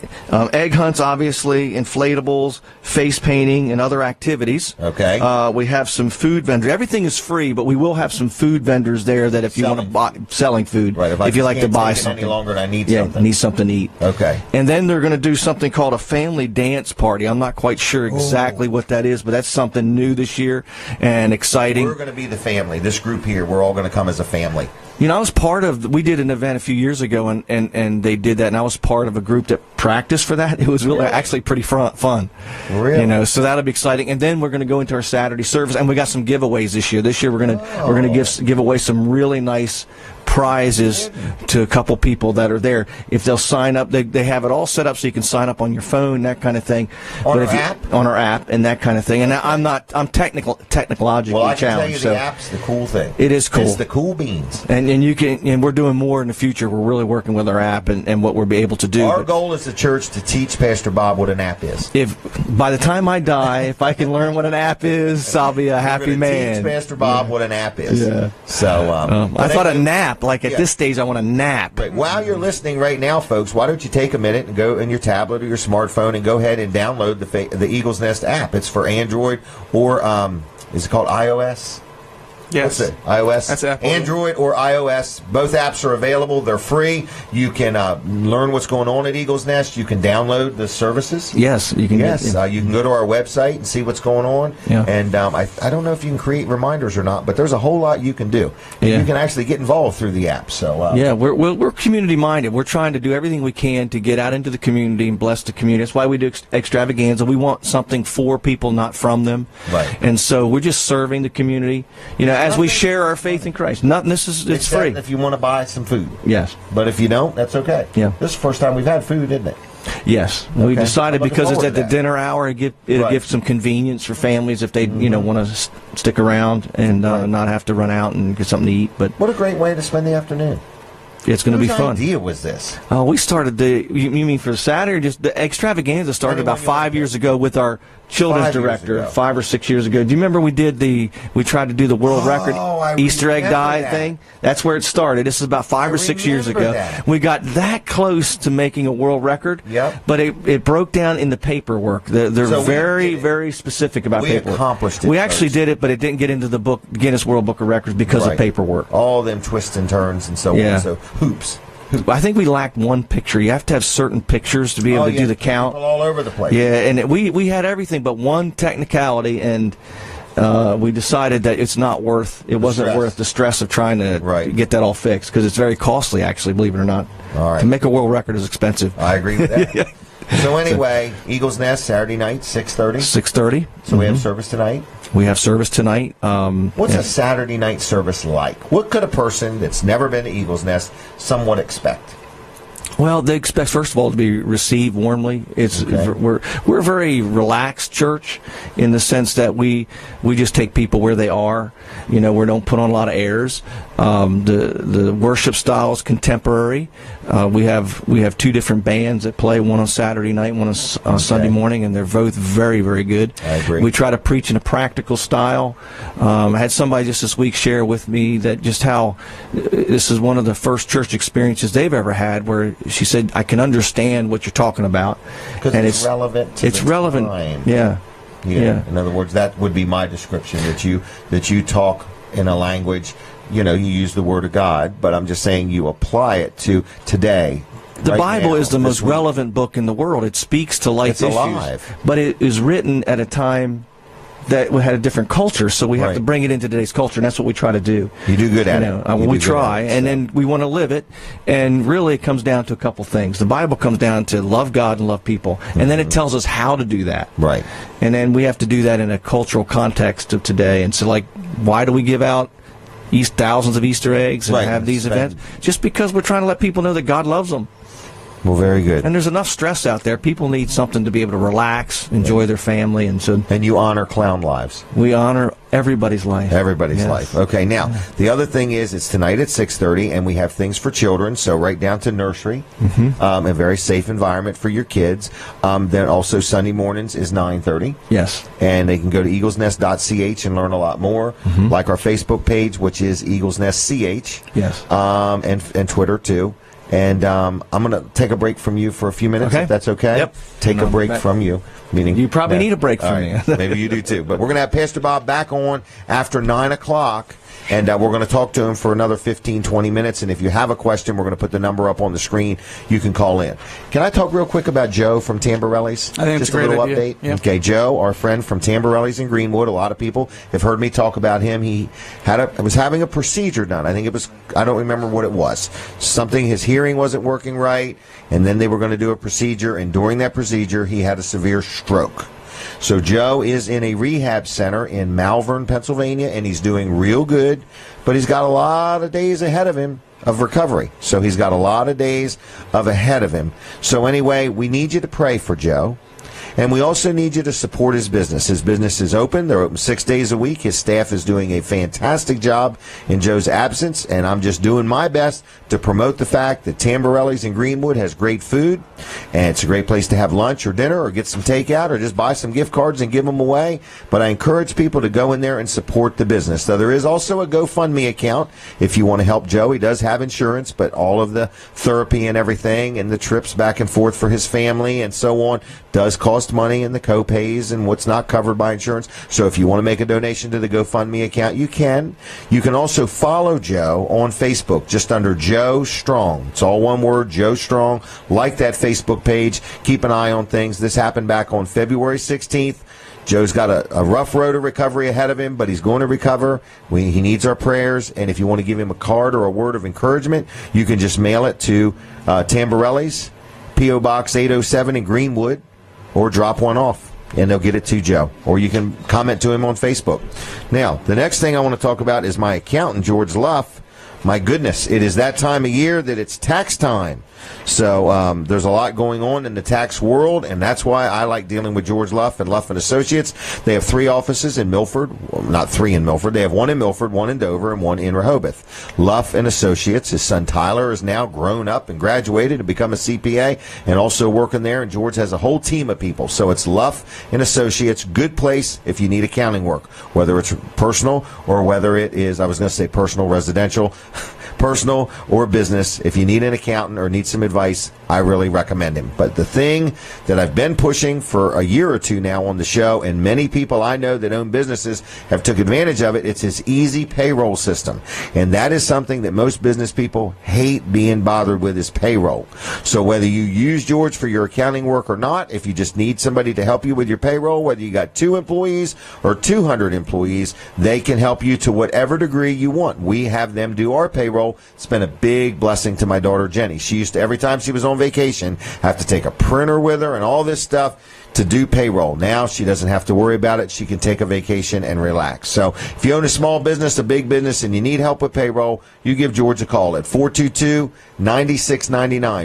egg hunts, obviously, inflatables, face painting, and other activities. Okay. We have some food vendors. Everything is free, but we will have some food vendors there that if you want to buy, selling food, if you like to buy something. Any longer, and I need something. Need something to eat. Okay. And then they're going to do something called a family dance party. I'm not quite sure exactly what that is, but that's something new this year and exciting. We're going to be the family. This group here, we're all going to come as a family. I was part of, we did an event a few years ago, and they did that, and I was part of a group that practiced for that. It was really actually pretty fun. Really? So that'll be exciting. And then we're going to go into our Saturday service, and we got some giveaways this year. This year we're going to give away some really nice prizes to a couple people that are there. If they'll sign up, they have it all set up so you can sign up on your phone, that kind of thing. On our app and that kind of thing. And I'm technologically well, I can challenged. Tell you the app's the cool thing. It is cool. It's the cool beans. And we're doing more in the future. We're really working with our app and what we'll be able to do. Our goal as the church to teach Pastor Bob what an app is. If by the time I die, if I can learn what an app is, I'll be a happy man. Teach Pastor Bob what an app is. Yeah. So I thought a nap. Like at this stage, I want a nap. Right. While you're listening right now, folks, why don't you take a minute and go in your tablet or your smartphone and go ahead and download the Eagle's Nest app. It's for Android or is it called iOS? Yes. What's it? iOS? That's Apple. Android or iOS. Both apps are available. They're free. You can learn what's going on at Eagle's Nest. You can download the services. Yes, you can. Yes, you can go to our website and see what's going on. Yeah. And I don't know if you can create reminders or not, but there's a whole lot you can do. And you can actually get involved through the app. So we're community minded. We're trying to do everything we can to get out into the community and bless the community. That's why we do extravaganza. We want something for people, not from them. Right. And so we're just serving the community. As we share our faith in Christ. It's free. If you want to buy some food. Yes. But if you don't, that's okay. Yeah. This is the first time we've had food, isn't it? Yes. Okay. We decided because it's at the that. dinner hour, it'll give some convenience for families if they want to stick around and not have to run out and get something to eat. But what a great way to spend the afternoon. It's going to be fun. Whose idea was this? We started you mean for Saturday? Just the extravaganza started about 5 years ago with our children's director, 5 or 6 years ago. Do you remember we tried to do the world record Easter egg die thing? That's where it started. This is about 5 or 6 years ago. We got that close to making a world record, but it broke down in the paperwork. They're very, very specific about paperwork. We accomplished it. We actually did it, but it didn't get into the Guinness World Book of Records because of paperwork. All them twists and turns and so on. So hoops. I think we lacked one picture. You have to have certain pictures to be able to do the count. People all over the place. Yeah, and we had everything but one technicality, and we decided that it wasn't worth the stress of trying to get that all fixed because it's very costly, actually, believe it or not. All right. To make a world record is expensive. I agree with that. So anyway, Eagle's Nest, Saturday night, 6:30. 6:30. So we have service tonight. We have service tonight. What's a Saturday night service like? What could a person that's never been to Eagle's Nest somewhat expect? Well, they expect, first of all, to be received warmly. We're a very relaxed church in the sense that we just take people where they are. We don't put on a lot of airs. The worship style is contemporary. We have two different bands that play, one on Saturday night, one on Sunday morning, and they're both very, very good. I agree. We try to preach in a practical style. I had somebody just this week share with me that just how this is one of the first church experiences they've ever had where she said, I can understand what you're talking about. Because it's relevant to the relevant. time. Yeah. In other words, that would be my description, that you talk in a language, you use the Word of God, but I'm just saying you apply it to today The right Bible now, is the this most week. relevant book in the world. It speaks to life It's issues, alive. but it is written at a time that we had a different culture, so we have Right. to bring it into today's culture, and that's what we try to do. You do good at it. You We do good try, at it, and so. then we want to live it, and really it comes down to a couple things. The Bible comes down to love God and love people, and then it tells us how to do that. Right. And then we have to do that in a cultural context of today. And so, like, why do we give out thousands of Easter eggs and Right. have these Spend- events? Just because we're trying to let people know that God loves them. Well, very good. And there's enough stress out there. People need something to be able to relax, enjoy their family, and so And you honor clown lives. we honor everybody's life. Everybody's Yes. life. Okay, now, the other thing is it's tonight at 6:30, and we have things for children, so right down to nursery, a very safe environment for your kids. Then also Sunday mornings is 9:30. Yes. And they can go to eaglesnest.ch and learn a lot more, like our Facebook page, which is Eagles Nest CH, Yes. and Twitter, too. And I'm going to take a break from you for a few minutes, Okay. if that's okay. Yep. Take a break That- from you. Meaning You probably Yeah. need a break from All me. Maybe you do too. But we're going to have Pastor Bob back on after 9 o'clock, and we're going to talk to him for another 15, 20 minutes. And if you have a question, we're going to put the number up on the screen. You can call in. Can I talk real quick about Joe from Tamborelli's? I think it's Just a great little idea. update. Yeah. Okay, Joe, our friend from Tamborelli's in Greenwood. A lot of people have heard me talk about him. He was having a procedure done. I think it was, I don't remember what it was. Something, his hearing wasn't working right, and then they were going to do a procedure, and during that procedure, he had a severe stroke. So Joe is in a rehab center in Malvern, Pennsylvania, and he's doing real good, but he's got a lot of days ahead of him of recovery. So he's got a lot of days ahead of him. So anyway, we need you to pray for Joe. And we also need you to support his business. His business is open. They're open 6 days a week. His staff is doing a fantastic job in Joe's absence, and I'm just doing my best to promote the fact that Tamborelli's in Greenwood has great food, and it's a great place to have lunch or dinner or get some takeout or just buy some gift cards and give them away. But I encourage people to go in there and support the business. So there is also a GoFundMe account if you want to help Joe. He does have insurance, but all of the therapy and everything and the trips back and forth for his family and so on does cost money, and the co-pays and what's not covered by insurance. So if you want to make a donation to the GoFundMe account, you can. You can also follow Joe on Facebook just under Joe Strong. It's all one word, Joe Strong. Like that Facebook page. Keep an eye on things. This happened back on February 16th. Joe's got a rough road of recovery ahead of him, but he's going to recover. He needs our prayers, and if you want to give him a card or a word of encouragement, you can just mail it to Tamborelli's, P.O. Box 807 in Greenwood, or drop one off, and they'll get it to Joe. Or you can comment to him on Facebook. Now, the next thing I want to talk about is my accountant, George Luff. My goodness, it is that time of year that it's tax time. So there's a lot going on in the tax world, and that's why I like dealing with George Luff and Luff & Associates. They have 3 offices in Milford. Well, not 3 in Milford. They have 1 in Milford, 1 in Dover, and 1 in Rehoboth. Luff & Associates, his son Tyler is now grown up and graduated to become a CPA and also working there, and George has a whole team of people. So it's Luff & Associates, good place if you need accounting work, whether it's personal or whether it is, I was going to say personal residential, personal or business. If you need an accountant or need some advice, I really recommend him. But the thing that I've been pushing for a year or two now on the show, and many people I know that own businesses have took advantage of it, it's his easy payroll system. And that is something that most business people hate being bothered with, is payroll. So whether you use George for your accounting work or not, if you just need somebody to help you with your payroll, whether you got 2 employees or 200 employees, they can help you to whatever degree you want. We have them do our payroll. It's been a big blessing to my daughter Jenny. She used to, every time she was on vacation, have to take a printer with her and all this stuff to do payroll. Now she doesn't have to worry about it. She can take a vacation and relax. So if you own a small business, a big business, and you need help with payroll, you give George a call at 422-9699.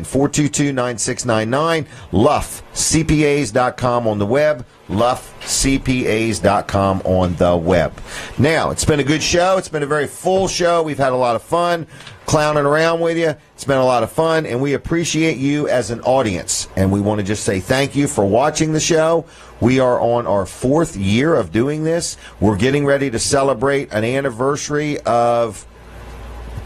422-9699. LuffCPAs.com on the web. LuffCPAs.com on the web. Now, it's been a good show. It's been a very full show. We've had a lot of fun clowning around with you. It's been a lot of fun, and we appreciate you as an audience. And we want to just say thank you for watching the show. We are on our 4th year of doing this. We're getting ready to celebrate an anniversary of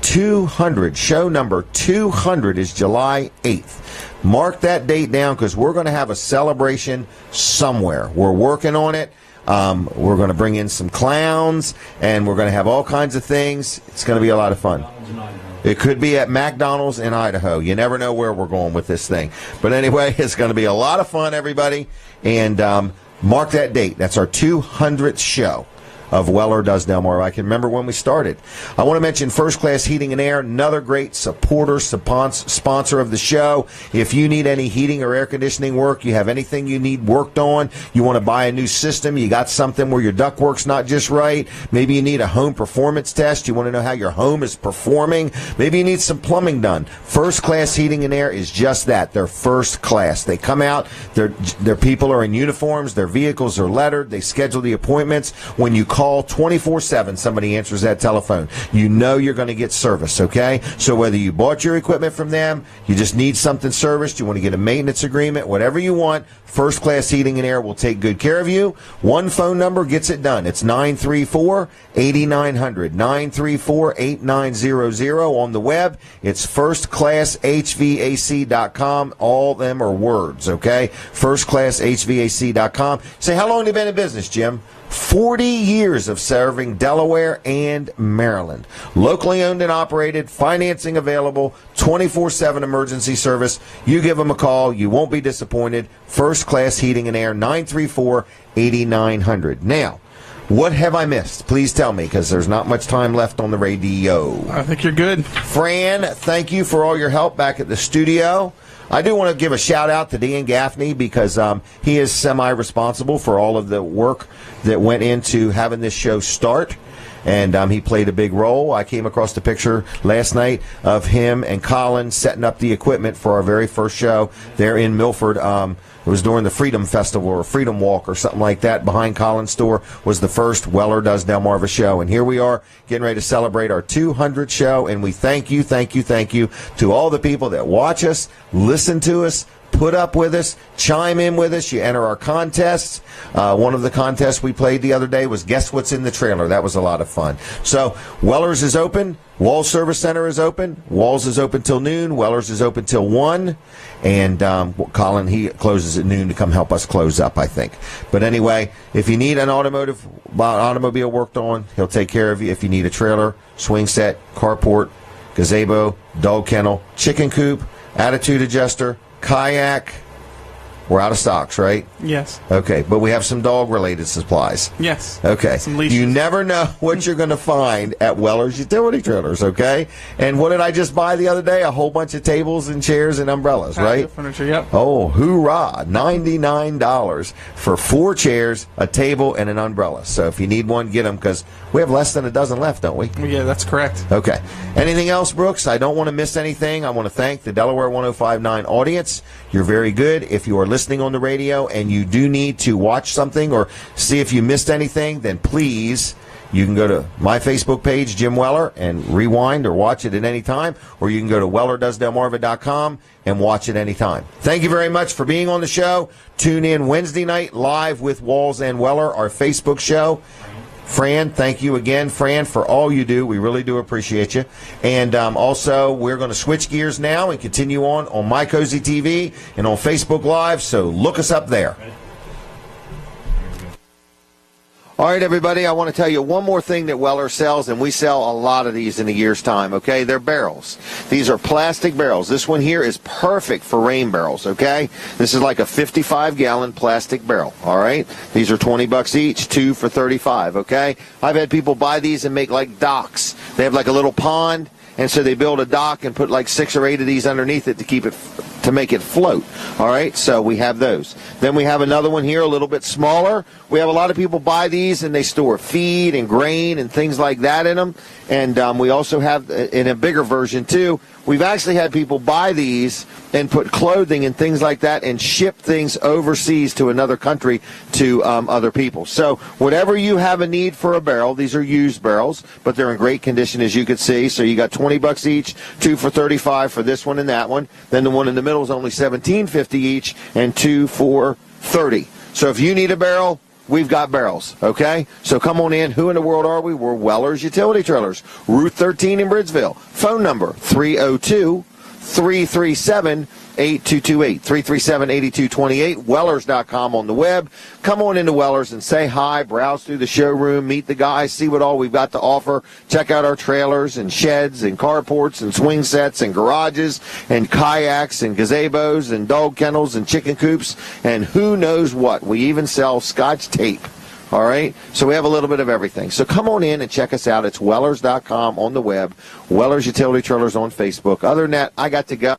200. Show number 200 is July 8th. Mark that date down, because we're going to have a celebration somewhere. We're working on it. We're going to bring in some clowns, and we're going to have all kinds of things. It's going to be a lot of fun. It could be at McDonald's in Idaho. You never know where we're going with this thing. But anyway, it's going to be a lot of fun, everybody. And mark that date. That's our 200th show of Weller Does Delmarva. I can remember when we started. I want to mention First Class Heating and Air, another great supporter, sponsor of the show. If you need any heating or air conditioning work, you have anything you need worked on, you want to buy a new system, you got something where your ductwork's not just right, maybe you need a home performance test, you want to know how your home is performing, maybe you need some plumbing done. First Class Heating and Air is just that. They're first class. They come out, their people are in uniforms, their vehicles are lettered, they schedule the appointments. When you call 24/7, somebody answers that telephone. You know you're going to get service, okay? So whether you bought your equipment from them, you just need something serviced, you want to get a maintenance agreement, whatever you want, First Class Heating and Air will take good care of you. One phone number gets it done. It's 934-8900, 934-8900. On the web, it's firstclasshvac.com. All of them are words, okay? Firstclasshvac.com. Say, how long have you been in business, Jim? 40 years of serving Delaware and Maryland. Locally owned and operated, financing available, 24/7 emergency service. You give them a call, you won't be disappointed. First Class Heating and Air, 934-8900. Now, what have I missed? Please tell me, because there's not much time left on the radio. I think you're good. Fran, thank you for all your help back at the studio. I do want to give a shout-out to Dan Gaffney because he is semi-responsible for all of the work that went into having this show start, and he played a big role. I came across the picture last night of him and Colin setting up the equipment for our very first show there in Milford. It was during the Freedom Festival or Freedom Walk or something like that. Behind Colin's store was the first Weller Does Delmarva show. And here we are getting ready to celebrate our 200th show. And we thank you to all the people that watch us, listen to us, put up with us, chime in with us. You enter our contests. One of the contests we played the other day was Guess What's in the Trailer. That was a lot of fun. So Weller's is open. Walls Service Center is open. Walls is open till noon. Weller's is open till 1. And Colin, he closes at noon to come help us close up, I think. But anyway, if you need an automobile worked on, he'll take care of you. If you need a trailer, swing set, carport, gazebo, dog kennel, chicken coop, attitude adjuster, kayak. We're out of stocks, right? Yes. Okay, but we have some dog-related supplies. Yes. Okay. Some leashes. You never know what you're going to find at Weller's Utility Trailers, okay? And what did I just buy the other day? A whole bunch of tables and chairs and umbrellas, right? Furniture, yep. Oh, hoorah. $99 for 4 chairs, a table, and an umbrella. So if you need one, get them, because we have less than a dozen left, don't we? Yeah, that's correct. Okay. Anything else, Brooks? I don't want to miss anything. I want to thank the Delaware 105.9 audience. You're very good. If you are listening on the radio and you do need to watch something or see if you missed anything, then please, you can go to my Facebook page, Jim Weller, and rewind or watch it at any time, or you can go to wellerdoesdelmarva.com and watch it any time. Thank you very much for being on the show. Tune in Wednesday night live with Walls and Weller, our Facebook show. Fran, thank you again, Fran, for all you do. We really do appreciate you. And also, we're going to switch gears now and continue on My Cozy TV and on Facebook Live, so look us up there. All right, everybody, I want to tell you one more thing that Weller sells, and we sell a lot of these in a year's time, okay? They're barrels. These are plastic barrels. This one here is perfect for rain barrels, okay? This is like a 55-gallon plastic barrel, all right? These are $20 each, 2 for $35, okay? I've had people buy these and make like docks. They have like a little pond, and so they build a dock and put like 6 or 8 of these underneath it to keep it to make it float. All right, so we have those. Then we have another one here, a little bit smaller. We have a lot of people buy these and they store feed and grain and things like that in them. And we also have in a bigger version too. We've actually had people buy these and put clothing and things like that and ship things overseas to another country to other people. So whatever you have a need for a barrel, these are used barrels, but they're in great condition as you can see. So you got $20 each, 2 for $35 for this one and that one. Then the one in the middle is only $17.50 each and 2 for $30. So if you need a barrel, we've got barrels, okay? So come on in. Who in the world are we? We're Weller's Utility Trailers, Route 13 in Bridgeville. Phone number 302-337-8800. 8228, 337-8228, Wellers.com on the web. Come on into Wellers and say hi, browse through the showroom, meet the guys, see what all we've got to offer. Check out our trailers and sheds and carports and swing sets and garages and kayaks and gazebos and dog kennels and chicken coops and who knows what. We even sell Scotch tape. All right? So we have a little bit of everything. So come on in and check us out. It's Wellers.com on the web. Wellers Utility Trailers on Facebook. Other than that, I got to go.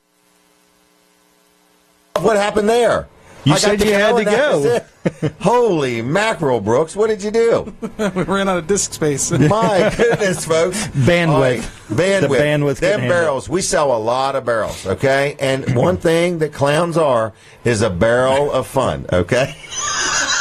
What happened there? You said you had to go. Holy mackerel, Brooks. What did you do? We ran out of disk space. My goodness, folks. Bandwidth. All right, bandwidth. The bandwidth Them can barrels. We sell a lot of barrels, okay? And one thing that clowns are is a barrel of fun, okay?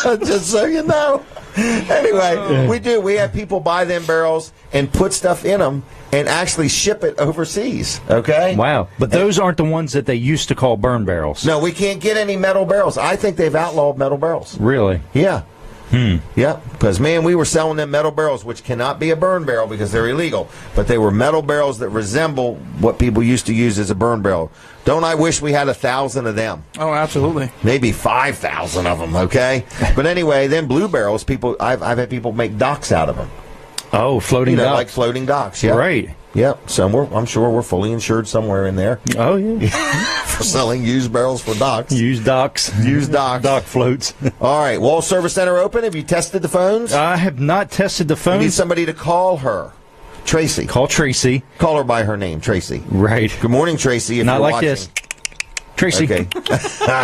Just so you know. Anyway, we do. We have people buy them barrels and put stuff in them and actually ship it overseas, okay? Wow. But those aren't the ones that they used to call burn barrels. No, we can't get any metal barrels. I think they've outlawed metal barrels. Really? Yeah. Yeah, because, man, we were selling them metal barrels, which cannot be a burn barrel because they're illegal, but they were metal barrels that resemble what people used to use as a burn barrel. Don't I wish we had 1,000 of them? Oh, absolutely. Maybe 5,000 of them, okay? But anyway, then blue barrels, I've had people make docks out of them. Oh, floating docks. Like floating docks, yeah. Right. Yep, so I'm sure we're fully insured somewhere in there. Oh, yeah. For selling used barrels for docks. Used docks. Used docks. Dock floats. All right, Wall Service Center open. Have you tested the phones? I have not tested the We phone. need somebody to call her. Tracy. Call Tracy. Call her by her name, Tracy. Right. Good morning, Tracy. If Not you're like watching. this. Tracy. Okay.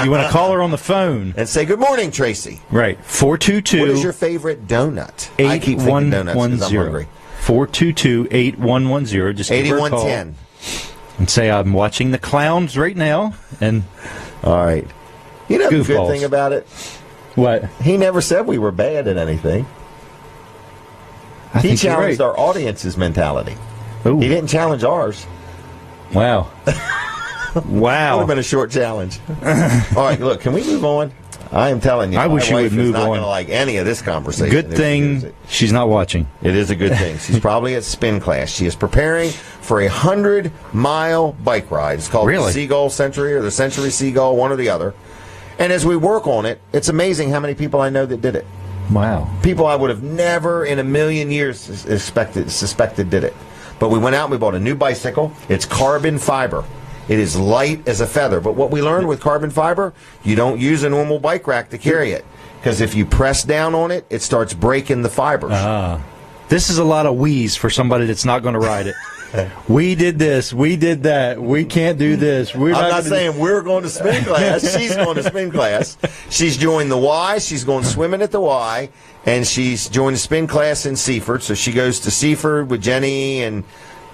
You want to call her on the phone. And say, good morning, Tracy. Right. 422. What is your favorite donut? I keep thinking donuts because I'm hungry. 422-8110. Just give her a call 8110. and say, I'm watching the clowns right now. And all right. You know the good Goofballs. thing about it? What? He never said we were bad at anything. He challenged our audience's mentality. Ooh. He didn't challenge ours. Wow. Would Wow. have been a short challenge. All right, look, can we move on? I am telling you, I wish you would move not on. going to like any of this conversation. Good if thing she hears it. she's not watching. It is a good thing. She's probably at spin class. She is preparing for a 100-mile bike ride. It's called the Seagull Century or the Century Seagull, one or the other. And as we work on it, it's amazing how many people I know that did it. Wow. People I would have never in a million years suspected did it. But we went out and we bought a new bicycle. It's carbon fiber. It is light as a feather. But what we learned with carbon fiber, you don't use a normal bike rack to carry it. Because if you press down on it, it starts breaking the fibers. This is a lot of wheeze for somebody that's not going to ride it. We did this. We did that. We can't do this. I'm not saying we're going to spin class. She's going to spin class. She's joined the Y. She's going swimming at the Y. And she's joined the spin class in Seaford. So she goes to Seaford with Jenny and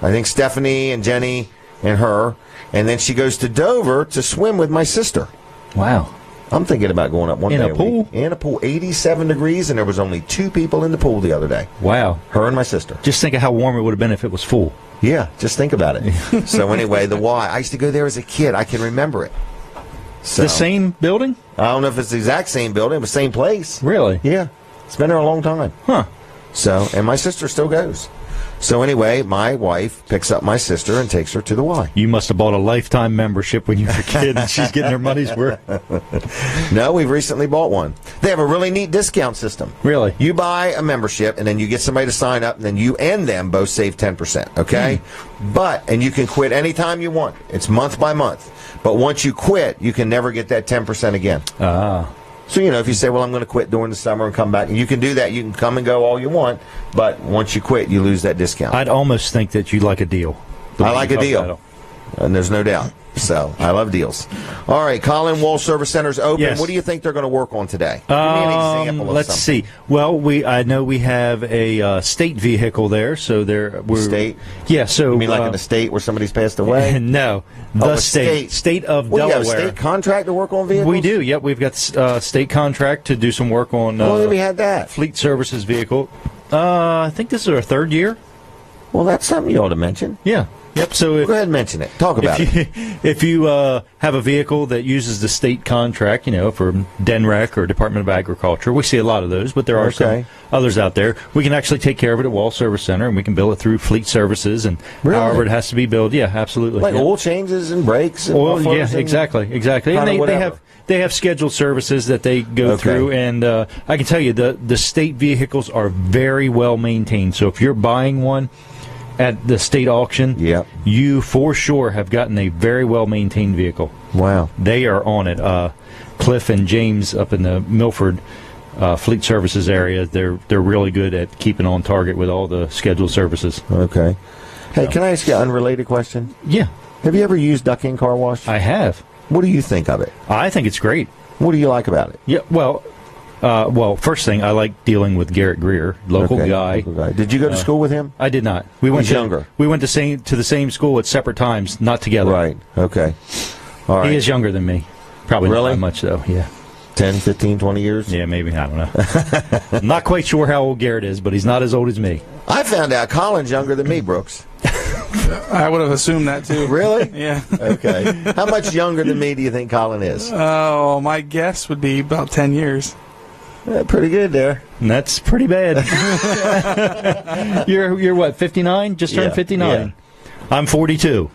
I think Stephanie and Jenny and her. And then she goes to Dover to swim with my sister. Wow. I'm thinking about going up one day. In a pool? In a pool. 87 degrees, and there was only 2 people in the pool the other day. Wow. Her and my sister. Just think of how warm it would have been if it was full. Yeah, just think about it. So anyway, the Y. I used to go there as a kid. I can remember it. So, The same building? I don't know if it's the exact same building, but same place. Really? Yeah. It's been there a long time. Huh. So, and my sister still goes. So anyway, my wife picks up my sister and takes her to the Y. You must have bought a lifetime membership when you were a kid, and she's getting her money's worth. No, we've recently bought one. They have a really neat discount system. Really? You buy a membership, and then you get somebody to sign up, and then you and them both save 10%, okay? And you can quit anytime you want. It's month by month. But once you quit, you can never get that 10% again. So, if you say, well, I'm going to quit during the summer and come back, and you can do that. You can come and go all you want, but once you quit, you lose that discount. I'd almost think that you'd like a deal. I like a deal, and there's no doubt. So, I love deals. All right, Colin, Wall Service Center's open. Yes. What do you think they're going to work on today? Give me an example of let's something. see. Well, I know we have a state vehicle there, so we're State? Yeah, so You mean like in a state where somebody's passed away? No, Oh, the state of Well, you have Delaware. a state contract to work on vehicles? We do. Yep, we've got state contract to do some work on. How long have we had that? Fleet Services vehicle. I think this is our 3rd year. Well, that's something you ought to mention. Yeah. Yep. So if, go ahead and mention it. Talk about it. If you have a vehicle that uses the state contract, for DENREC or Department of Agriculture, we see a lot of those, but there are some others out there. We can actually take care of it at Wall Service Center, and we can bill it through Fleet Services, and however it has to be billed. Yeah, absolutely. Like oil changes and brakes. And oil, yeah, exactly. And they have scheduled services that they go through, and I can tell you the state vehicles are very well maintained. So if you're buying one at the state auction, you for sure have gotten a very well-maintained vehicle. Wow. They are on it. Cliff and James up in the Milford Fleet Services area, they're really good at keeping on target with all the scheduled services. Okay. Hey, can I ask you an unrelated question? Yeah. Have you ever used Duck-In Car Wash? I have. What do you think of it? I think it's great. What do you like about it? Yeah, well, first thing, I like dealing with Garrett Greer, local guy. Did you go to school with him? I did not. He's younger. We went to the same school at separate times, not together. Right. Okay. All right. He is younger than me. Probably not that much, though. Yeah. 10, 15, 20 years? Yeah, maybe. I don't know. I'm not quite sure how old Garrett is, but he's not as old as me. I found out Colin's younger than me, Brooks. I would have assumed that, too. Really? Yeah. Okay. How much younger than me do you think Colin is? Oh, my guess would be about 10 years. Yeah, pretty good there. And that's pretty bad. You're what, 59? Just turned 59. Yeah. I'm 42.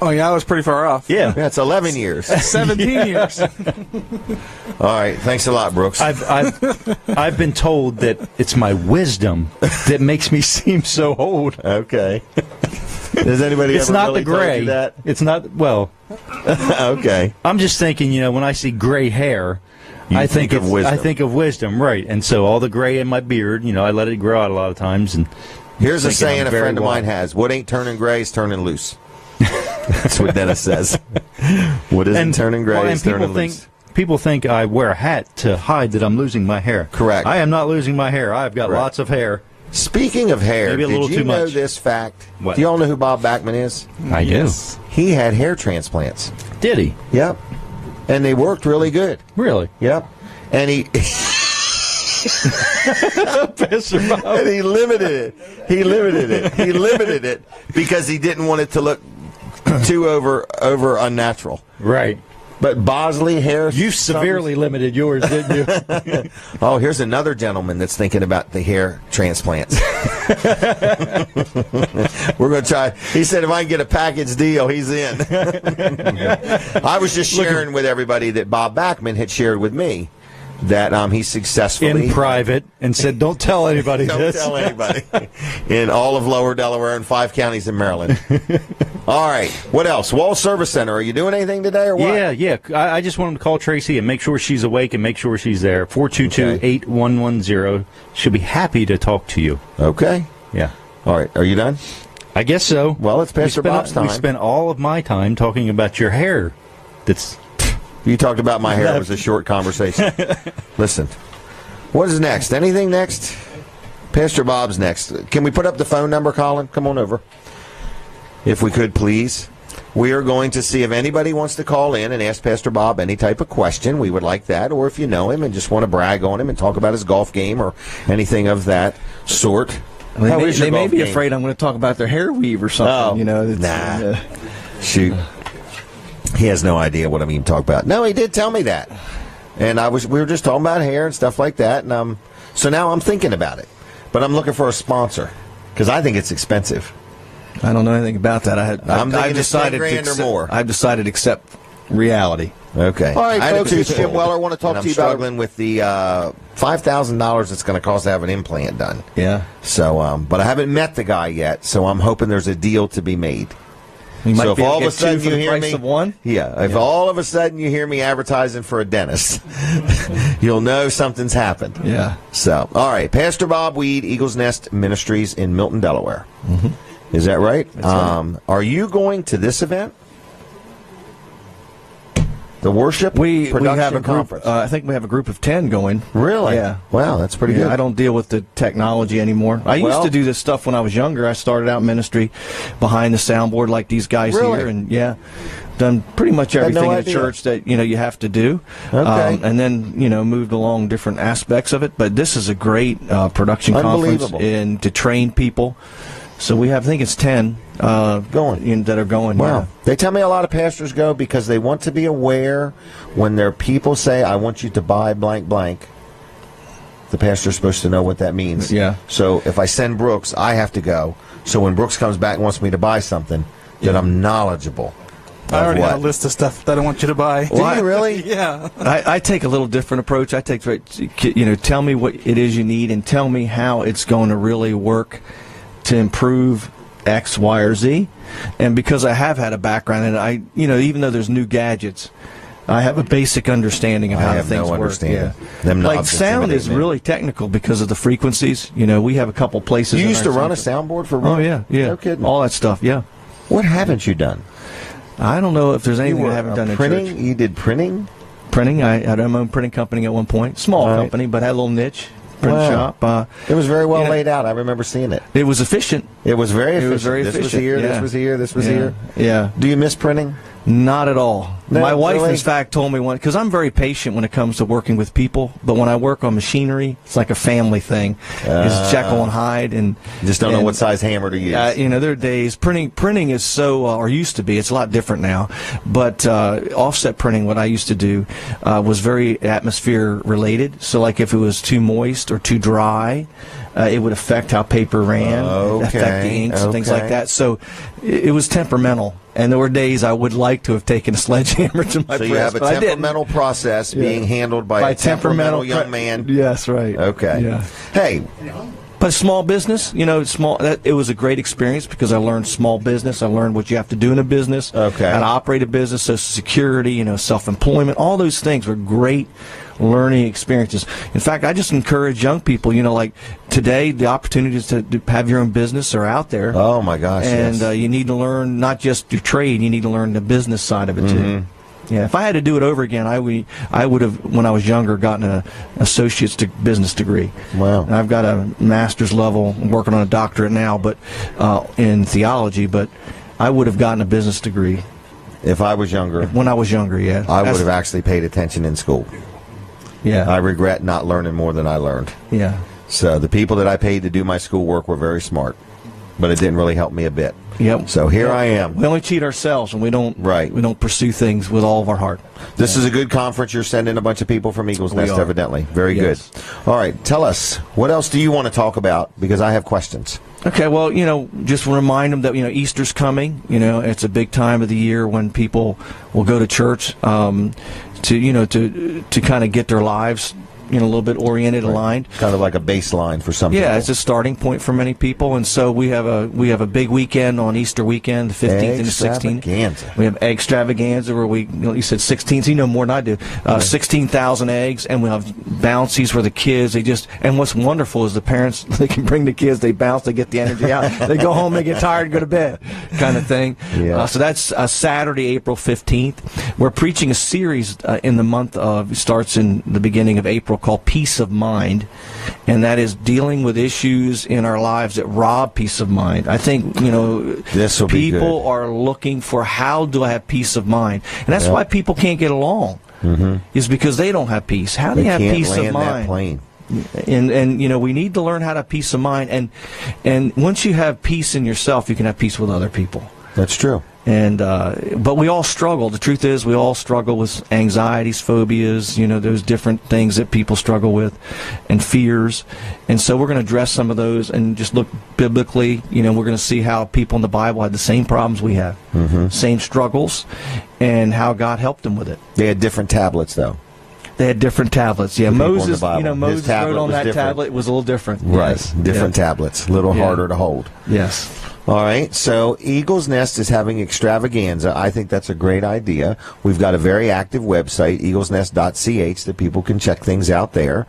Oh, yeah, I was pretty far off. Yeah. That's 11 years. 17 years. All right. Thanks a lot, Brooks. I've been told that it's my wisdom that makes me seem so old. Okay. Does anybody it's ever not really the gray. told you that? It's not, well. Okay. I'm just thinking, when I see gray hair, I think of wisdom. I think of wisdom, right. And so all the gray in my beard, I let it grow out a lot of times. And here's a saying a friend of mine has: "What ain't turning gray is turning loose." That's what Dennis says. What isn't turning gray is turning loose. People think I wear a hat to hide that I'm losing my hair. Correct. I am not losing my hair. I've got lots of hair. Speaking of hair, maybe a little did you too know much. this fact? What? Do you all know who Bob Bachman is? I do. He had hair transplants. Did he? Yep. And they worked really good. Really? Yep. And he... and he limited it. He limited it because he didn't want it to look too over unnatural. Right. But Bosley hair... You severely limited yours, didn't you? Oh, here's another gentleman that's thinking about the hair transplants. We're going to try. He said if I can get a package deal, he's in. I was just sharing with everybody that Bob Bachman had shared with me that he's successfully... In private, and said, don't tell anybody this. Don't tell anybody. In all of Lower Delaware and 5 counties in Maryland. All right. What else? Wall Service Center. Are you doing anything today or what? Yeah. I just want him to call Tracy and make sure she's awake and make sure she's there. 422-8110. She'll be happy to talk to you. Okay. Yeah. All right. Are you done? I guess so. Well, it's Pastor Bob's time. We spent all of my time talking about your hair. You talked about my hair. It was a short conversation. Listen, what is next? Anything next? Pastor Bob's next. Can we put up the phone number, Colin? Come on over. If we could, please. We are going to see if anybody wants to call in and ask Pastor Bob any type of question. We would like that. Or if you know him and just want to brag on him and talk about his golf game or anything of that sort. They may be afraid I'm going to talk about their hair weave or something. Oh, Shoot. He has no idea what I'm even talking about. No, he did tell me that. And we were just talking about hair and stuff like that. And so now I'm thinking about it. But I'm looking for a sponsor because I think it's expensive. I don't know anything about that. I've decided to accept reality. Okay. All right, folks, it's Jim Weller. I want to talk to you about... I'm struggling with the $5,000 it's going to cost to have an implant done. Yeah. So, but I haven't met the guy yet, so I'm hoping there's a deal to be made. So if all of a sudden you hear me, if all of a sudden you hear me advertising for a dentist, you'll know something's happened. Yeah. So, all right, Pastor Bob Weed, Eagles Nest Ministries in Milton, Delaware. Mm-hmm. Is that right? That's right. Are you going to this event? The worship we have a group. Conference. I think we have a group of 10 going. Really? Yeah. Wow, that's pretty good. I don't deal with the technology anymore. I used to do this stuff when I was younger. I started out ministry behind the soundboard like these guys here, and done pretty much everything in the church that you have to do. Okay. And then moved along different aspects of it. But this is a great production conference to train people. So we have, I think it's 10 going that are going. Wow. Yeah. They tell me a lot of pastors go because they want to be aware when their people say, I want you to buy blank blank. The pastor's supposed to know what that means. Yeah. So if I send Brooks, I have to go. So when Brooks comes back and wants me to buy something, then I'm knowledgeable. I already have a list of stuff that I want you to buy. Do you really? Yeah. I take a little different approach. I take, tell me what it is you need and tell me how it's going to really work to improve X, Y, or Z. And because I have had a background in it, even though there's new gadgets, I have a basic understanding of how things work. Yeah. Like sound is really technical because of the frequencies. We have a couple places. You used to run a soundboard for real? Oh, yeah. No kidding. All that stuff, yeah. What haven't you done? I don't know if there's anything I haven't done in printing? church. You did printing? Printing. I had my own printing company at one point. Small company, but had a little niche. Print shop. It was very well laid out. I remember seeing it. It was efficient. It was very efficient. It was very efficient. This was here, yeah. this was here, this was here. Yeah. Do you miss printing? Not at all. No, my wife, really? in fact, told me one, because I'm very patient when it comes to working with people, but when I work on machinery, it's like a family thing. It's Jekyll and Hyde. And you just don't know what size hammer to use. There are days. Printing is so, or used to be, it's a lot different now, but offset printing, what I used to do, was very atmosphere related. So like if it was too moist or too dry, it would affect how paper ran, affect the inks and things like that. So it was temperamental. And there were days I would like to have taken a sledgehammer to my press. So you have a temperamental process being handled by a temperamental young man. Yes, right. Okay. Yeah. Hey. But small business, it was a great experience because I learned small business. I learned what you have to do in a business, how to operate a business, Social Security, self-employment. All those things were great learning experiences. In fact, I just encourage young people, like today, the opportunities to have your own business are out there. Oh, my gosh, and you need to learn not just your trade, you need to learn the business side of it, too. Yeah, if I had to do it over again, I would have, when I was younger, gotten an associate's business degree. Wow. And I've got a master's level. I'm working on a doctorate now, but in theology. But I would have gotten a business degree. If I was younger. When I was younger, yeah. I would have actually paid attention in school. Yeah. I regret not learning more than I learned. Yeah. So the people that I paid to do my schoolwork were very smart, but it didn't really help me a bit. Yep. So here I am. We only cheat ourselves, and we don't pursue things with all of our heart. This is a good conference. You're sending a bunch of people from Eagles Nest, evidently. Very good. All right. Tell us, what else do you want to talk about? Because I have questions. Okay, well, just remind them that, Easter's coming. It's a big time of the year when people will go to church to kind of get their lives a little bit oriented, aligned. Kind of like a baseline for some people. Yeah, it's a starting point for many people, and so we have a big weekend on Easter weekend, the 15th and the 16th. We have egg extravaganza where you said 16, so you know more than I do. 16,000 eggs, and we have bouncies for the kids. And what's wonderful is the parents, they can bring the kids, they bounce, they get the energy out. They go home, they get tired, and go to bed, kind of thing. Yeah. So that's Saturday, April 15th. We're preaching a series in the month of, starts in the beginning of April, called Peace of Mind, and that is dealing with issues in our lives that rob peace of mind. I think, people are looking for, how do I have peace of mind? And that's why people can't get along, is because they don't have peace. How do you have peace of mind? That plane. And we need to learn how to have peace of mind. And once you have peace in yourself, you can have peace with other people. That's true. And but we all struggle. The truth is, we all struggle with anxieties, phobias, those different things that people struggle with, and fears. And so we're going to address some of those and just look biblically. We're going to see how people in the Bible had the same problems we have, same struggles, and how God helped them with it. They had different tablets, though. They had different tablets. Yeah, Moses, Moses tablet wrote on that different. tablet. It was a little different. Right, yes. Different tablets, a little harder to hold. Yes. All right, so Eagles Nest is having extravaganza. I think that's a great idea. We've got a very active website, eaglesnest.ch, that people can check things out there.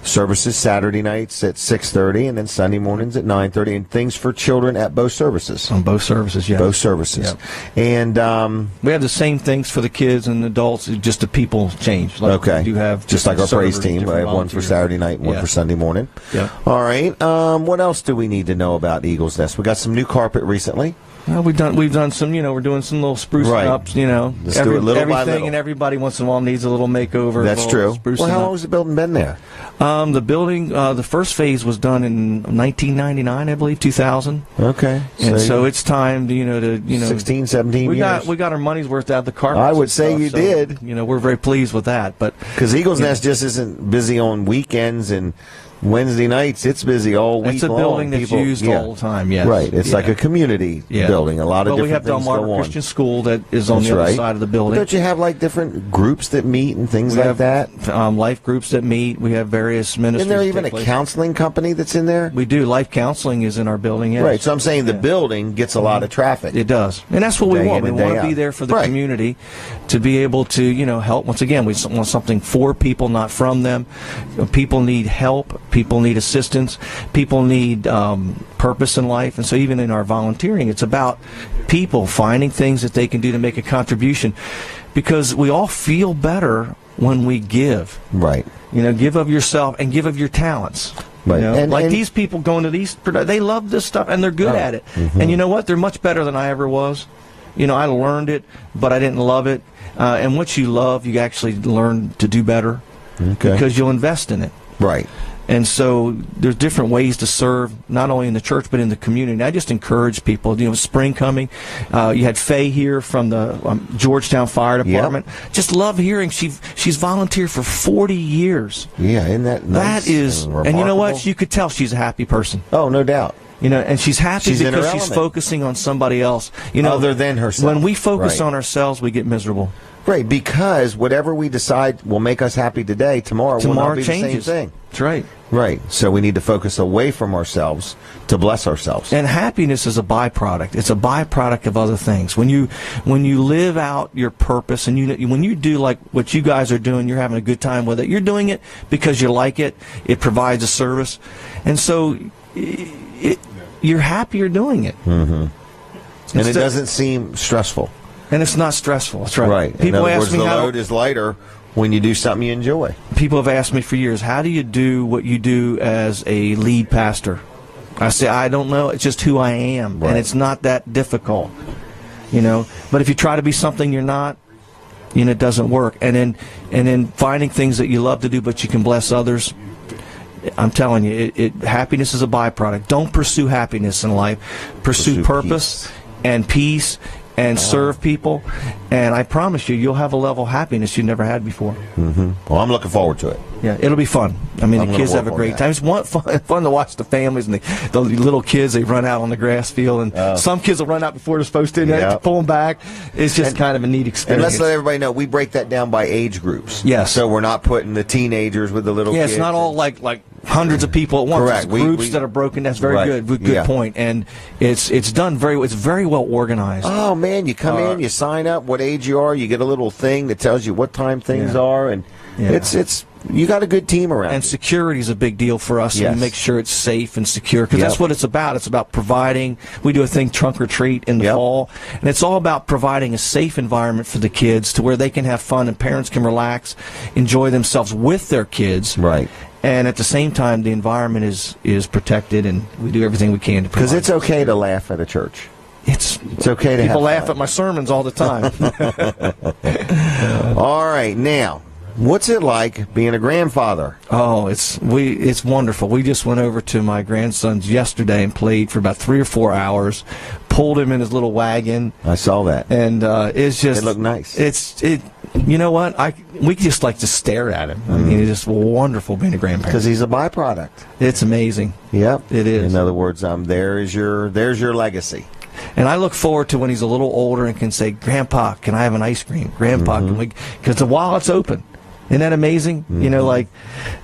Services Saturday nights at 6:30, and then Sunday mornings at 9:30, and things for children at both services. On both services, yeah. Both services. Yep. And we have the same things for the kids and adults, just the people change. Like we do have just like our praise team. I have one for Saturday night, one for Sunday morning. Yeah. All right. What else do we need to know about Eagles Nest? We got some new carpet recently. Well, we've done some, we're doing some little sprucing Right. ups, Let's do it little by everything little. and everybody once in a while needs a little makeover. That's a little true. sprucing Well, how up. long has the building been there? The building, the first phase was done in 1999, I believe, 2000. Okay. And so it's time to 16, 17 years. We got our money's worth out of the carpets. I would and say stuff, you so, did. We're very pleased with that. But Because Eagles Nest just isn't busy on weekends and Wednesday nights. It's busy all week it's a long. building that's used all the time. Yes, Right. It's like a community building. A lot of we different have things Delmarva go on. Christian School that is on That's the other right. side of the But building. don't you have like different groups that meet and things We like have that? life groups that meet. We have various ministries. Isn't there even take a place. counseling company that's in there? We do. Life counseling is in our building. Yes. Right. So I'm saying the building gets a lot of traffic. It does, and that's what we Day want. in We and want day to be out. there for the Right. community, to be able to help. Once again, we want something for people, not from them. People need help. People need assistance. People need purpose in life, and so even in our volunteering, it's about people finding things that they can do to make a contribution, because we all feel better when we give. Right. Give of yourself and give of your talents. Right. Like these people going to these, they love this stuff and they're good at it. Mm-hmm. And you know what? They're much better than I ever was. I learned it, but I didn't love it. And what you love, you actually learn to do better because you'll invest in it. Right. And so there's different ways to serve, not only in the church but in the community. And I just encourage people. Spring coming. You had Faye here from the Georgetown Fire Department. Just love hearing she's volunteered for 40 years. Yeah, isn't that nice? That is, and you know what? remarkable? You could tell she's a happy person. Oh, no doubt. And she's happy She's in her because she's element. focusing on somebody else. Other than herself. When we focus Right. on ourselves, we get miserable. Right, because whatever we decide will make us happy today, tomorrow will not be changes. the same thing. That's right. Right. So we need to focus away from ourselves to bless ourselves. And happiness is a byproduct. It's a byproduct of other things. When you live out your purpose, and when you do like what you guys are doing, you're having a good time with it. You're doing it because you like it. It provides a service, and so you're happier doing it. Mm-hmm. And it doesn't seem stressful. And it's not stressful. That's right. Right. People In other ask words, me the how. load is lighter when you do something you enjoy. People have asked me for years, how do you do what you do as a lead pastor? I say, I don't know. It's just who I am, Right. and it's not that difficult, But if you try to be something you're not, it doesn't work. And then finding things that you love to do, but you can bless others. I'm telling you, happiness is a byproduct. Don't pursue happiness in life. Pursue purpose and peace. And serve people, and I promise you'll have a level of happiness you never had before. Mm-hmm. Well, I'm looking forward to it. Yeah, it'll be fun. I mean, I'm the gonna kids have a work on great that. time. It's fun to watch the families and the little kids. They run out on the grass field, and some kids will run out before they're supposed to, and they have to pull them back. It's just kind of a neat And experience. let's let everybody know, we break that down by age groups. Yes. So we're not putting the teenagers with the little Yeah, kids. it's not all like hundreds of people at once. Correct. It's groups that are broken. That's very good. Good point. And it's done it's very well organized. Oh, man, you come in, you sign up, what age you are, you get a little thing that tells you what time things are, and it's you got a good team around. And security is a big deal for us. Yes. And we make sure it's safe and secure, because that's what it's about. It's about providing. We do a thing, trunk or treat, in the fall, and it's all about providing a safe environment for the kids to where they can have fun and parents can relax, enjoy themselves with their kids. Right. And at the same time, the environment is protected, and we do everything we can to provide. Because it's okay to laugh at a church. It's okay to people have laugh at my sermons all the time. All right, now, what's it like being a grandfather? Oh, it's wonderful. We just went over to my grandson's yesterday and played for about 3 or 4 hours. Pulled him in his little wagon. I saw that, and it's just it looked nice. You know what? We just like to stare at him. I mean, it's just wonderful being a grandparent. Because he's a byproduct. It's amazing. Yep, it is. In other words, there's your legacy. And I look forward to when he's a little older and can say, "Grandpa, can I have an ice cream? Grandpa, can we?" Because the wallet's open. Isn't that amazing? Like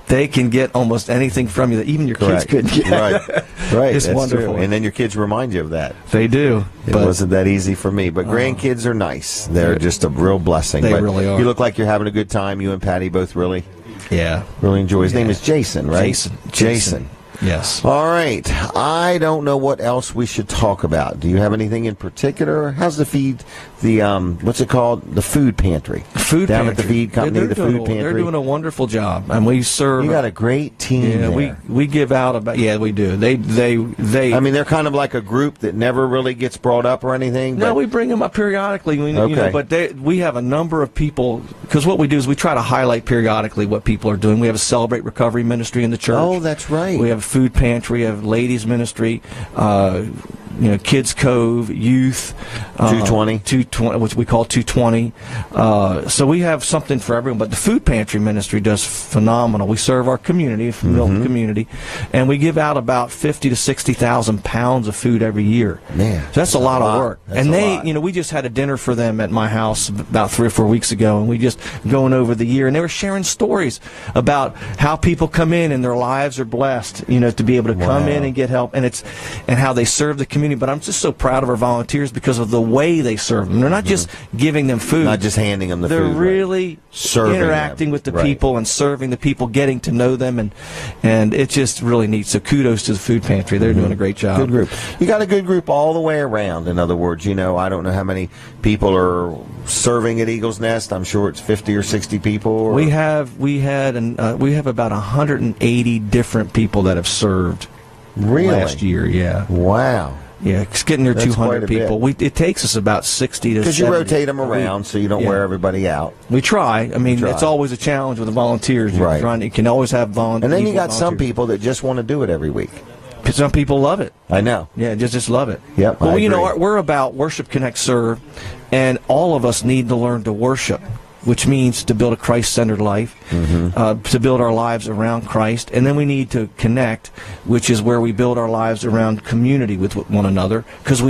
they can get almost anything from you that even your kids couldn't get. Right. It's That's wonderful. True. And then your kids remind you of that. They do. It wasn't that easy for me. But grandkids are nice. They're just a real blessing. They but really are. You look like you're having a good time. You and Patty both really enjoy. His name is Jason, right? Jason. Yes. All right. I don't know what else we should talk about. Do you have anything in particular? How's the feed? The what's it called? The food pantry. Food down pantry. at the feed company. The food pantry. They're doing a wonderful job, and we serve. You got a great team. Yeah, there. we give out about. Yeah, we do. They. I mean, they're kind of like a group that never really gets brought up or anything. No, we bring them up periodically. Okay. But we have a number of people, because what we do is we try to highlight periodically what people are doing. We have a Celebrate Recovery ministry in the church. Oh, that's right. We have a food pantry. We have ladies ministry. Kids Cove, youth, 220, which we call 220. So we have something for everyone. But the food pantry ministry does phenomenal. We serve our community, Milton community, and we give out about 50 to 60,000 pounds of food every year. Man, so that's a lot of work. That's and we just had a dinner for them at my house about 3 or 4 weeks ago, and we just going over the year, and they were sharing stories about how people come in and their lives are blessed, to be able to come in and get help, and how they serve the community. But I'm just so proud of our volunteers because of the way they serve them. They're not just giving them food. Not just handing them the They're food. They're really interacting with the people and serving the people, getting to know them, and it's just really neat. So kudos to the food pantry. They're doing a great job. Good group. You got a good group all the way around. In other words, I don't know how many people are serving at Eagle's Nest. I'm sure it's 50 or 60 people. We have about 180 different people that have served. Really? Last year, yeah. Wow. Yeah, it's getting near 200 people. It takes us about 60 to 70. Because you rotate them around so you don't wear everybody out. We try. I mean, it's always a challenge with the volunteers. You can always have volunteers. And then you got some people that just want to do it every week. Some people love it. I know. Yeah, just love it. Yep. Well, we're about Worship, Connect, Serve, and all of us need to learn to worship, which means to build a Christ-centered life, to build our lives around Christ. And then we need to connect, which is where we build our lives around community with one another. Because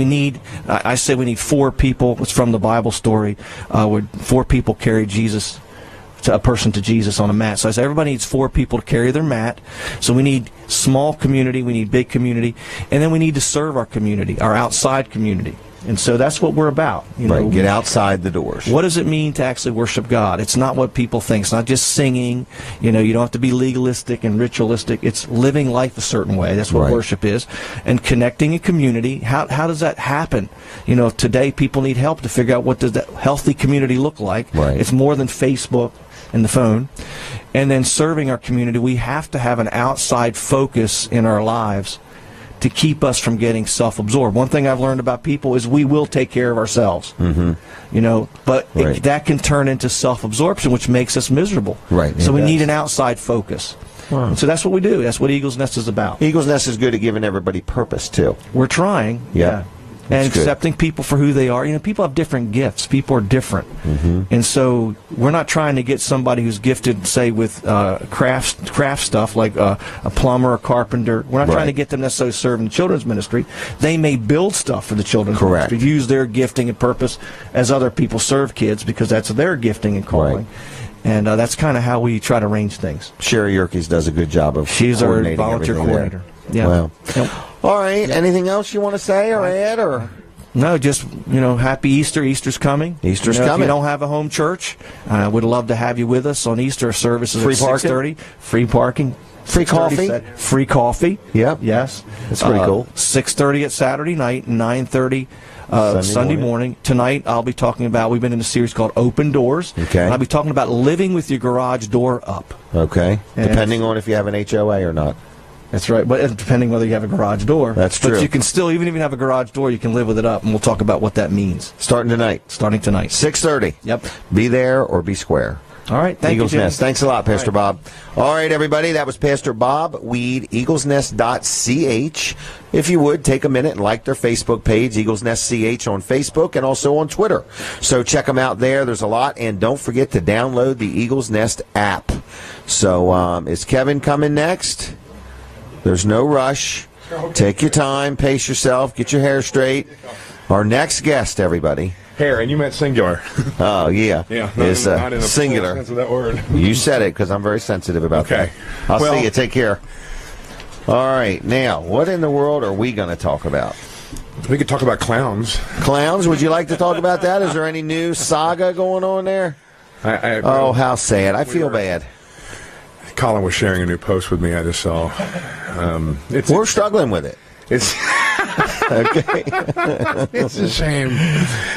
I say we need 4 people. It's from the Bible story, where 4 people carry a person to Jesus on a mat. So I say everybody needs 4 people to carry their mat. So we need small community, we need big community, and then we need to serve our community, our outside community. And so that's what we're about. Right, get outside the doors. What does it mean to actually worship God? It's not what people think. It's not just singing. You don't have to be legalistic and ritualistic. It's living life a certain way. That's what worship is. And connecting a community. How does that happen? Today people need help to figure out what does that healthy community look like. Right. It's more than Facebook and the phone. And then serving our community, we have to have an outside focus in our lives to keep us from getting self-absorbed. One thing I've learned about people is we will take care of ourselves. But that can turn into self-absorption, which makes us miserable. Right. So we need an outside focus. Wow. So that's what we do. That's what Eagle's Nest is about. Eagle's Nest is good at giving everybody purpose, too. We're trying. Yeah. And accepting people for who they are. People have different gifts. People are different. And so we're not trying to get somebody who's gifted, say, with craft stuff, like a plumber, a carpenter. We're not trying to get them necessarily to serve in the children's ministry. They may build stuff for the children's ministry, use their gifting and purpose as other people serve kids, because that's their gifting and calling. And that's kind of how we try to arrange things. Sherry Yerkes does a good job of She's our volunteer coordinator. Yeah. Wow. Yep. All right. Anything else you want to say or add? Or no, just happy Easter. Easter's coming. Easter's coming. If you don't have a home church, I would love to have you with us on Easter services free at 6:30. Free parking. Free coffee. Free coffee. Yep. Yes. That's pretty cool. 6:30 at Saturday night, 9:30 Sunday morning. Tonight I'll be talking about. We've been in a series called Open Doors. Okay. And I'll be talking about living with your garage door up. Okay. And depending on if you have an HOA or not. That's right, but depending whether you have a garage door. That's true. But you can still, even if you have a garage door, you can live with it up, and we'll talk about what that means. Starting tonight. 6:30. Yep. Be there or be square. All right, thank Eagles you, Nest. Thanks a lot, Pastor Bob. All right, everybody, that was Pastor Bob Weed, eaglesnest.ch. If you would, take a minute and like their Facebook page, Eagles Nest CH on Facebook and also on Twitter. So check them out there. There's a lot. And don't forget to download the Eagles Nest app. So is Kevin coming next? There's no rush. Take your time, pace yourself, get your hair straight. Our next guest, everybody. Hair, and you meant singular. Oh, yeah. Yeah, is not in the singular. full sense of that word. You said it, because I'm very sensitive about that. I'll see you. Take care. All right. Now, what in the world are we going to talk about? We could talk about clowns. Clowns? Would you like to talk about that? Is there any new saga going on there? How sad. I feel bad. Colin was sharing a new post with me. I just saw. We're struggling with it. It's okay. It's a shame.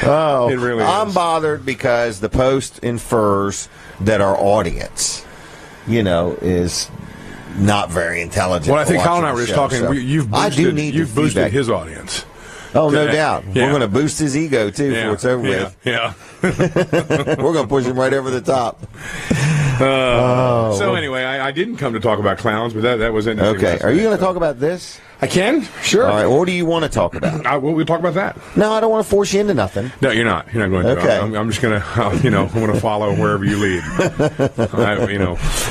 Oh, it really is. I'm bothered because the post infers that our audience, is not very intelligent. Well, I think Colin and I were just talking. So You've boosted his audience. Oh, no doubt. Yeah. We're going to boost his ego, too, before it's over with. Yeah. We're going to push him right over the top. So anyway, I didn't come to talk about clowns, but that was it. Okay. Are you going to talk about this? I can? Sure. All right. What do you want to talk about? We'll talk about that. No, I don't want to force you into nothing. No, you're not. You're not going to. Okay. I'm just going to, I'm going to follow wherever you lead.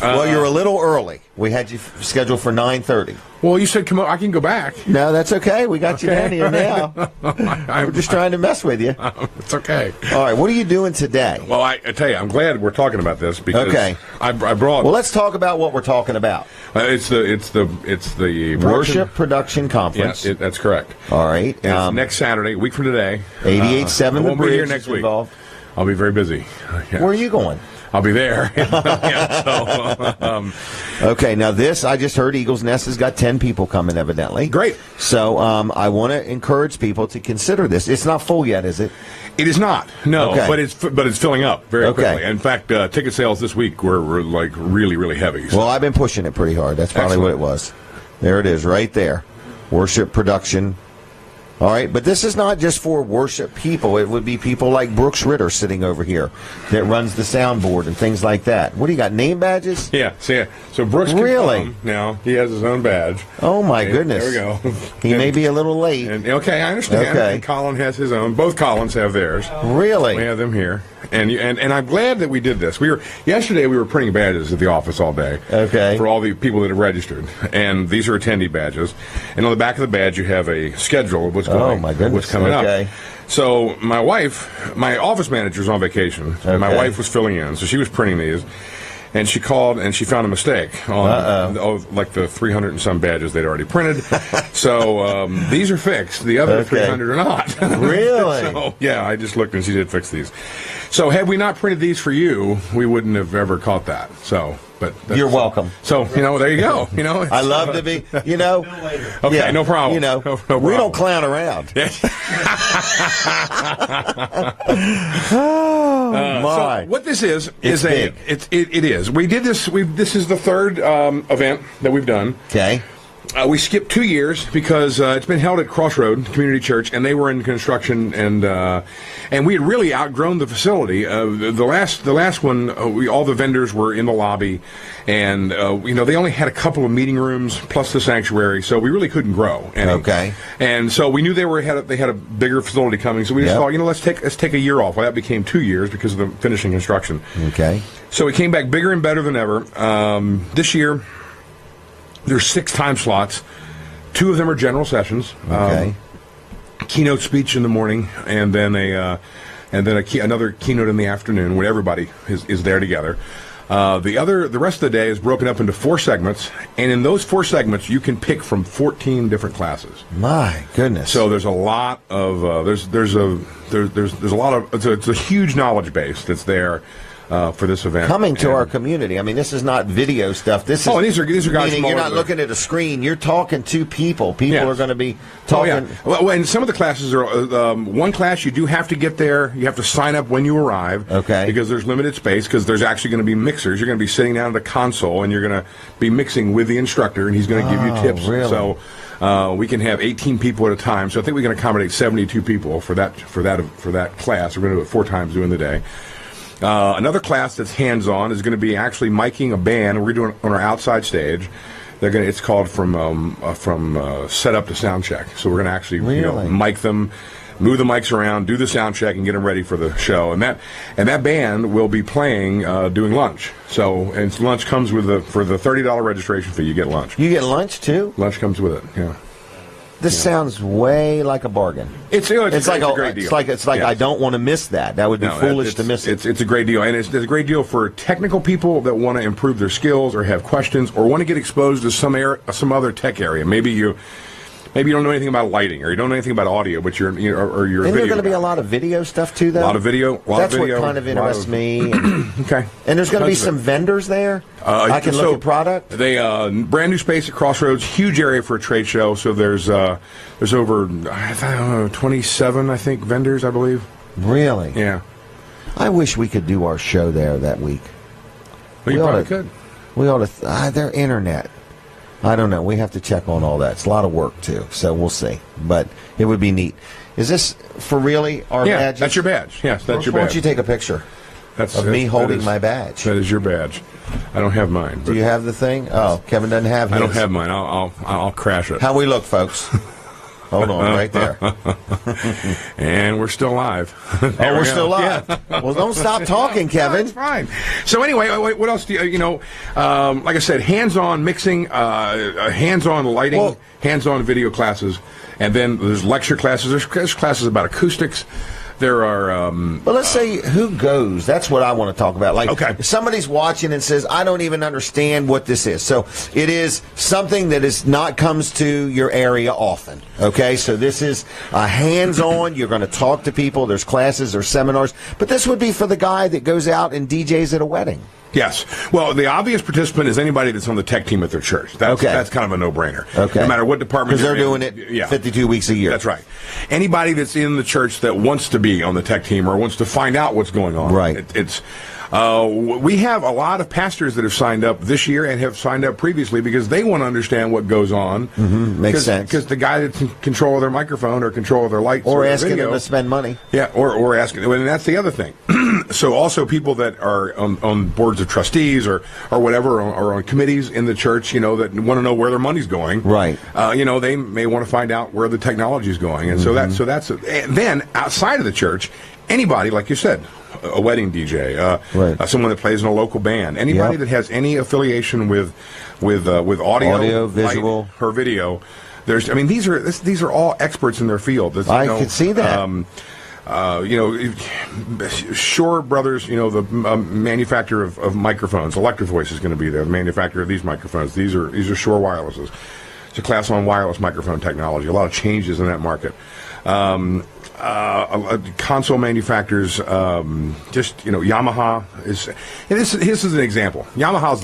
Well, you're a little early. We had you scheduled for 9:30. Well, you said come on. I can go back. No, that's okay. We got you down here now. We're just trying to mess with you. It's okay. All right. What are you doing today? Well, I tell you, I'm glad we're talking about this because I brought. Well, let's talk about what we're talking about. It's the Worship Production Conference. Yes, that's correct. All right. It's next Saturday, a week from today. 88.7 I The won't be here Bridge next is week. Involved. I'll be very busy. Where are you going? I'll be there. Okay, now this, I just heard Eagle's Nest has got 10 people coming, evidently. Great. So I want to encourage people to consider this. It's not full yet, is it? It is not. No, okay. but it's filling up very quickly. In fact, ticket sales this week were like really, really heavy. So. Well, I've been pushing it pretty hard. That's probably what it was. There it is, right there. Worship Production. All right, but this is not just for worship people. It would be people like Brooks Ritter sitting over here that runs the soundboard and things like that. What do you got, name badges? Yeah, so Brooks can come now. He has his own badge. Oh, my goodness. There we go. He may be a little late. Okay, I understand. Okay. And Colin has his own. Both Collins have theirs. Really? We have them here. And I'm glad that we did this. Yesterday we were printing badges at the office all day. Okay. For all the people that have registered. And these are attendee badges. And on the back of the badge you have a schedule of what's going Oh, my goodness. what's coming up. So my office manager was on vacation. Okay. My wife was filling in, so she was printing these. And she called and she found a mistake on like the 300 and some badges they'd already printed. So these are fixed. The other 300 are not. Really? So, yeah, I just looked and she did fix these. So had we not printed these for you, we wouldn't have ever caught that. So, but you're welcome. So there you go. I love to be. Okay, yeah, no problem. No problem. We don't clown around. Oh my! So what this is big. It is. We did this. This is the third event that we've done. Okay. We skipped 2 years because it's been held at Crossroad Community Church, and they were in construction, and we had really outgrown the facility. The last one, all the vendors were in the lobby, and they only had a couple of meeting rooms plus the sanctuary, so we really couldn't grow. Okay. And so we knew they had a bigger facility coming, so we just thought, let's take a year off. Well, that became 2 years because of the finishing construction. Okay. So we came back bigger and better than ever. This year. There's 6 time slots. 2 of them are general sessions. Okay. Keynote speech in the morning, and then another keynote in the afternoon when everybody is there together. The rest of the day is broken up into 4 segments, and in those 4 segments you can pick from 14 different classes. My goodness! So there's a lot of there's a lot of it's a huge knowledge base that's there. For this event. Coming to our community. I mean, this is not video stuff. This is. These are guys. Meaning you're not looking at a screen. You're talking to people. People are going to be talking. Oh, yeah. Well, and some of the classes are. One class you do have to get there. You have to sign up when you arrive. Okay. Because there's limited space. Because there's actually going to be mixers. You're going to be sitting down at a console, and you're going to be mixing with the instructor, and he's going to give you tips. Really? So. We can have 18 people at a time, so I think we can accommodate 72 people for that class. We're going to do it 4 times during the day. Another class that's hands-on is going to be actually miking a band. We're doing it on our outside stage. It's called from setup to sound check. So we're going to actually mic them, move the mics around, do the sound check, and get them ready for the show. And that band will be playing doing lunch. So lunch comes for the $30 registration fee. You get lunch. You get lunch too? Lunch comes with it. Yeah. This sounds way like a bargain. It's like a great deal. It's like I don't want to miss that. That would be foolish to miss it. It's a great deal, and it's a great deal for technical people that want to improve their skills or have questions or want to get exposed to some other tech area. Maybe maybe you don't know anything about lighting, or you don't know anything about audio, but you're a And video there's going to be guy. a lot of video stuff too, though. A lot of video. That's what kind of interests me. Okay. And there's going to be Tons of some it. vendors there. I can look at product. They brand new space at Crossroads, huge area for a trade show. So there's over 27, I think, vendors, I believe. Really? Yeah. I wish we could do our show there that week. Well, you probably could. We ought to. Their internet. I don't know. We have to check on all that. It's a lot of work too, so we'll see. But it would be neat. Is this for really our badge? Yeah, that's your badge. Yes, that's your Why badge. don't you take a picture of me that holding is- my badge? That is your badge. I don't have mine. Do you have the thing? Oh, Kevin doesn't have his. I don't have mine. I'll crash it. How we look, folks? Hold on, right there. And we're still live. Oh, we're still live. Yeah. Well, don't stop talking, Kevin. It's fine. So anyway, what else do you know? Like I said, hands-on mixing, hands-on lighting, hands-on video classes, and then there's lecture classes. There's classes about acoustics. There are. Well, let's say who goes. That's what I want to talk about. Like, if somebody's watching and says, "I don't even understand what this is," so it is something that is not comes to your area often. Okay, so this is hands-on. You're going to talk to people. There's classes or seminars, but this would be for the guy that goes out and DJs at a wedding. Yes. Well, the obvious participant is anybody that's on the tech team at their church. That's kind of a no-brainer. Okay. No matter what department Because they're you're doing in. it 52 weeks a year. That's right. Anybody that's in the church that wants to be on the tech team or wants to find out what's going on. Right. We have a lot of pastors that have signed up this year and have signed up previously because they want to understand what goes on. Mm-hmm. Makes sense. Because the guy that's in control of their microphone or control of their lights Or their asking video, them to spend money. Yeah, or asking. And that's the other thing. So also people that are on boards of trustees or whatever, or on committees in the church, that want to know where their money's going. Right. They may want to find out where the technology is going, and so that's and then outside of the church, anybody, like you said, a wedding DJ, someone that plays in a local band, anybody that has any affiliation with audio, visual, light, or video. These are all experts in their field. I could see that. Shore Brothers, the manufacturer of microphones. Electric Voice is going to be there. The manufacturer of these microphones. These are Shore Wirelesses. It's a class on wireless microphone technology. A lot of changes in that market. Console manufacturers, Yamaha is. And this is an example. Yamaha is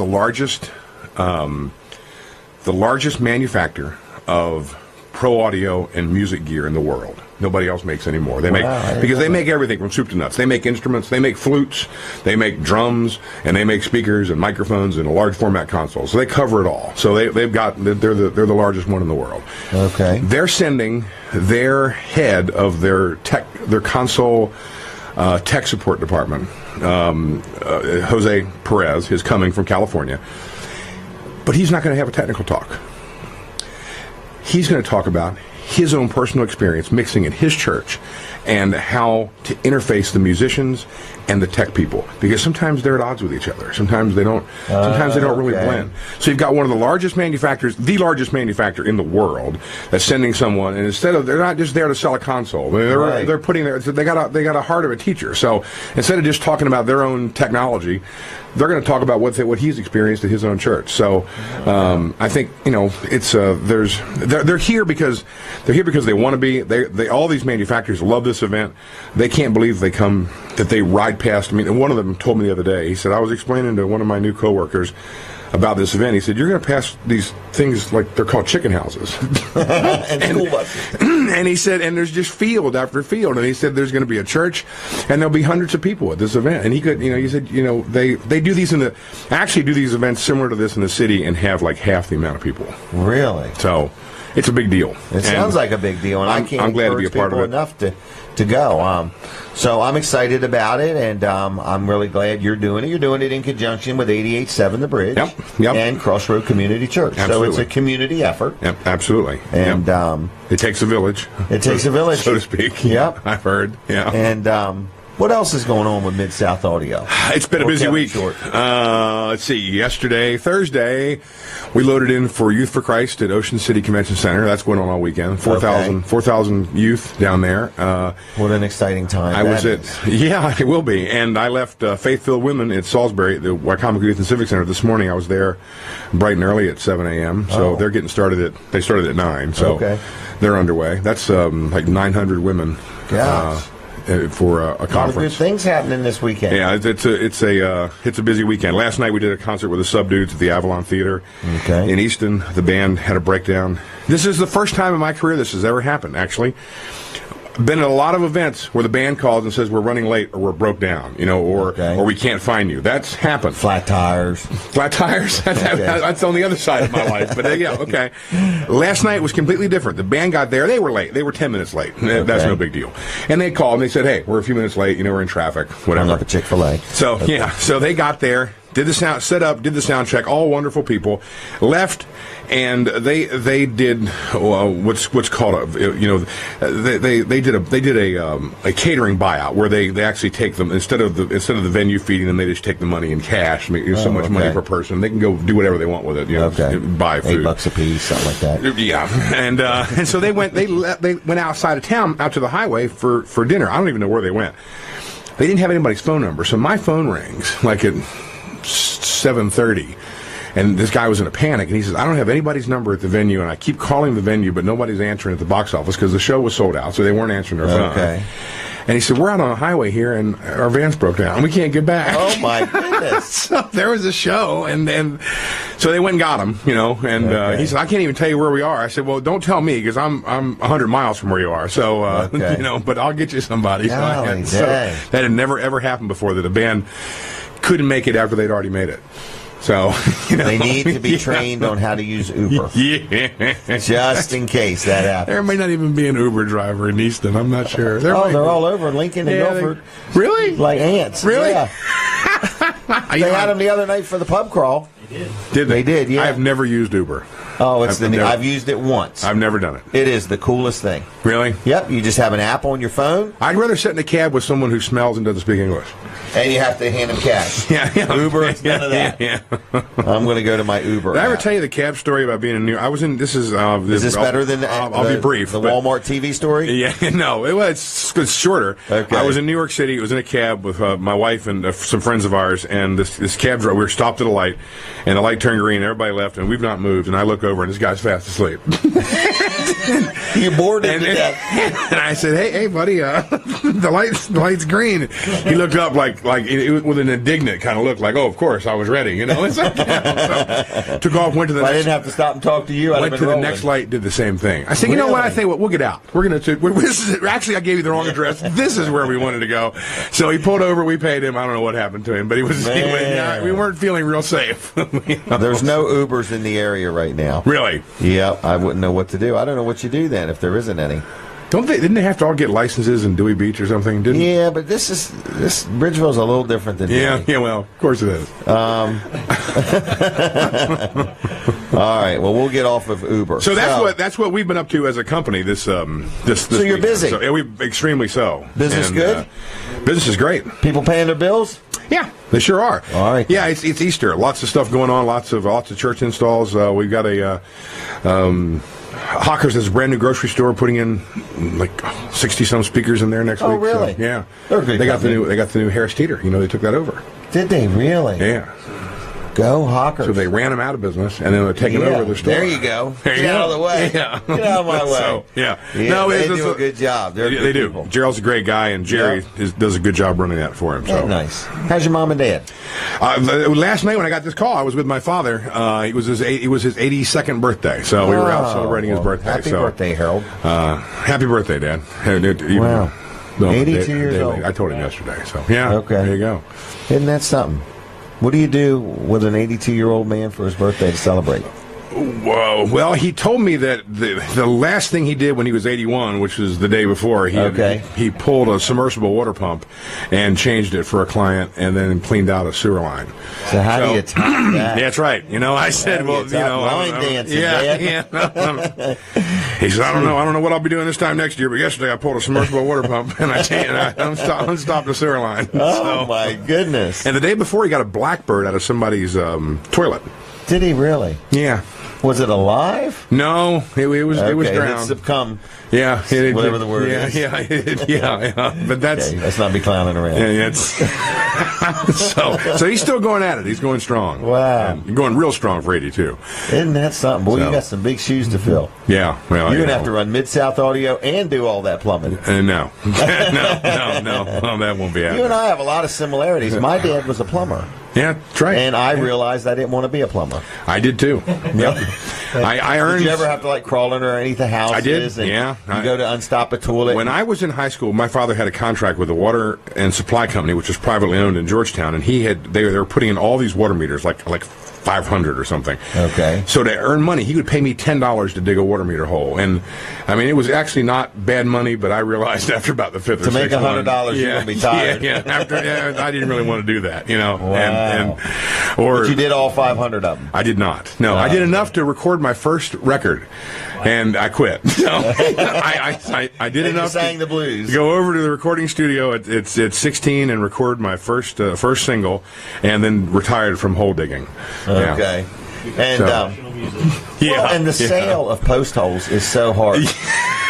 the largest manufacturer of pro audio and music gear in the world. Nobody else makes any more. They make everything from soup to nuts. They make instruments, they make flutes, they make drums, and they make speakers and microphones and a large format console. So they cover it all. So they're the largest one in the world. Okay. They're sending their head of their console tech support department, Jose Perez, is coming from California, but he's not going to have a technical talk. He's going to talk about his own personal experience mixing in his church and how to interface the musicians and the tech people, because sometimes they're at odds with each other. Sometimes they don't really blend. So you've got one of the largest manufacturers, the largest manufacturer in the world, that's sending someone, and they're not just there to sell a console. They're putting they got a heart of a teacher. So instead of just talking about their own technology, they're going to talk about what he's experienced at his own church. So I think it's they're here because they want to be. They all these manufacturers love this event. They can't believe they ride past. And one of them told me the other day. He said, I was explaining to one of my new coworkers about this event. He said, you're going to pass these things like they're called chicken houses and school buses. And he said, and there's just field after field. And he said, there's going to be a church, and there'll be hundreds of people at this event. And he said, they do these do these events similar to this in the city and have like half the amount of people. Really? So it's a big deal. It sounds like a big deal, and I'm glad to be a part of it. Enough to go. So I'm excited about it, and I'm really glad you're doing it. You're doing it in conjunction with 88.7 The Bridge and Crossroad Community Church. Absolutely. So it's a community effort. Yep, absolutely. And it takes a village. It takes a village. So to speak. Yep. I've heard. Yeah. And What else is going on with Mid-South Audio? It's been a busy week. Let's see. Yesterday, Thursday, we loaded in for Youth for Christ at Ocean City Convention Center. That's going on all weekend. 4,000 youth down there. What an exciting time. I was yeah, it will be. And I left Faith-Filled Women at Salisbury, the Wycomico Youth and Civic Center this morning. I was there bright and early at 7 a.m. So they're getting started they started at 9. So they're underway. That's like 900 women. For a conference. A lot of good things happening this weekend. Yeah, it's a busy weekend. Last night we did a concert with the Subdudes at the Avalon Theater in Easton. The band had a breakdown. This is the first time in my career this has ever happened, actually. Been at a lot of events where the band calls and says we're running late or we're broke down, or we can't find you. That's happened. Flat tires. That's on the other side of my life. But last night was completely different. The band got there. They were late. They were 10 minutes late. That's no big deal. And they called and they said, "Hey, we're a few minutes late. We're in traffic. Whatever." Like a Chick-fil-A. So so they got there. Did the sound did the sound check, all wonderful people, left, and they did what's called they did a catering buyout where they actually take them instead of the venue feeding them, they just take the money in cash. So much money per person. They can go do whatever they want with it. Buy food, $8 a piece, something like that. Yeah, and so they went outside of town out to the highway for dinner. I don't even know where they went. They didn't have anybody's phone number, so my phone rings like at 7:30, and this guy was in a panic, and he says, "I don't have anybody's number at the venue, and I keep calling the venue, but nobody's answering at the box office because the show was sold out, so they weren't answering their phone." And he said, "We're out on a highway here, and our van's broke down, and we can't get back." Oh my goodness! So there was a show, and so they went and got him, and he said, "I can't even tell you where we are." I said, "Well, don't tell me because I'm 100 miles from where you are, so but I'll get you somebody." So that had never ever happened before, that a band couldn't make it after they'd already made it. So they need to be trained on how to use Uber. Just in case that happens. There may not even be an Uber driver in Easton. I'm not sure. They're all over Lincoln and Milford. Really? Like ants. Really? Yeah. They had them the other night for the pub crawl. They did. Yeah. I have never used Uber. Oh, I've used it once. I've never done it. It is the coolest thing. Really? Yep. You just have an app on your phone. I'd rather sit in a cab with someone who smells and doesn't speak English. And you have to hand them cash. Uber, it's none of that. I'm going to go to my Uber. Did I ever tell you the cab story about being in New York? I was in. This is. Is this better than? I'll be brief. The Walmart TV story. Yeah. No. It's shorter. Okay. I was in New York City. I was in a cab with my wife and some friends of ours, and this cab driver. We were stopped at a light, and the light turned green. Everybody left, and we've not moved. And I look over, and this guy's fast asleep. You bored him to death. And I said, "Hey, buddy, the light's green." He looked up like with an indignant kind of look, like, "Oh, of course, I was ready." It's like, so, took off, went to the. I didn't have to stop and talk to you. Went to the next light, did the same thing. I said, "You know what? I think we'll get out. We're going to. Actually, I gave you the wrong address. This is where we wanted to go." So he pulled over. We paid him. I don't know what happened to him, but we weren't feeling real safe. There's no Ubers in the area right now. Really? Yeah, I wouldn't know what to do. I don't know what you do then if there isn't any. Didn't they have to all get licenses in Dewey Beach or something? Yeah, but this Bridgeville's a little different than Dewey. Yeah, well, of course it is. All right, well, we'll get off of Uber. So that's what we've been up to as a company. This so you're weekend. busy. So, we extremely so. Business good. Business is great. People paying their bills. Yeah, they sure are. All right. Yeah, it's Easter. Lots of stuff going on. Lots of church installs. We've got a. Hawkers has a brand new grocery store putting in like 60-some speakers in there next week. Oh, really? So, yeah. They got the new Harris Teeter. They took that over. Did they really? Yeah. Go Hawkers. So they ran them out of business, and then they're taking over the store. There you go. Get out of the way. Yeah. Get out of my way. So, no, they do a good job. They do. Gerald's a great guy, and Jerry does a good job running that for him. So nice. How's your mom and dad? Last night when I got this call, I was with my father. It was his 82nd birthday, so we were out celebrating his birthday. Happy birthday, Harold. Happy birthday, Dad. Wow. 82 years old. I told him yesterday. So there you go. Isn't that something? What do you do with an 82-year-old man for his birthday to celebrate? Whoa. Well, he told me that the last thing he did when he was 81, which was the day before, he pulled a submersible water pump and changed it for a client and then cleaned out a sewer line. So how do you top that? That's right. I said, well, line dancing, yeah. He said, I don't know what I'll be doing this time next year, but yesterday I pulled a submersible water pump and I unstopped the sewer line. Oh, my goodness. And the day before, he got a blackbird out of somebody's toilet. Did he really? Yeah. Was it alive? No, it was drowned. It succumbed. Yeah, whatever the word is. Yeah. But let's not be clowning around. Yeah, so he's still going at it. He's going strong. Wow, and going real strong for 82. Isn't that something? Boy, you got some big shoes to fill. Yeah, well, you're gonna have to run Mid-South Audio and do all that plumbing. No, that won't be happening. You and I have a lot of similarities. My dad was a plumber. Yeah, that's right. And I realized I didn't want to be a plumber. I did too. Yep. I earned. Did you ever have to crawl underneath the houses? I did. You go to unstop a toilet. When I was in high school, my father had a contract with a water and supply company, which was privately owned in Georgetown, and they were putting in all these water meters, like 500 or something. Okay. So to earn money, he would pay me $10 to dig a water meter hole, and I mean it was actually not bad money, but I realized after about the fifth or sixth to make $100, you're gonna be tired. I didn't really want to do that, Wow. But you did all 500 of them. I did not. No, I did enough to record my first record, and I quit. So I did enough. You sang the blues. Go over to the recording studio at 16 and record my first single, and then retired from hole digging. Okay. And and the sale of post holes is so hard.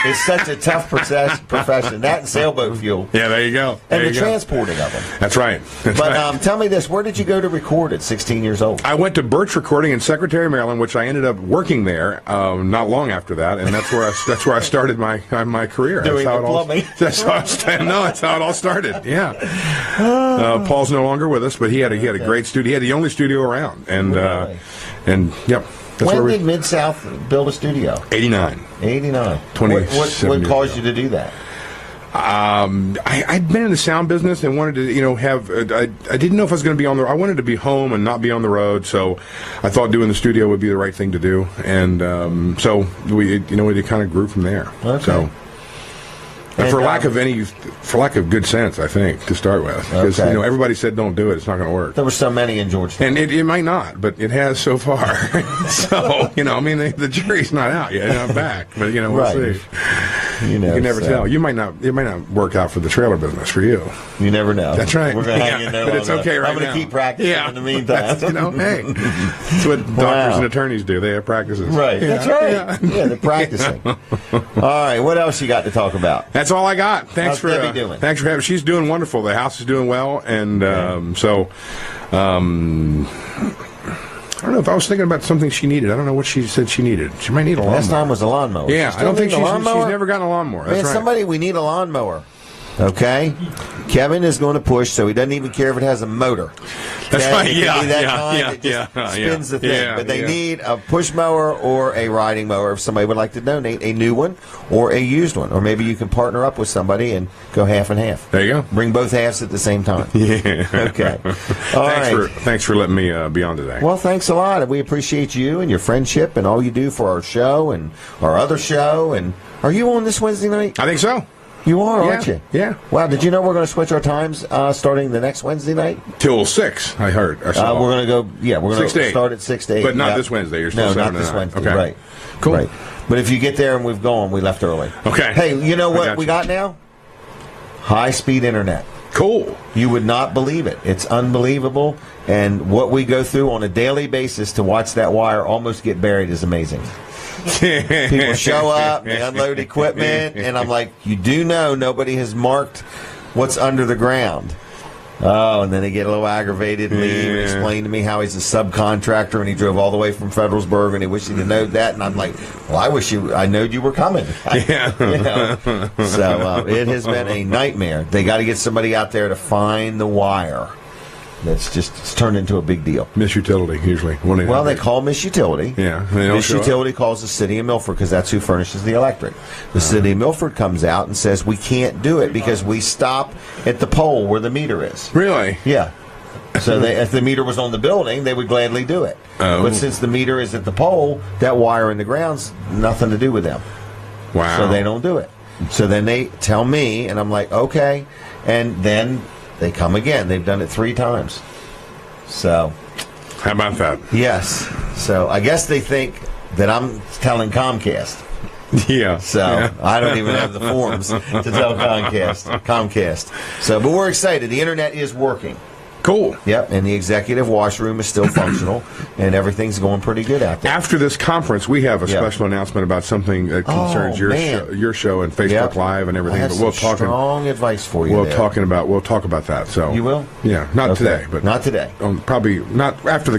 It's such a tough profession. That and sailboat fuel. Yeah, there you go. And the transporting of them. That's right. But tell me this: where did you go to record at 16 years old? I went to Birch Recording in Secretary, Maryland, which I ended up working there not long after that, and that's where I started my career. Doing plumbing. That's how it all started. Yeah. Paul's no longer with us, but he had a great studio. He had the only studio around, and yep. When did Mid-South build a studio? 89. 89. What caused you to do that? I'd been in the sound business and wanted to, have. I didn't know if I was going to be on the. I wanted to be home and not be on the road, so I thought doing the studio would be the right thing to do, and so we kind of grew from there. Okay. So. And for lack of good sense, I think, to start with, because everybody said don't do it; it's not going to work. There were so many in Georgetown, and it might not, but it has so far. So the jury's not out yet, not back, but we'll see. You can never tell. It might not work out for the trailer business for you. You never know. That's right. We're going to hang in there. But it's okay right now. I'm going to keep practicing in the meantime. Hey, that's what doctors and attorneys do. They have practices. Right. That's right. Yeah, they're practicing. All right. What else you got to talk about? That's all I got. Thanks for Debbie doing? Thanks for having. She's doing wonderful. The house is doing well, and I don't know if I was thinking about something she needed. I don't know what she said she needed. She might need a lawnmower. Last time was a lawnmower. Yeah, I don't think she's never gotten a lawnmower. That's right. We need a lawnmower. Okay, Kevin is going to push, so he doesn't even care if it has a motor. That's right. It just spins the thing. But they need a push mower or a riding mower if somebody would like to donate a new one or a used one, or maybe you can partner up with somebody and go half and half. There you go. Bring both halves at the same time. Yeah. Okay. All right. Thanks for letting me be on today. Well, thanks a lot. We appreciate you and your friendship and all you do for our show and our other show. And are you on this Wednesday night? I think so. You are, aren't you? Yeah. Wow, did you know we're going to switch our times starting the next Wednesday night? Till 6, I heard. We're going to go, we're going to start at 6 to 8. But not this Wednesday. You're still 7 not this Wednesday. Okay. Right. Cool. Right. But if you get there and we've gone, we left early. Okay. Hey, you know what we got now? High-speed internet. Cool. You would not believe it. It's unbelievable. And what we go through on a daily basis to watch that wire almost get buried is amazing. People show up, they unload equipment, and I'm like, you do know nobody has marked what's under the ground. Oh, and then they get a little aggravated and leave and explain to me how he's a subcontractor and he drove all the way from Fredericksburg and he wished he'd known that. And I'm like, well, I knowed you were coming. So it has been a nightmare. They got to get somebody out there to find the wire. It's turned into a big deal. Miss Utility, usually. Well, they call Miss Utility. Yeah. Miss Utility calls the city of Milford because that's who furnishes the electric. The city of Milford comes out and says, we can't do it because we stop at the pole where the meter is. Really? Yeah. So if the meter was on the building, they would gladly do it. Oh. But since the meter is at the pole, that wire in the ground's nothing to do with them. Wow. So they don't do it. So then they tell me, and I'm like, okay. And then they come again. They've done it 3 times. So. How about that? Yes. So I guess they think that I'm telling Comcast. Yeah. So I don't even have the forms to tell Comcast. So, but we're excited. The internet is working. Cool. Yep, and the executive washroom is still functional, and everything's going pretty good out there. After this conference, we have a special announcement about something that concerns your show and Facebook Live and everything. I have but we'll some strong advice for you. We'll talk about that. So you will? Yeah, not today, but not today. Probably not after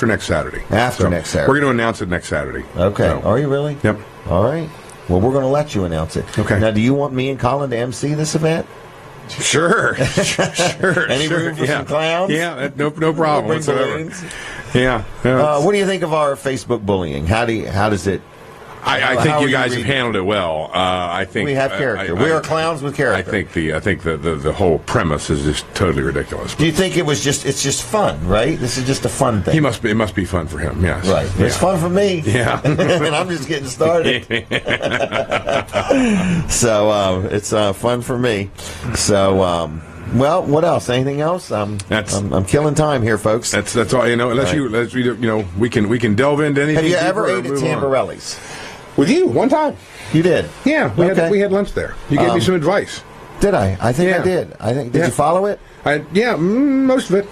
next Saturday. Next Saturday, we're going to announce it next Saturday. Okay. So. Are you really? Yep. All right. Well, we're going to let you announce it. Okay. Now, do you want me and Colin to MC this event? Sure. Any room for some clowns? Yeah, no problem whatsoever. Yeah. What do you think of our Facebook bullying? How does it? I think you guys have handled it well. I think we have character. We are clowns with character. I think the whole premise is just totally ridiculous. Do you think it's just fun, right? This is just a fun thing. It must be fun for him. Yes. Right. Yeah. It's fun for me. Yeah. And I'm just getting started. So it's fun for me. So well, what else? Anything else? I'm killing time here, folks. That's all. Unless we can delve into anything. Have you ever ate at Tamborelli's? With you, one time. You did? Yeah, we had lunch there. You gave me some advice. Did I? I think I did. Did you follow it? Most of it.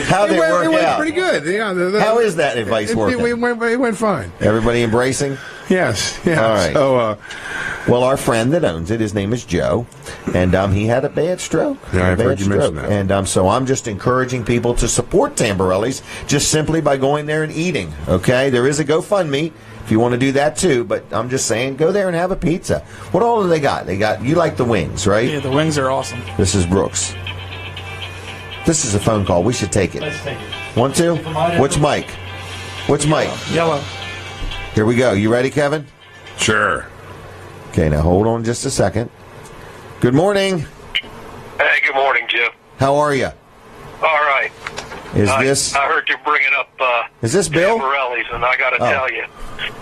How did it work out? It went out? pretty good. Yeah. How is that advice working? It went fine. Everybody embracing? Yes. All right. So, well, our friend that owns it, his name is Joe, and he had a bad stroke. Yeah, I've heard you mention that. And so I'm just encouraging people to support Tamborelli's just simply by going there and eating. Okay, there is a GoFundMe if you want to do that too, but I'm just saying, go there and have a pizza. What all do they got? You like the wings, right? Yeah, the wings are awesome. This is Brooks. This is a phone call. We should take it. Let's take it. Want to? Which mic? Which mic? Yellow. Here we go. You ready, Kevin? Sure. Okay, now hold on just a second. Good morning. Hey, good morning, Jim. How are you? All right. I heard you bringing up is this Bill? Tamborelli's, and I got to tell you,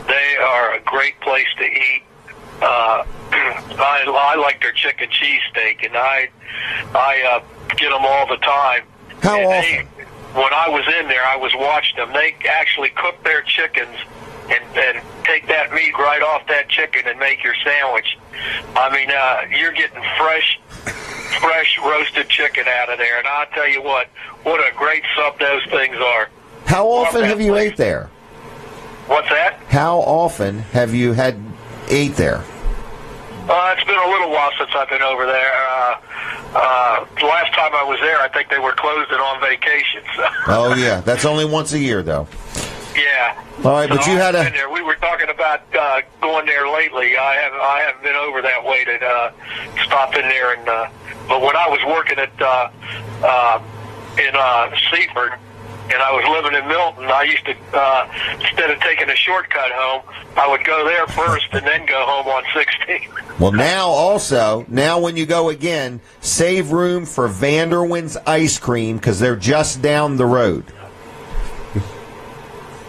they are a great place to eat. I like their chicken cheesesteak, and I get them all the time. How often? When I was in there, I was watching them. They actually cook their chickens and take that meat right off that chicken and make your sandwich. I mean, you're getting fresh roasted chicken out of there, and I'll tell you what a great sub those things are. How often have you ate there? What's that? How often have you ate there? It's been a little while since I've been over there. The last time I was there, I think they were closed and on vacation. So. Oh, yeah. That's only once a year, though. Yeah. All right, but you had been there. We were talking about going there lately. I haven't been over that way to stop in there. But when I was working at in Seaford, and I was living in Milton, I used to, instead of taking a shortcut home, I would go there first and then go home on 16. Well, now when you go again, save room for Vanderwin's Ice Cream because they're just down the road.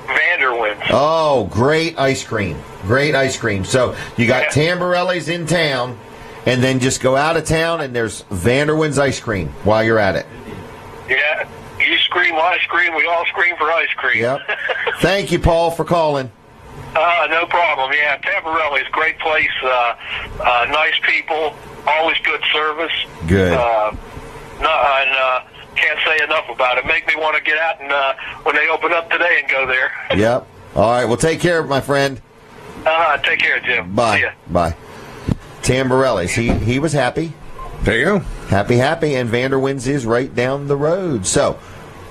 Vanderwin's. Oh, great ice cream. Great ice cream. So you got Tamborelli's in town, and then just go out of town, and there's Vanderwin's Ice Cream while you're at it. Yeah. You scream, I scream, we all scream for ice cream. Yep. Thank you, Paul, for calling. No problem. Yeah, Tamborelli's great place. Nice people, always good service. Good. Can't say enough about it. Make me want to get out and when they open up today and go there. Yep. All right. Well, take care, my friend. Take care, Jim. Bye. See ya. Bye. Tamborelli's. He was happy. There you go. Happy, and Vanderwin's is right down the road. So,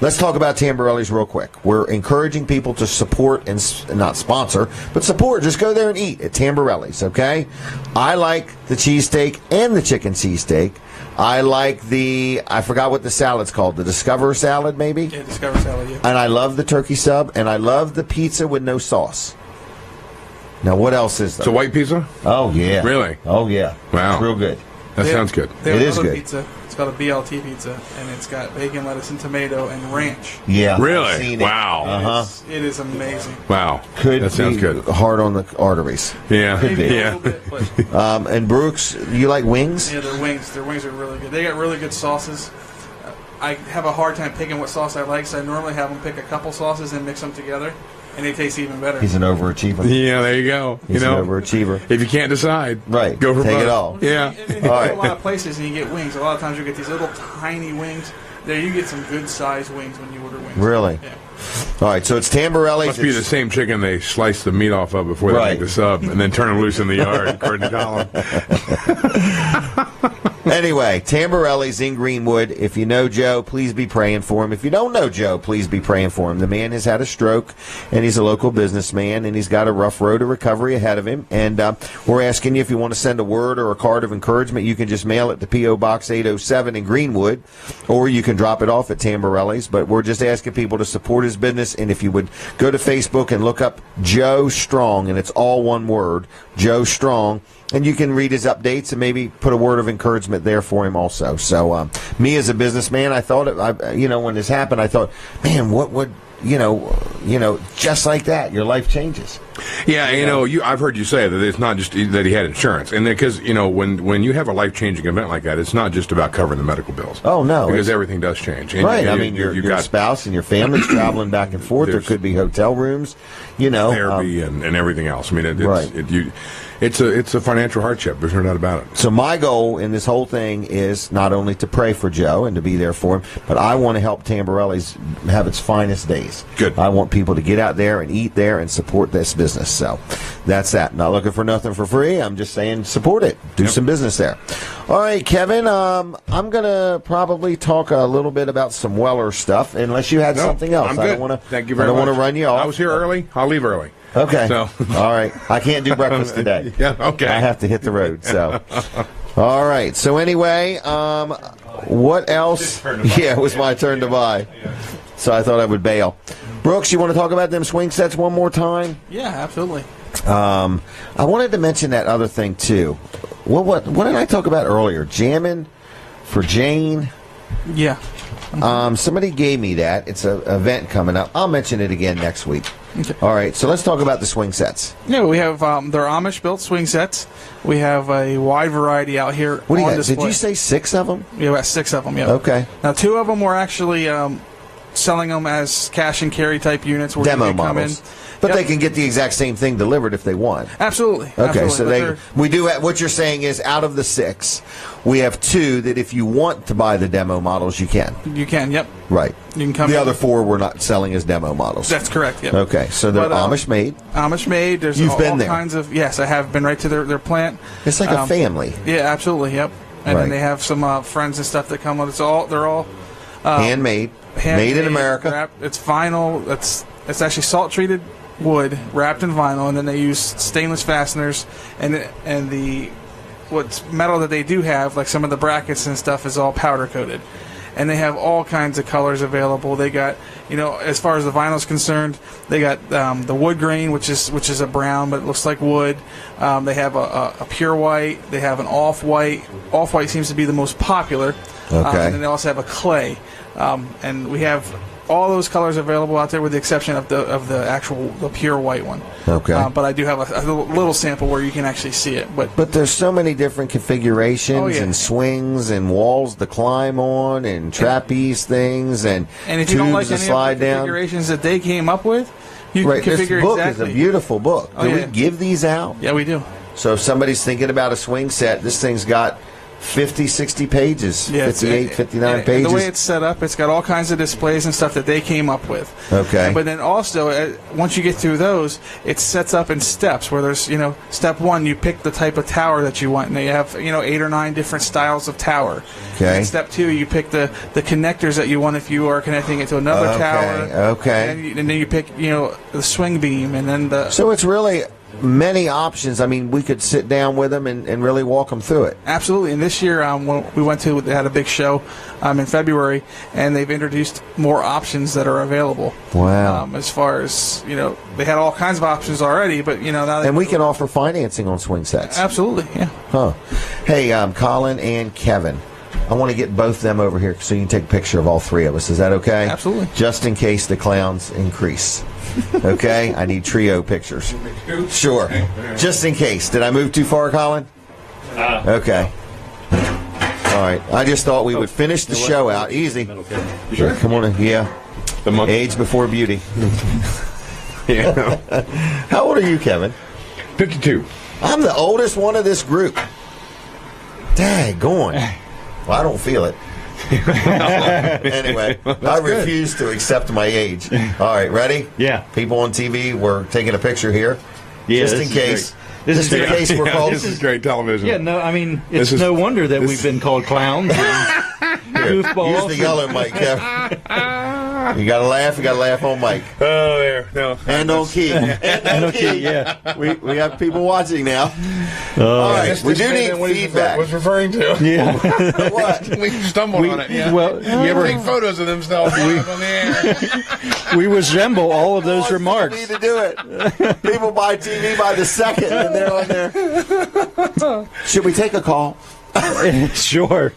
let's talk about Tamborelli's real quick. We're encouraging people to support and not sponsor, but support. Just go there and eat at Tamborelli's, okay? I like the cheesesteak and the chicken cheesesteak. I like I forgot what the salad's called, the Discover salad, maybe? Yeah, Discover salad, yeah. And I love the turkey sub, and I love the pizza with no sauce. Now, what else is there? It's a white pizza? Oh, yeah. Really? Oh, yeah. Wow. It's real good. That sounds good. They have It is another good. Pizza. It's called a BLT pizza, and it's got bacon, lettuce, and tomato and ranch. Yeah, Really? I've seen it. Wow. It is amazing. Wow. Could that sounds be good. hard on the arteries. Yeah. Maybe a Yeah. little bit, but And Brooks, you like wings? yeah, their wings are really good. They got really good sauces. I have a hard time picking what sauce I like, so I normally have them pick a couple sauces and mix them together, and they taste even better. He's an overachiever. Yeah, there you go. He's you know, an overachiever. if you can't decide, Right. go for Take both. it all. Yeah. And you go All right. to a lot of places and you get wings. A lot of times you get these little tiny wings. There, you get some good sized wings when you order wings. Really? Yeah. All right, so it's Tamborelli's. Must be the same chicken they slice the meat off of before they Right. make the sub, and then turn them loose in the yard, according to Colin. Anyway, Tamborelli's in Greenwood. If you know Joe, please be praying for him. If you don't know Joe, please be praying for him. The man has had a stroke, and he's a local businessman, and he's got a rough road to recovery ahead of him. And we're asking you, if you want to send a word or a card of encouragement, you can just mail it to P.O. Box 807 in Greenwood, or you can drop it off at Tamborelli's. But we're just asking people to support his business, and if you would go to Facebook and look up Joe Strong, and it's all one word, Joe Strong, and you can read his updates and maybe put a word of encouragement there for him also. So, me as a businessman, I thought, when this happened, I thought, man, what would, just like that, your life changes. Yeah, I've heard you say that it's not just that he had insurance, and because when you have a life-changing event like that, it's not just about covering the medical bills. Oh no, because everything does change. And right. Your spouse and your family's traveling back and forth. There could be hotel rooms, therapy and everything else. I mean, it's a financial hardship. There's no doubt about it. So my goal in this whole thing is not only to pray for Joe and to be there for him, but I want to help Tamborelli's have its finest days. Good. I want people to get out there and eat there and support this business. So that's that. Not looking for nothing for free. I'm just saying support it. Do some business there. All right, Kevin, I'm going to probably talk a little bit about some Weller stuff, unless you had something else. I'm good. I don't want to. Thank you very much. I don't want to run you off. I was here early. I'll leave early. Okay. So. All right. I can't do breakfast today. Yeah. Okay. I have to hit the road. So. All right. So anyway, what else? Yeah, it was my turn to buy. So I thought I would bail. Brooks, you want to talk about them swing sets one more time? Yeah, absolutely. I wanted to mention that other thing too. What did I talk about earlier? Jamming for Jane. Yeah. Somebody gave me that. It's an event coming up. I'll mention it again next week. Okay. All right, so let's talk about the swing sets. Yeah, we have they're Amish-built swing sets. We have a wide variety out here What do you on got? display. Did you say 6 of them? Yeah, about 6 of them, yeah. Okay. Now, 2 of them were actually selling them as cash and carry type units. Where Demo you could models. Come in. But Yep. they can get the exact same thing delivered if they want. Absolutely. Okay, absolutely. so we do what you're saying is out of the 6, we have 2 that if you want to buy the demo models, you can. You can, yep. Right. You can come The in. other 4 we're not selling as demo models. That's correct, yep. Okay, so they're But, Amish made. Amish made. There's You've all been there. kinds of, yes, I have been right to their plant. It's like a family. Yeah, absolutely, yep. And Right. then they have some friends and stuff that come with it. They're all Handmade. Made in America. It's vinyl. It's actually salt treated wood wrapped in vinyl, and then they use stainless fasteners, and the what's metal that they do have, like some of the brackets and stuff, is all powder coated. And they have all kinds of colors available. They got, as far as the vinyl is concerned, they got the wood grain, which is a brown, but it looks like wood. They have a pure white. They have an off-white. Off-white seems to be the most popular. Okay. And then they also have a clay. And we have all those colors available out there, with the exception of the actual pure white one. Okay. But I do have a little sample where you can actually see it. But there's so many different configurations Oh, yeah. and swings and walls to climb on and trapeze things and if you don't like tubes to any slide of the down. configurations that they came up with, you Right. can This configure book exactly. is a beautiful book. Oh, Do yeah. we give these out? Yeah, we do. So if somebody's thinking about a swing set, this thing's got 50, 60 pages, Yeah, 58, 59 and pages. The way it's set up, it's got all kinds of displays and stuff that they came up with. Okay. But then also, once you get through those, it sets up in steps where there's, step 1, you pick the type of tower that you want, and they have, 8 or 9 different styles of tower. Okay. And step 2, you pick the connectors that you want if you are connecting it to another Okay, tower. okay. And then you pick, the swing beam, and then the... So it's really many options. I mean, we could sit down with them and really walk them through it. Absolutely. And this year, when we went to, they had a big show in February, and they've introduced more options that are available. Wow. As far as, they had all kinds of options already, but, now they... And we can offer financing on swing sets. Absolutely, yeah. Huh. Hey, Colin and Kevin. I want to get both them over here so you can take a picture of all three of us. Is that okay? Absolutely. Just in case the clowns increase. Okay? I need trio pictures. Sure. Just in case. Did I move too far, Colin? Okay. All right. I just thought we would finish the show out easy. Sure. Come on in. Yeah. The monkey. Age before beauty. Yeah. How old are you, Kevin? 52. I'm the oldest one of this group. Daggone. Well, I don't feel it. Anyway, I refuse to accept my age. All right, ready? Yeah. People on TV, we're taking a picture here. Yeah, just in case. Just in case we're called. This is great television. Yeah, no, I mean, it's no wonder that we've been called clowns and goofballs. Use the yellow mic, Kevin. You gotta laugh on mic. Oh, there. No. And on key. And okay, yeah. We have people watching now. All right, we do need feedback. Was referring to. Yeah. What? We stumbled on it. Yeah. Well, you ever take photos of themselves live on the air? we resemble all of those remarks. Need to do it. People buy TV by the second, and they're on there. Should we take a call? Sure.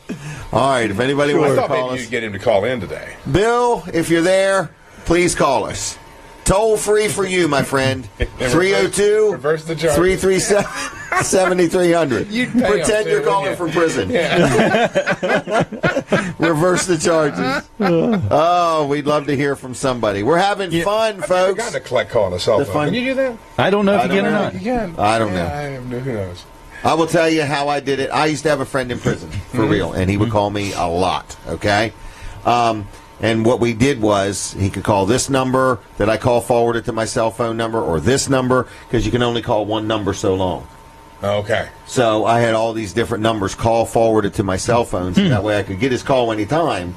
All right, if anybody wants to I call thought maybe us. you'd get him to call in today. Bill, if you're there, please call us. Toll free for you, my friend. 302 reverse the charge. 337 7300. Pretend you're calling from prison. Yeah. Reverse the charges. Oh, we'd love to hear from somebody. We're having fun, I've folks. got to collect call on a cell The phone. fun- Can you do that? I don't know if you can or not. You can. I don't know. I don't know. Who knows? I will tell you how I did it. I used to have a friend in prison, for real, and he would call me a lot, okay? And what we did was he could call this number that I call forwarded to my cell phone number, or this number, because you can only call one number so long. Okay. So I had all these different numbers call forwarded to my cell phone, so that way I could get his call anytime.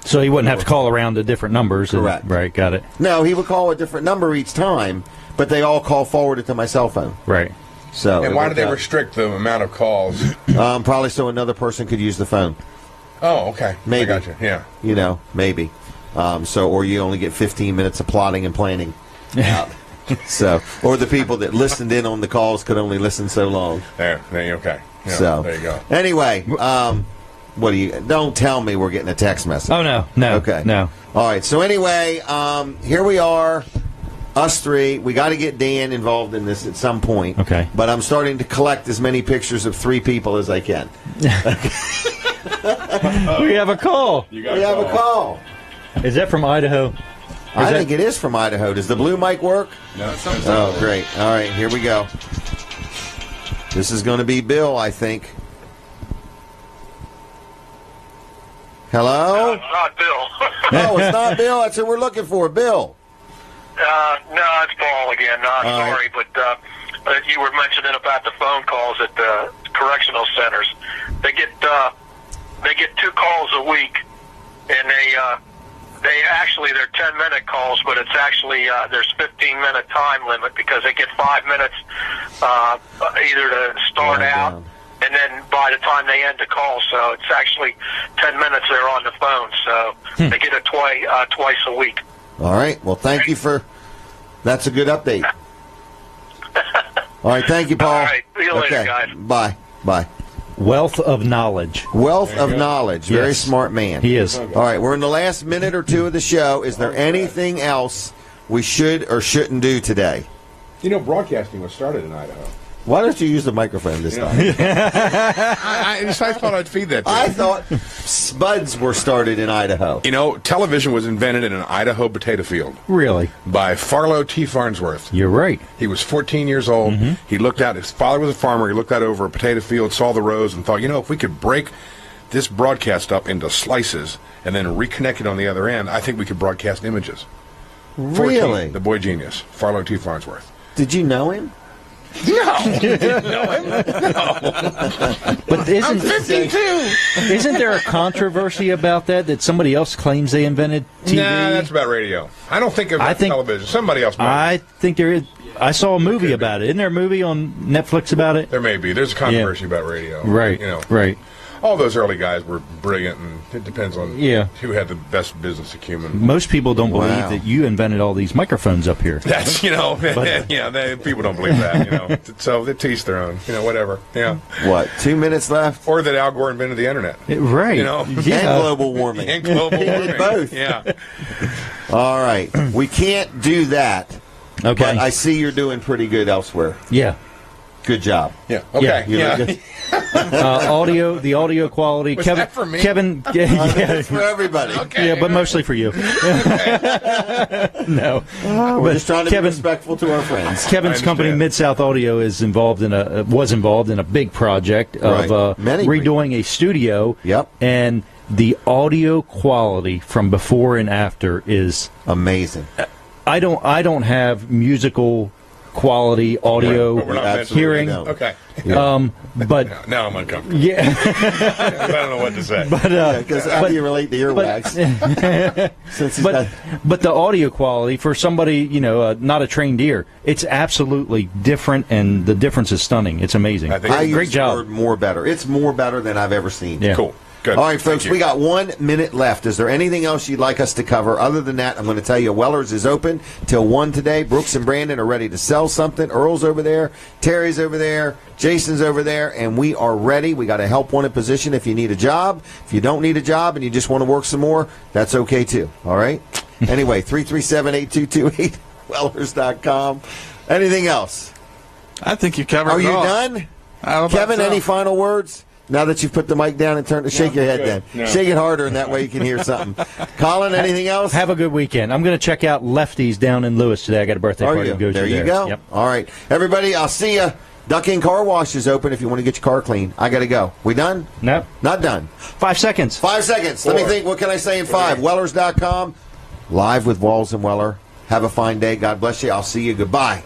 So he wouldn't have to call around to different numbers. Correct. Right, got it. No, he would call a different number each time, but they all call forwarded to my cell phone. Right. So And why do they restrict the amount of calls? Probably so another person could use the phone. Oh, okay. Maybe. I got you. Yeah. You know, maybe. Or you only get 15 minutes of plotting and planning. So, or the people that listened in on the calls could only listen so long. There you okay. Yeah, So there you go. Anyway, what do you? Don't tell me we're getting a text message. Oh no. Okay. No. All right. So anyway, here we are. Us three, we got to get Dan involved in this at some point. Okay. But I'm starting to collect as many pictures of three people as I can. We have a call. We have a call. Is that from Idaho? I think it is from Idaho. Does the blue mic work? No, Oh, great. All right, here we go. This is going to be Bill, I think. Hello? It's not Bill. No, it's not Bill. That's who we're looking for. Bill. No, it's Paul again. No, I'm All right. sorry, but you were mentioning about the phone calls at the correctional centers. They get 2 calls a week, and they actually they're 10-minute calls, but it's actually there's 15-minute time limit because they get 5 minutes either to start out. And then by the time they end the call, so it's actually 10 minutes they're on the phone. So they get it twice a week. All right. Well, thank you for. That's a good update. All right. Thank you, Paul. All right. See you later, guys. Bye. Bye. Wealth of knowledge. Wealth of knowledge. Very Yes. smart man. He is. All right. We're in the last minute or two of the show. Is there anything else we should or shouldn't do today? You know, broadcasting was started in Idaho. Why don't you use the microphone this time? I thought I'd feed that to you. I thought spuds were started in Idaho. You know, television was invented in an Idaho potato field Really? by Farlow T. Farnsworth. You're right. He was 14 years old. He looked out. His father was a farmer. He looked out over a potato field, saw the rows, and thought, you know, if we could break this broadcast up into slices and then reconnect it on the other end, I think we could broadcast images. 14, Really? the boy genius, Farlow T. Farnsworth. Did you know him? But isn't 52. Isn't there a controversy about that somebody else claims they invented TV? Nah, that's about radio. I don't think about television. Somebody else might. I think there is. I saw a movie about it. Isn't there a movie on Netflix about it? There may be. There's a controversy about radio. Right. You know. Right. all those early guys were brilliant, and it depends on who had the best business acumen. Most people don't believe that you invented all these microphones up here. That's, people don't believe that, So they teach their own, whatever. Yeah. What, 2 minutes left? Or that Al Gore invented the internet. Right. And global warming. And global warming. He did both. Yeah. All right. We can't do that. Okay. But I see you're doing pretty good elsewhere. Yeah. Good job. Yeah. Okay. Yeah. The audio quality. Was Kevin, that for me? Kevin, It's for everybody. Okay. Yeah, but mostly for you. No, we're just trying to be respectful to our friends. Kevin's company, Mid-South Audio, was involved in a big project of redoing a studio. Yep. And the audio quality from before and after is amazing. I don't have musical quality audio hearing. Okay. But now I'm uncomfortable. Yeah. I don't know what to say. But because how do you relate to earwax? But the audio quality for somebody not a trained ear, it's absolutely different, and the difference is stunning. It's amazing. Great job. The word more better. It's more better than I've ever seen. Yeah. Cool. Good. All right, folks, we got 1 minute left. Is there anything else you'd like us to cover? Other than that, I'm going to tell you Weller's is open till 1 today. Brooks and Brandon are ready to sell something. Earl's over there. Terry's over there. Jason's over there. And we are ready. We got a help wanted position if you need a job. If you don't need a job and you just want to work some more, that's okay too. All right? Anyway, 337-8228, Wellers.com. Anything else? I think you covered it all. Are you done? Kevin, any final words? Now that you've put the mic down and shake your head then. No. Shake it harder, and that way you can hear something. Colin, anything else? Have a good weekend. I'm going to check out Lefty's down in Lewis today. I got a birthday party to go to there. You go. Yep. All right. Everybody, I'll see you. Duck In Car Wash is open if you want to get your car clean. I got to go. We done? No. Not done. 5 seconds. 5 seconds. Let me think. What can I say in 5? Wellers.com. Live with Walls and Weller. Have a fine day. God bless you. I'll see you. Goodbye.